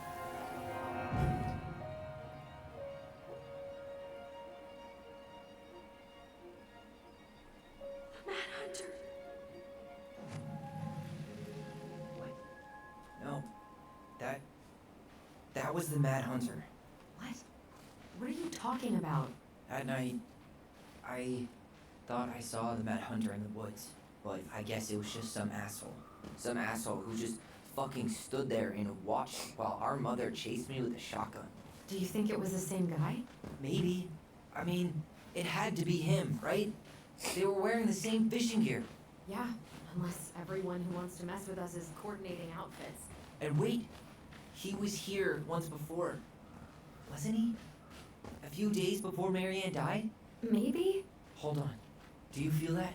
The Mad Hunter. What? No. That was the Mad Hunter. What? What are you talking about? That night, I thought I saw the Mad Hunter in the woods, but I guess it was just some asshole. Some asshole who just fucking stood there and watched while our mother chased me with a shotgun. Do you think it was the same guy? Maybe. I mean, it had to be him, right? They were wearing the same fishing gear. Yeah, unless everyone who wants to mess with us is coordinating outfits. And wait, he was here once before, wasn't he? A few days before Mary Ann died? Maybe? Hold on. Do you feel that?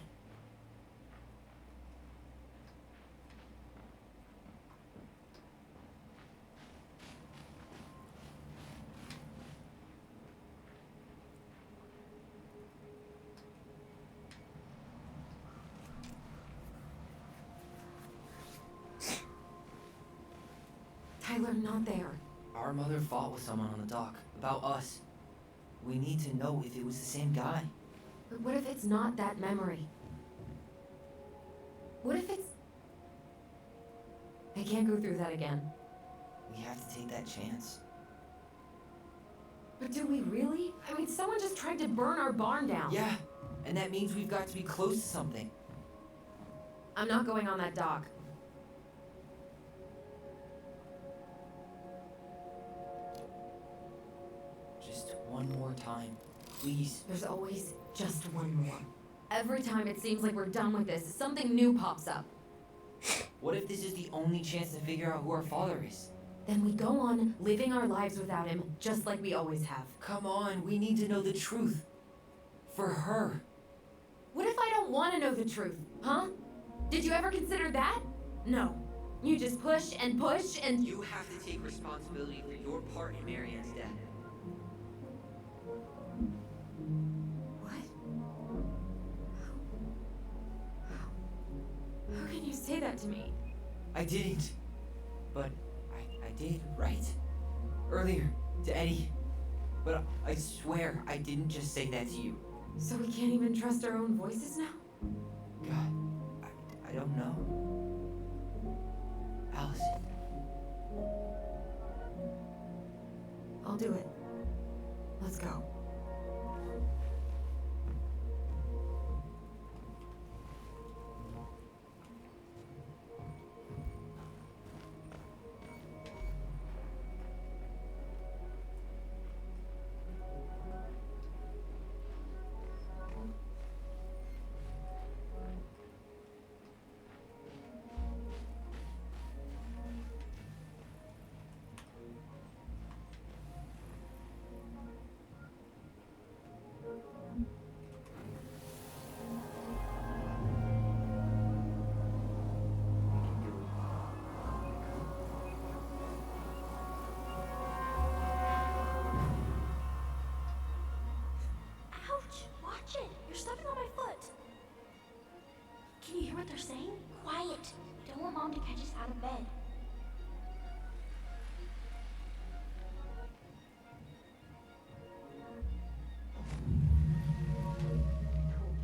Tyler, not there. Our mother fought with someone on the dock about us. We need to know if it was the same guy. But what if it's not that memory? What if it's... I can't go through that again. We have to take that chance. But do we really? I mean, someone just tried to burn our barn down. Yeah, and that means we've got to be close to something. I'm not going on that dock. Just one more time. please. There's always just one more. Every time it seems like we're done with this, something new pops up. What if this is the only chance to figure out who our father is? Then we go on living our lives without him, just like we always have. Come on, we need to know the truth. For her. What if I don't want to know the truth, huh? Did you ever consider that? No. You just push and push and... You have to take responsibility for your part in Marianne's death. How can you say that to me? I didn't. But I did, right? Earlier, to Eddie. But I swear I didn't just say that to you. So we can't even trust our own voices now? God, I don't know. Allison. I'll do it. Let's go. what they're saying? Quiet. Don't want Mom to catch us out of bed.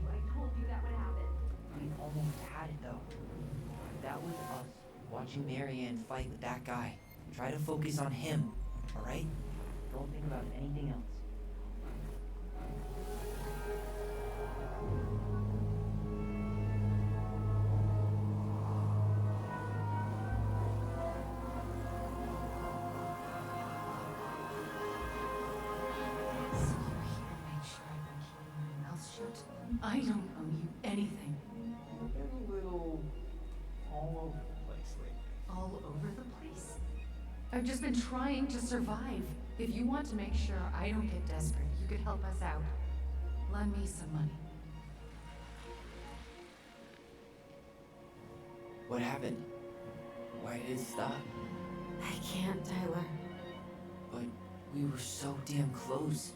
I told you that would happen. We almost had it though. That was us watching Marianne fight with that guy. Try to focus on him, alright? Don't think about anything else. I don't owe you anything. You've been a little all over the place lately. All over the place? I've just been trying to survive. If you want to make sure I don't get desperate, you could help us out. Lend me some money. What happened? Why did it stop? I can't, Tyler. But we were so damn close.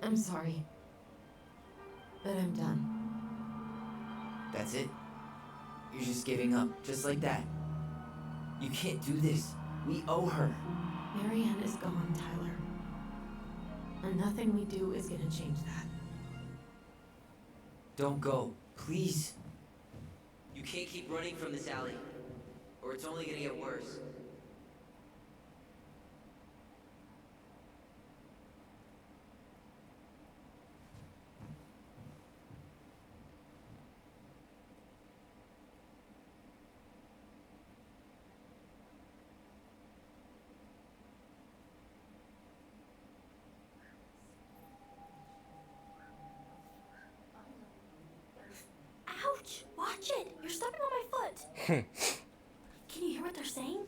I'm sorry. But I'm done. That's it? You're just giving up, just like that. You can't do this. We owe her. Marianne is gone, Tyler. And nothing we do is gonna change that. Don't go, please. You can't keep running from this alley, or it's only gonna get worse. Ouch! Watch it! You're stepping on my foot! Can you hear what they're saying?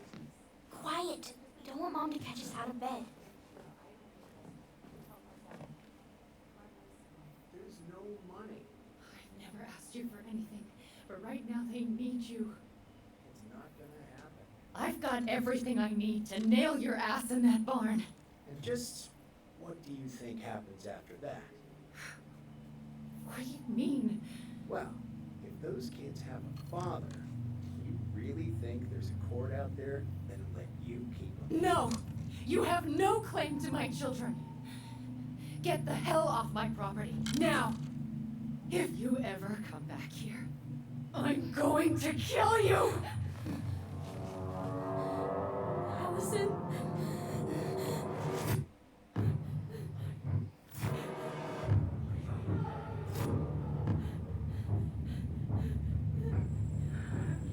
Quiet! We don't want Mom to catch us out of bed. There's no money. I've never asked you for anything, but right now they need you. It's not gonna happen. I've got everything I need to nail your ass in that barn. And just what do you think happens after that? What do you mean? Well, if those kids have a father, you really think there's a court out there that'll let you keep them? No! You have no claim to my children. Get the hell off my property, now! If you ever come back here, I'm going to kill you! Allison.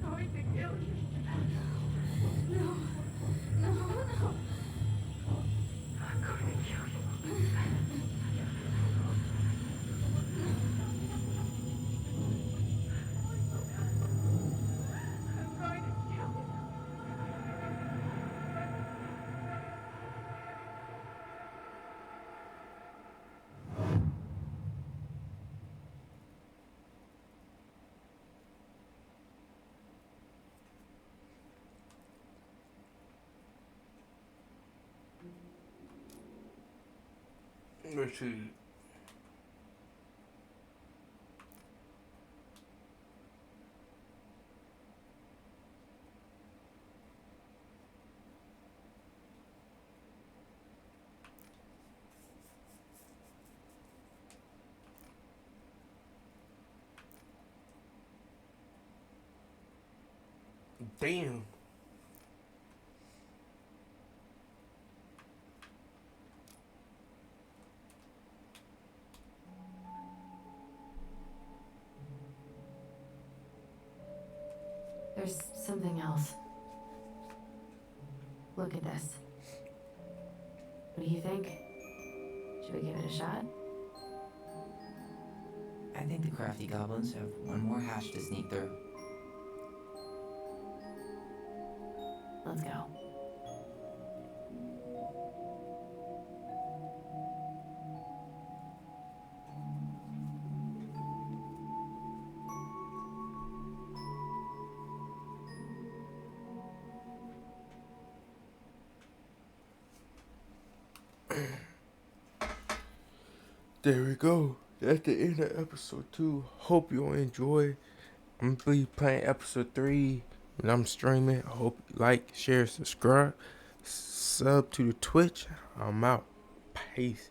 Going to kill you. No, no, no. I'm going to kill you. I'm going to kill you. Let's see. Damn. There's something else. Look at this. What do you think? Should we give it a shot? I think the crafty goblins have one more hatch to sneak through. Let's go. There we go. That's the end of episode 2. Hope you all enjoy. I'm gonna be playing episode 3 when I'm streaming. I hope you like, share, subscribe, sub to the Twitch. I'm out. Peace.